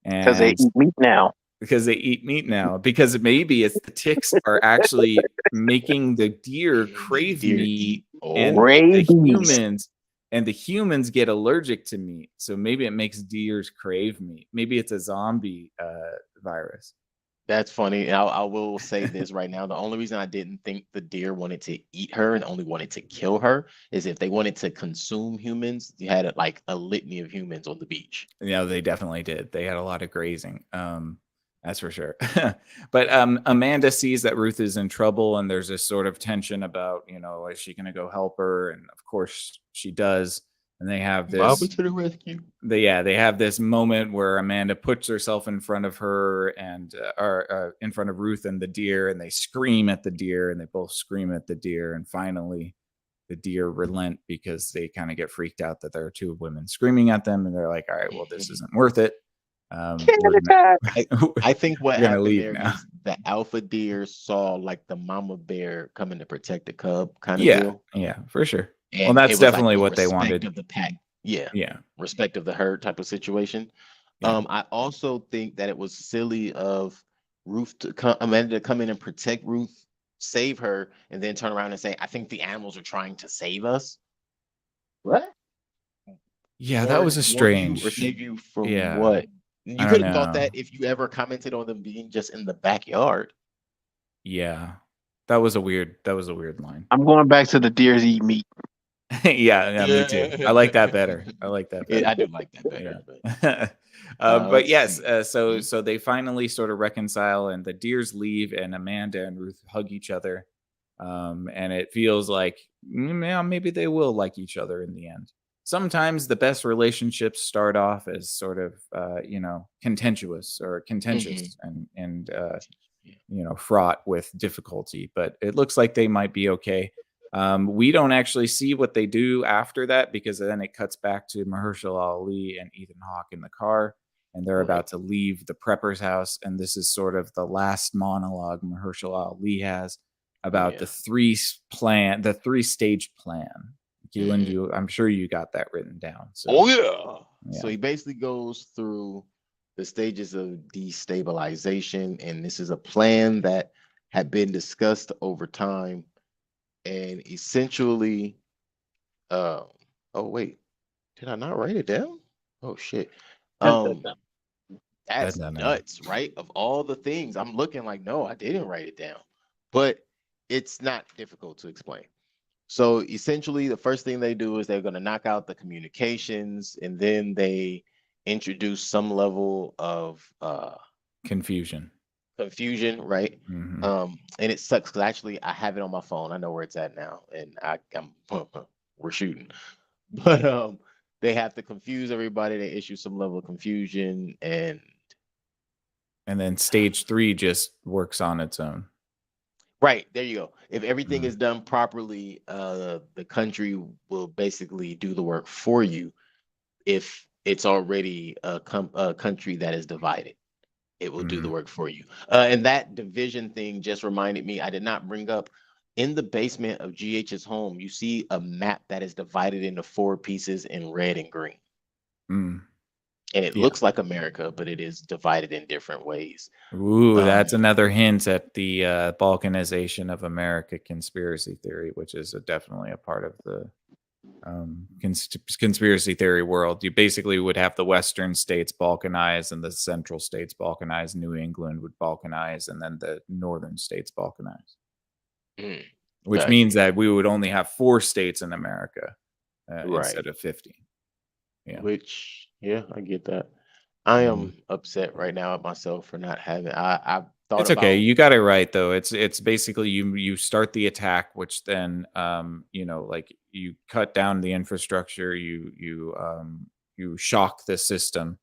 S2: Because they eat meat now.
S1: Because maybe it's the ticks are actually making the deer crave meat and the humans get allergic to meat. So maybe it makes deers crave meat. Maybe it's a zombie virus.
S3: That's funny. I will say this right now. The only reason I didn't think the deer wanted to eat her and only wanted to kill her is if they wanted to consume humans, you had like a litany of humans on the beach.
S1: Yeah, they definitely did. They had a lot of grazing. That's for sure. But Amanda sees that Ruth is in trouble, and there's this sort of tension about, is she going to go help her? And of course she does. And they have
S3: Baba
S1: this,
S3: to the rescue.
S1: they have this moment where Amanda puts herself in front of her and or in front of Ruth and the deer, and they scream at the deer, and they both scream at the deer, and finally the deer relent because they kind of get freaked out that there are two women screaming at them, and they're like, all right, well, this isn't worth it. We're gonna
S3: I think what
S1: we're gonna
S3: happened
S1: leave
S3: there
S1: now.
S3: is the alpha deer saw like the mama bear coming to protect the cub kind of
S1: Yeah,
S3: deal.
S1: yeah, for sure. Well,
S3: And
S1: that's
S3: it was like
S1: definitely
S3: a
S1: what they
S3: respect
S1: wanted.
S3: of the pack. Yeah.
S1: Yeah,
S3: Respect of the herd type of situation.
S1: yeah,
S3: I also think that it was silly of Ruth to come, Amanda to come in and protect Ruth, save her, and then turn around and say, I think the animals are trying to save us.
S2: What?
S1: yeah. That was a
S3: Warn you or
S1: strange.
S3: save you from
S1: Yeah,
S3: what?
S1: I
S3: You
S1: don't
S3: could have thought
S1: know.
S3: that if you ever commented on them being just in the backyard.
S1: Yeah, that was a weird. That was a weird line.
S2: I'm going back to the deers eat meat.
S1: Yeah, yeah, me too. I like that better. I like that
S3: Yeah,
S1: better.
S3: I do like that better.
S1: Yeah. But
S3: Let's
S1: yes,
S3: see.
S1: so they finally sort of reconcile, and the deers leave, and Amanda and Ruth hug each other, and it feels like yeah, maybe they will like each other in the end. Sometimes the best relationships start off as sort of contentious or
S3: Mhm.
S1: contentious and
S3: Yeah.
S1: fraught with difficulty, but it looks like they might be okay. We don't actually see what they do after that because then it cuts back to Mahershala Ali and Ethan Hawke in the car, and they're
S3: Right.
S1: about to leave the prepper's house. And this is sort of the last monologue Mahershala Ali has
S3: Oh
S1: about
S3: yeah.
S1: the 3-stage plan. Keelan,
S3: Mhm.
S1: I'm sure you got that written down.
S3: Oh
S1: So
S3: yeah. So
S1: yeah,
S3: he basically goes through the stages of destabilization, and this is a plan that had been discussed over time, and essentially, uh, oh wait, did I not write it down? Oh shit.
S2: Dun, dun,
S3: Um,
S2: dun.
S3: that's
S1: no.
S3: nuts, right? Of all the things, I'm looking like, no, I didn't write it down, but it's not difficult to explain. So essentially, the first thing they do is they're going to knock out the communications, and then they introduce some level of
S1: Confusion.
S3: confusion, right?
S1: Hmm.
S3: And it sucks because actually I have it on my phone. I know where it's at now, and I'm we're shooting, but they have to confuse everybody. They issue some level of confusion, and
S1: And then stage 3 just works on its own.
S3: right, there you go. If everything
S1: Mhm.
S3: is done properly, the country will basically do the work for you. If it's already a country that is divided, it will do the
S1: Mhm.
S3: work for you. And that division thing just reminded me, I did not bring up in the basement of GH's home, you see a map that is divided into 4 pieces in red and green.
S1: Mm.
S3: And it
S1: Yeah.
S3: looks like America, but it is divided in different ways.
S1: Ooh,
S3: Um,
S1: that's another hint at the balkanization of America conspiracy theory, which is definitely a part of the conspiracy theory world. You basically would have the Western states balkanize, and the Central states balkanize. New England would balkanize, and then the Northern states balkanize,
S3: mm,
S1: which
S3: got
S1: means
S3: you.
S1: that we would only have 4 states in America
S3: Right.
S1: instead of 50. Yeah.
S3: Which, yeah, I get that. I
S1: Mhm.
S3: am upset right now at myself for not having. I thought
S1: It's okay.
S3: about.
S1: You got it right though. It's basically you start the attack, which then like you cut down the infrastructure, you shock the system,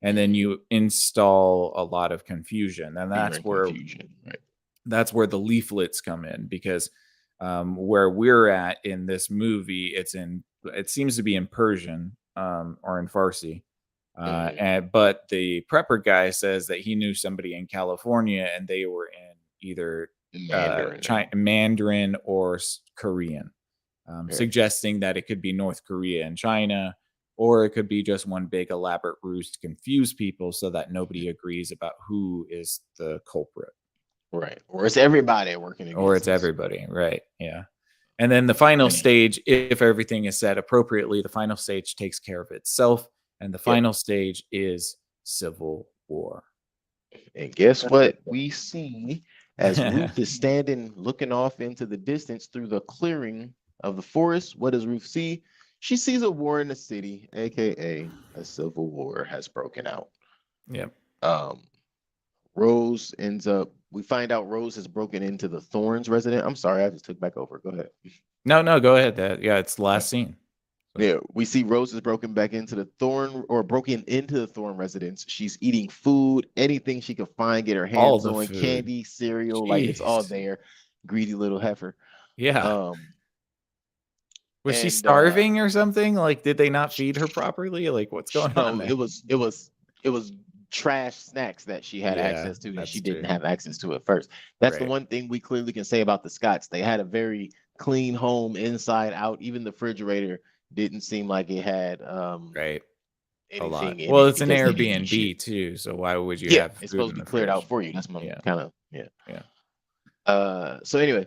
S1: and then
S3: Mhm.
S1: you install a lot of confusion. And
S3: Fear and confusion, right?
S1: that's where the leaflets come in because where we're at in this movie, it seems to be in Persian or in Farsi,
S3: Mhm.
S1: but the prepper guy says that he knew somebody in California and they were in either
S3: Mandarin,
S1: Mandarin or Korean,
S3: right?
S1: suggesting that it could be North Korea and China, or it could be just one big elaborate ruse to confuse people so that
S3: Mhm.
S1: nobody agrees about who is the culprit.
S3: Right. Or it's everybody working
S1: Or
S3: against
S1: it's
S3: us.
S1: everybody, right? Yeah. And then the final
S3: Man.
S1: stage, if everything is set appropriately, the final stage takes care of itself. And the
S3: Yep.
S1: final stage is civil war.
S3: And guess what we see as Ruth is standing looking off into the distance through the clearing of the forest? What does Ruth see? She sees a war in the city, aka a civil war has broken out.
S1: Yep.
S3: Um, Rose ends up. We find out Rose has broken into the Thorns resident. I'm sorry, I just took back over. Go ahead.
S1: No, go ahead. Yeah, it's the last scene.
S3: Yeah, we see Rose is broken back into the broken into the Thorn residence. She's eating food, anything she could find, get her
S1: All
S3: hands
S1: the
S3: on,
S1: food.
S3: candy, cereal, like it's all
S1: Jeez.
S3: there. Greedy little heifer.
S1: Yeah. Was she
S3: And
S1: starving or something? Like, did they not feed her properly? Like, what's going on
S3: no,
S1: there?
S3: it was trash snacks that she had
S1: Yeah,
S3: access to that
S1: that's
S3: she didn't
S1: true.
S3: have access to at first. That's the
S1: Right.
S3: one thing we clearly can say about the Scotts. They had a very clean home inside out. Even the refrigerator didn't seem like it had
S1: Right. A lot.
S3: anything in
S1: Well,
S3: it
S1: it's an
S3: because they didn't eat shit.
S1: Airbnb too, so why would you
S3: Yeah,
S1: have
S3: it's
S1: food
S3: supposed
S1: in
S3: to be
S1: the
S3: cleared out
S1: fridge?
S3: for you. That's my
S1: Yeah.
S3: kind of yeah.
S1: Yeah.
S3: So anyway,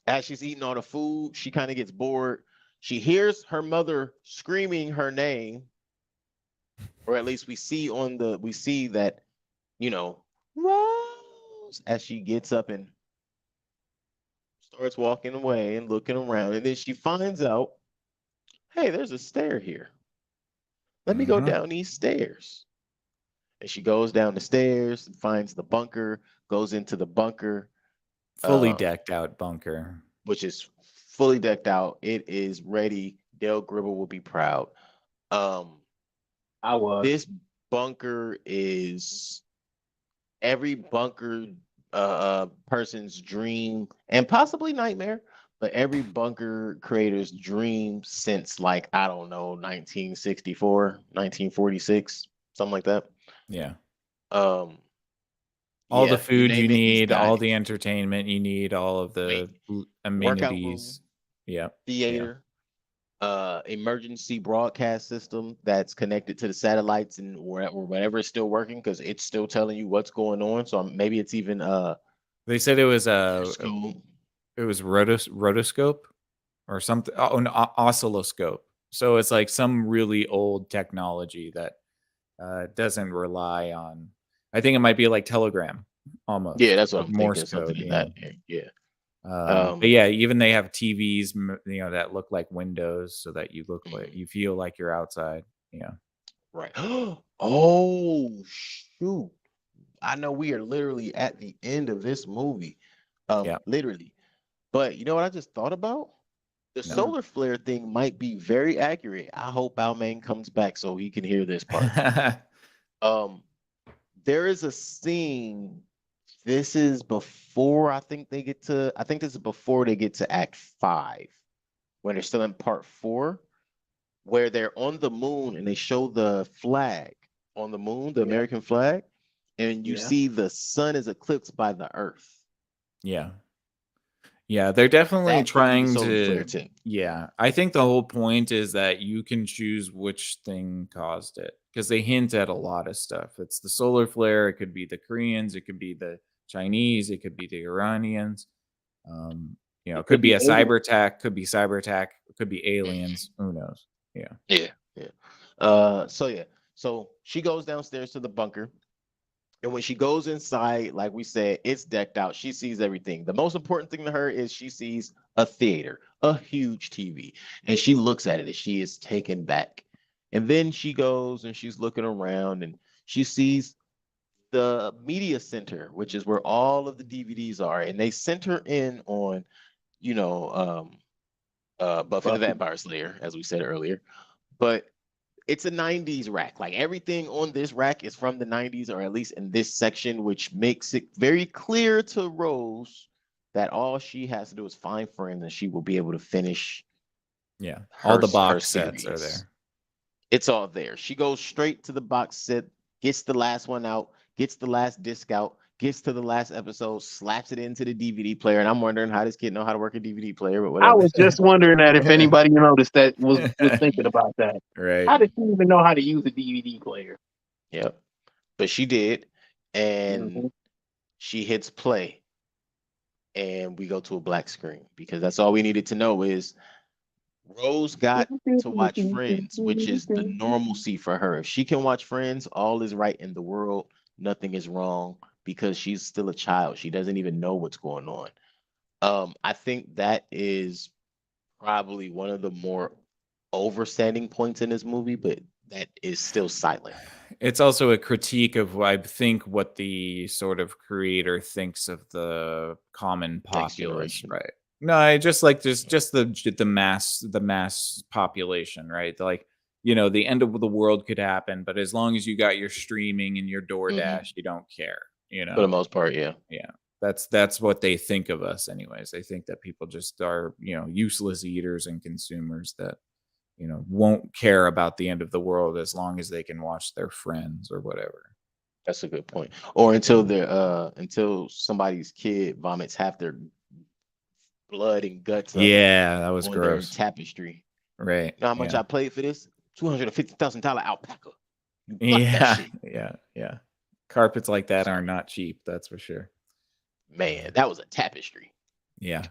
S3: as she's eating all the food, she kind of gets bored. She hears her mother screaming her name, or at least we see that, you know, Rose, as she gets up and starts walking away and looking around, and then she finds out, hey, there's a stair here. Let me go
S1: Mhm.
S3: down these stairs. And she goes down the stairs, finds the bunker, goes into the bunker,
S1: Fully
S3: um,
S1: decked out bunker.
S3: which is fully decked out. It is ready. Dale Gribble will be proud. Um,
S2: I was.
S3: this bunker is every bunker person's dream and possibly nightmare, but every bunker creator's dream since like I don't know 1964, 1946, something like that.
S1: Yeah.
S3: Um,
S1: All the
S3: yeah, you
S1: food you
S3: name it, he's
S1: need,
S3: got
S1: all
S3: it.
S1: the entertainment you need, all of
S3: Wait,
S1: the
S3: workout room,
S1: amenities. Yeah.
S3: theater, emergency broadcast system that's connected to the satellites and whatever is still working because it's still telling you what's going on. So maybe it's even
S1: They said it was
S3: school.
S1: it was rotoscope or something. Oh, an oscilloscope. So it's like some really old technology that doesn't rely on. I think it might be like Telegram
S3: Yeah,
S1: almost,
S3: that's what
S1: or
S3: I'm
S1: Morse
S3: thinking. Something
S1: code.
S3: in
S1: Yeah.
S3: that area. Yeah.
S1: But yeah, even they have TVs, that look like windows, so that you look like
S3: Mhm.
S1: you feel like you're outside. Yeah.
S3: Right. Oh shoot. I know we are literally at the end of this movie.
S1: Yeah.
S3: Literally. But you know what I just thought about? The
S1: No.
S3: solar flare thing might be very accurate. I hope Balmain comes back so he can hear this part. Um, there is a scene. This is before I think this is before they get to Act 5, when they're still in part 4, where they're on the moon and they show the flag on the moon, the American flag, and you see the sun is eclipsed by the earth.
S1: Yeah. Yeah, they're definitely
S3: That could be the
S1: trying
S3: solar flare
S1: to.
S3: tip.
S1: Yeah, I think the whole point is that you can choose which thing caused it because they hint at a lot of stuff. It's the solar flare. It could be the Koreans. It could be the Chinese. It could be the Iranians. It
S2: It
S1: could
S2: could
S1: be
S2: be
S1: a
S2: aliens.
S1: cyber attack. Could be cyber attack. It could be aliens. Who knows? Yeah.
S3: Yeah, yeah. So she goes downstairs to the bunker. And when she goes inside, like we said, it's decked out. She sees everything. The most important thing to her is she sees a theater, a huge TV, and she looks at it and she is taken back. And then she goes and she's looking around and she sees the media center, which is where all of the DVDs are, and they center in on, you know, Buffy the
S2: Buffy.
S3: Vampire Slayer, as we said earlier. But it's a 90s rack. Like everything on this rack is from the 90s, or at least in this section, which makes it very clear to Rose that all she has to do is find friends and she will be able to finish
S1: Yeah. All the
S3: her
S1: box sets are
S3: series.
S1: there.
S3: It's all there. She goes straight to the box set, gets the last one out, gets the last disc out, gets to the last episode, slaps it into the DVD player. And I'm wondering how this kid know how to work a DVD player, but
S2: I
S3: whatever.
S2: was just wondering that if anybody noticed that was thinking about that.
S1: Right.
S2: How did she even know how to use a DVD player?
S3: Yep. But she did. And
S2: Mhm.
S3: she hits play. And we go to a black screen because that's all we needed to know is Rose got to watch Friends, which is the normalcy for her. If she can watch Friends, all is right in the world. Nothing is wrong because she's still a child. She doesn't even know what's going on. I think that is probably one of the more overstanding points in this movie, but that is still silent.
S1: It's also a critique of, I think, what the sort of creator thinks of the common
S3: Next
S1: populace,
S3: generation.
S1: right? No, I just like just the mass population, right? Like, the end of the world could happen, but as long as you got your streaming and your
S3: Hmm.
S1: DoorDash, you don't care,
S3: For the most part, yeah.
S1: Yeah. That's what they think of us anyways. They think that people just are, useless eaters and consumers that, won't care about the end of the world as long as they can watch their friends or whatever.
S3: That's a good point. Or until somebody's kid vomits half their blood and guts up
S1: Yeah, that was
S3: on their
S1: gross.
S3: tapestry.
S1: Right.
S3: You know how much
S1: Yeah.
S3: I paid for this? $250,000 alpaca. You got that
S1: Yeah.
S3: shit.
S1: Yeah. Yeah. Carpets like that are
S3: Sorry.
S1: not cheap, that's for sure.
S3: Man, that was a tapestry.
S1: Yeah.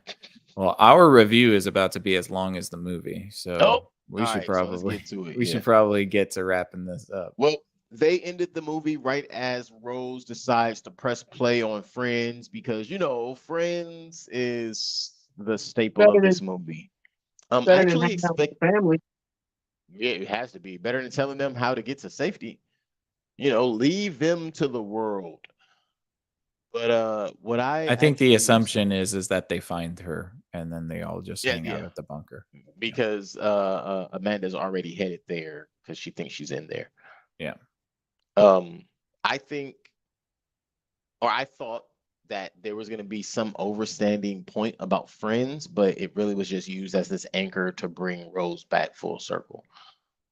S1: Well, our review is about to be as long as the movie, so
S3: Oh,
S1: we
S3: all
S1: should
S3: right. So let's
S1: probably
S3: get to it.
S1: we
S3: Yeah.
S1: should probably get to wrapping this up.
S3: Well, they ended the movie right as Rose decides to press play on Friends because Friends is the staple
S2: Better
S3: of
S2: than
S3: this movie. I
S2: better than
S3: actually
S2: hanging out with
S3: expect
S2: the family.
S3: yeah, it has to be better than telling them how to get to safety. Leave them to the world. But what I
S1: I think the
S3: actually
S1: assumption is that they find her and then they all just
S3: yeah,
S1: hang out
S3: yeah,
S1: at the bunker.
S3: because Amanda's already headed there because she thinks she's in there.
S1: Yeah.
S3: I think, or I thought that there was going to be some overstanding point about Friends, but it really was just used as this anchor to bring Rose back full circle.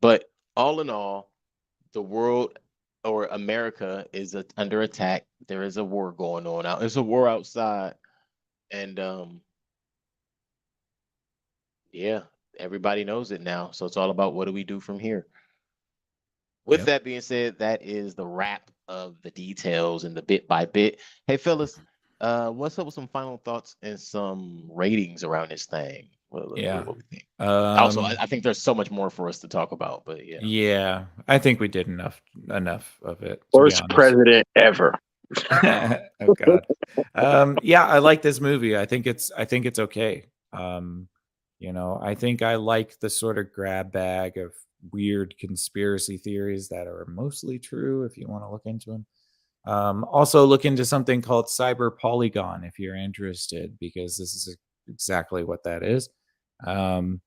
S3: But all in all, the world or America is under attack. There is a war going on out. There's a war outside, and yeah, everybody knows it now. So it's all about what do we do from here. With
S1: Yep.
S3: that being said, that is the wrap of the details and the bit by bit. Hey, fellas, what's up with some final thoughts and some ratings around this thing?
S1: Yeah.
S3: What we think? Also,
S1: Um
S3: I think there's so much more for us to talk about, but yeah.
S1: yeah, I think we did enough of it, to be
S2: Worst
S1: honest.
S2: president ever.
S1: Oh god. Yeah, I like this movie. I think it's okay. I think I like the sort of grab bag of weird conspiracy theories that are mostly true if you want to look into them. Also look into something called Cyber Polygon if you're interested, because this is exactly what that is. Um,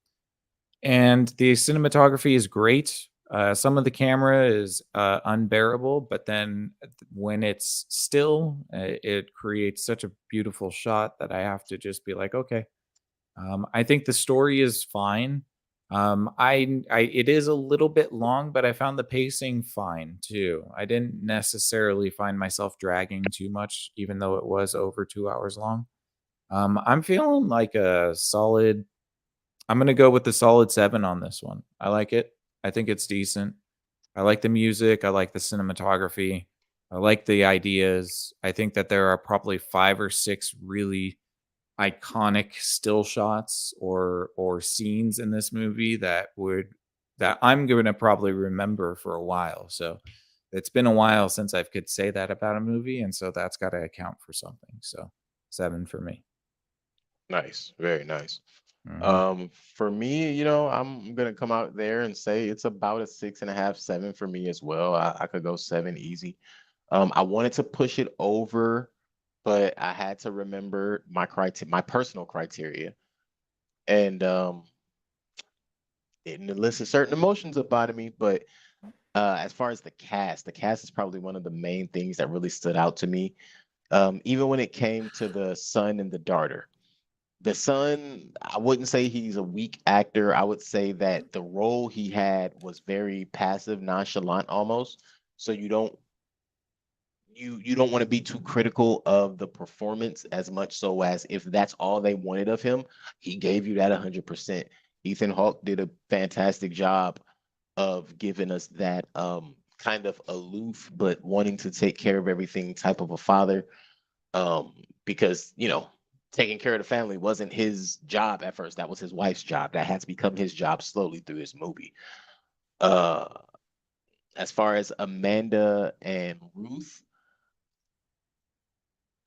S1: and the cinematography is great. Some of the camera is unbearable, but then when it's still, it creates such a beautiful shot that I have to just be like, okay. I think the story is fine. It is a little bit long, but I found the pacing fine too. I didn't necessarily find myself dragging too much, even though it was over 2 hours long. I'm feeling like a solid. I'm gonna go with the solid 7 on this one. I like it. I think it's decent. I like the music. I like the cinematography. I like the ideas. I think that there are probably 5 or 6 really iconic still shots or scenes in this movie that I'm going to probably remember for a while. So it's been a while since I could say that about a movie, and so that's got to account for something. So 7 for me.
S3: Nice, very nice.
S1: Mhm.
S3: For me, I'm gonna come out there and say it's about a 6.5, 7 for me as well. I could go 7 easy. I wanted to push it over, but I had to remember my personal criteria, and it elicit certain emotions about of me. But as far as the cast is probably one of the main things that really stood out to me. Even when it came to the son and the daughter. The son, I wouldn't say he's a weak actor. I would say that the role he had was very passive, nonchalant almost. So you don't want to be too critical of the performance as much so as if that's all they wanted of him, he gave you that 100%. Ethan Hawke did a fantastic job of giving us that kind of aloof but wanting to take care of everything type of a father, because taking care of the family wasn't his job at first. That was his wife's job. That had to become his job slowly through this movie. uh as far as Amanda and Ruth,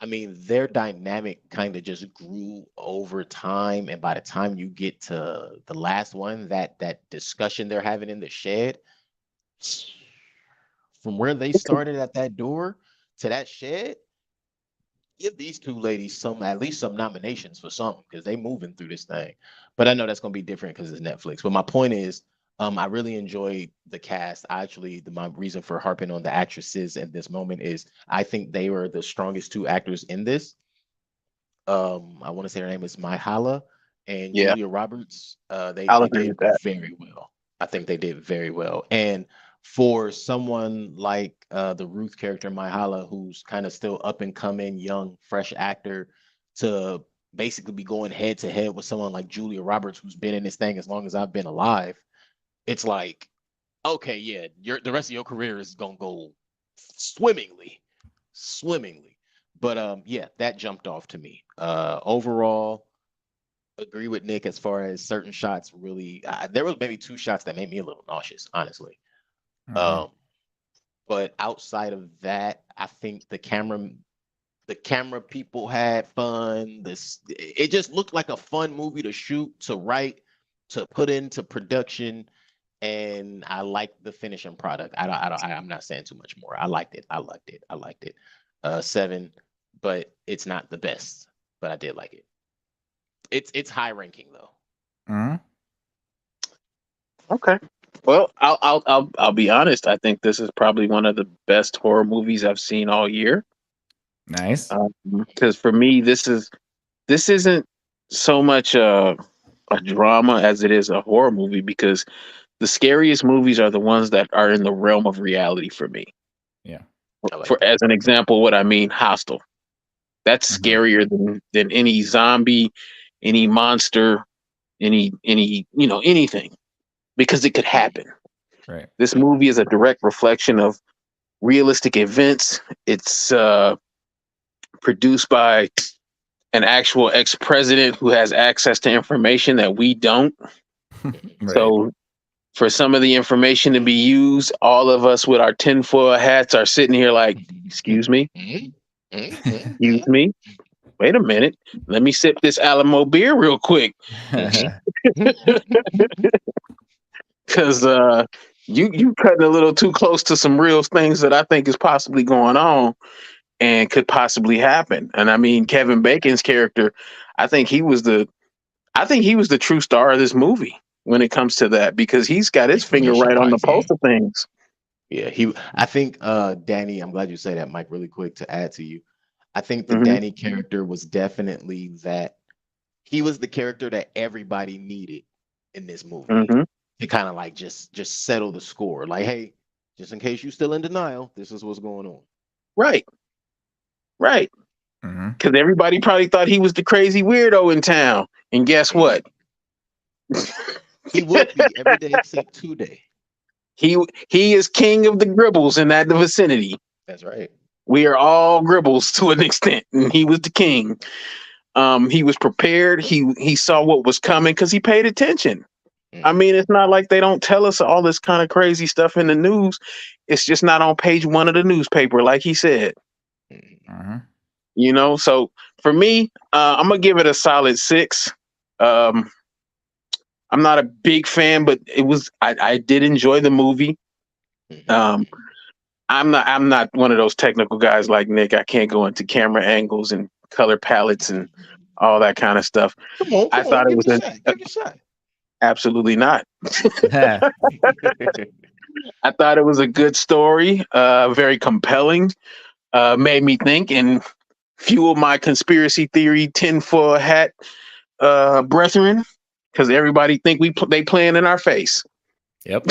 S3: I mean, their dynamic kind of just grew over time, and by the time you get to the last one, that discussion they're having in the shed, from where they started at that door to that shed, give these two ladies at least some nominations for something because they moving through this thing. But I know that's gonna be different because it's Netflix. But my point is, I really enjoyed the cast. My reason for harping on the actresses at this moment is I think they were the strongest two actors in this. I want to say her name is Myhala and
S2: Yeah,
S3: Julia Roberts. They
S2: I'll
S3: they
S2: agree
S3: did
S2: with that.
S3: very well. I think they did very well. And for someone like the Ruth character, Myhala, who's kind of still up and coming, young, fresh actor, to basically be going head to head with someone like Julia Roberts, who's been in this thing as long as I've been alive, it's like, okay, yeah, the rest of your career is gonna go swimmingly, swimmingly. But yeah, that jumped off to me. Overall, agree with Nick as far as certain shots. Really, there was maybe two shots that made me a little nauseous, honestly.
S1: Mhm.
S3: But outside of that, I think the camera people had fun. It just looked like a fun movie to shoot, to write, to put into production, and I liked the finishing product. I'm not saying too much more. I liked it. I liked it. I liked it. 7, but it's not the best. But I did like it. It's high ranking though.
S1: Mhm.
S2: Okay. Well, I'll be honest. I think this is probably one of the best horror movies I've seen all year.
S1: Nice.
S2: Because for me, this isn't so much a drama as it is a horror movie. Because the scariest movies are the ones that are in the realm of reality for me.
S1: Yeah.
S3: I like
S2: For
S3: that.
S2: as an example, what I mean, Hostel. That's
S1: Mhm.
S2: scarier than any zombie, any monster, any anything because it could happen.
S1: Right.
S2: This movie is a direct reflection of realistic events. It's produced by an actual ex-president who has access to information that we don't.
S1: Right.
S2: So for some of the information to be used, all of us with our tinfoil hats are sitting here like, excuse me, excuse me. Wait a minute. Let me sip this Alamo beer real quick. Cause you cutting a little too close to some real things that I think is possibly going on and could possibly happen. And I mean Kevin Bacon's character, I think he was the true star of this movie when it comes to that because he's got his finger
S3: Information
S2: right on the
S3: wise, yeah.
S2: pulse of things.
S3: Yeah, I think Danny, I'm glad you say that, Mike, really quick to add to you. I think the
S2: Mhm.
S3: Danny character was definitely that he was the character that everybody needed in this movie
S2: Mhm.
S3: to kind of like just settle the score. Like, hey, just in case you're still in denial, this is what's going on.
S2: Right. Right.
S1: Mhm.
S2: Because everybody probably thought he was the crazy weirdo in town. And guess what?
S3: He would be every day except today.
S2: He is king of the gribbles in that vicinity.
S3: That's right.
S2: We are all gribbles to an extent, and he was the king. He was prepared. He saw what was coming because he paid attention. I mean, it's not like they don't tell us all this kind of crazy stuff in the news. It's just not on page 1 of the newspaper, like he said.
S1: Mhm.
S2: So for me, I'm gonna give it a solid 6. Um, I'm not a big fan, but I did enjoy the movie. Um, I'm not one of those technical guys like Nick. I can't go into camera angles and color palettes and all that kind of stuff.
S3: Come
S2: I
S3: on,
S2: thought it
S3: give
S2: was
S3: it a shot. Give it a shot.
S2: absolutely not. I thought it was a good story, very compelling, made me think and fueled my conspiracy theory tinfoil hat brethren because everybody think they playing in our face.
S1: Yep.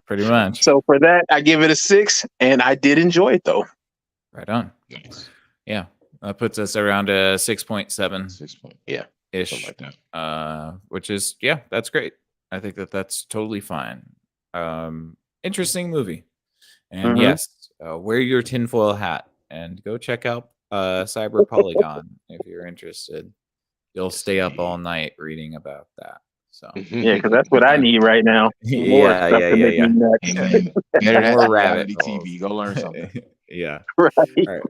S1: Pretty much.
S2: So for that, I give it a 6, and I did enjoy it though.
S1: Right on.
S3: Nice.
S1: Yeah. That puts us around a 6.7
S3: 6 point. Yeah.
S1: ish.
S3: Something like that.
S1: Which is that's great. I think that's totally fine. Interesting movie. And
S2: Mhm.
S1: yes, wear your tinfoil hat and go check out Cyber Polygon if you're interested. You'll stay up all night reading about that. So
S2: Yeah, because that's what I need right now. More
S1: yeah,
S2: stuff to make me nuts.
S3: Amen. Better
S1: More
S3: than
S1: rabbit
S3: reality TV. Go learn something.
S1: Yeah.
S2: Right.
S1: All right.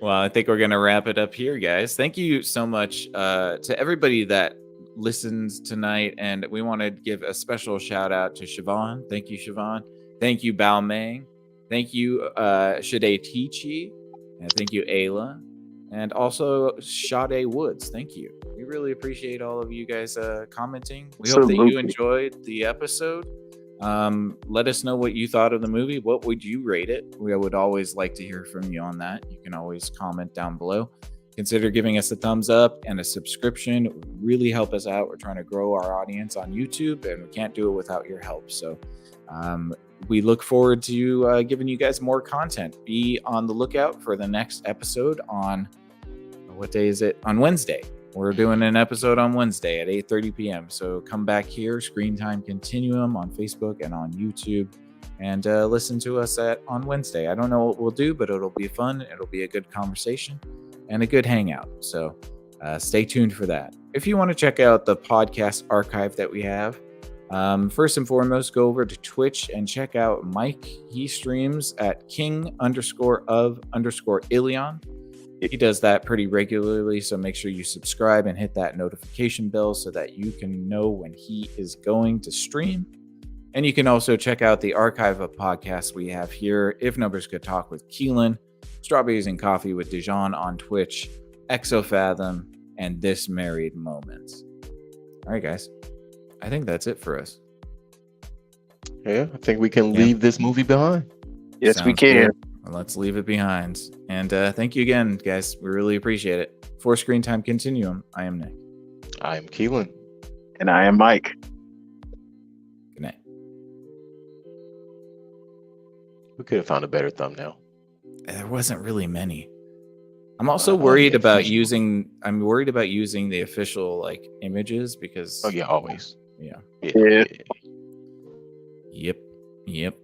S1: Well, I think we're going to wrap it up here, guys. Thank you so much to everybody that listens tonight, and we want to give a special shout out to Siobhan. Thank you, Siobhan. Thank you, Balmain. Thank you, Shade Tichi. And thank you, Ayla. And also Sade Woods. Thank you. We really appreciate all of you guys commenting. We hope that you
S2: Absolutely.
S1: enjoyed the episode. Let us know what you thought of the movie. What would you rate it? We would always like to hear from you on that. You can always comment down below. Consider giving us a thumbs up and a subscription. It would really help us out. We're trying to grow our audience on YouTube, and we can't do it without your help. So we look forward to giving you guys more content. Be on the lookout for the next episode on, what day is it? On Wednesday. We're doing an episode on Wednesday at 8:30 p.m. So come back here, Screen Time Continuum on Facebook and on YouTube, and listen to us on Wednesday. I don't know what we'll do, but it'll be fun. It'll be a good conversation and a good hangout. So stay tuned for that. If you want to check out the podcast archive that we have, first and foremost, go over to Twitch and check out Mike. He streams at king_of_Ilion. He does that pretty regularly, so make sure you subscribe and hit that notification bell so that you can know when he is going to stream. And you can also check out the archive of podcasts we have here: If Numbers Could Talk with Keelan, Strawberries and Coffee with Dijon on Twitch, Exofathom, and This Married Moments. All right, guys. I think that's it for us.
S3: Yeah, I think we can leave this movie behind.
S2: Yes, we
S1: Sounds
S2: can.
S1: good. Well, let's leave it behind. And thank you again, guys. We really appreciate it. For Screen Time Continuum, I am Nick.
S3: I am Keelan.
S2: And I am Mike.
S1: Good night.
S3: We could have found a better thumbnail.
S1: There wasn't really many. I'm also
S3: Well,
S1: worried
S3: the
S1: about
S3: official-
S1: using. I'm worried about using the official images because.
S3: Oh yeah, always.
S1: Yeah.
S2: Yeah.
S1: Yep.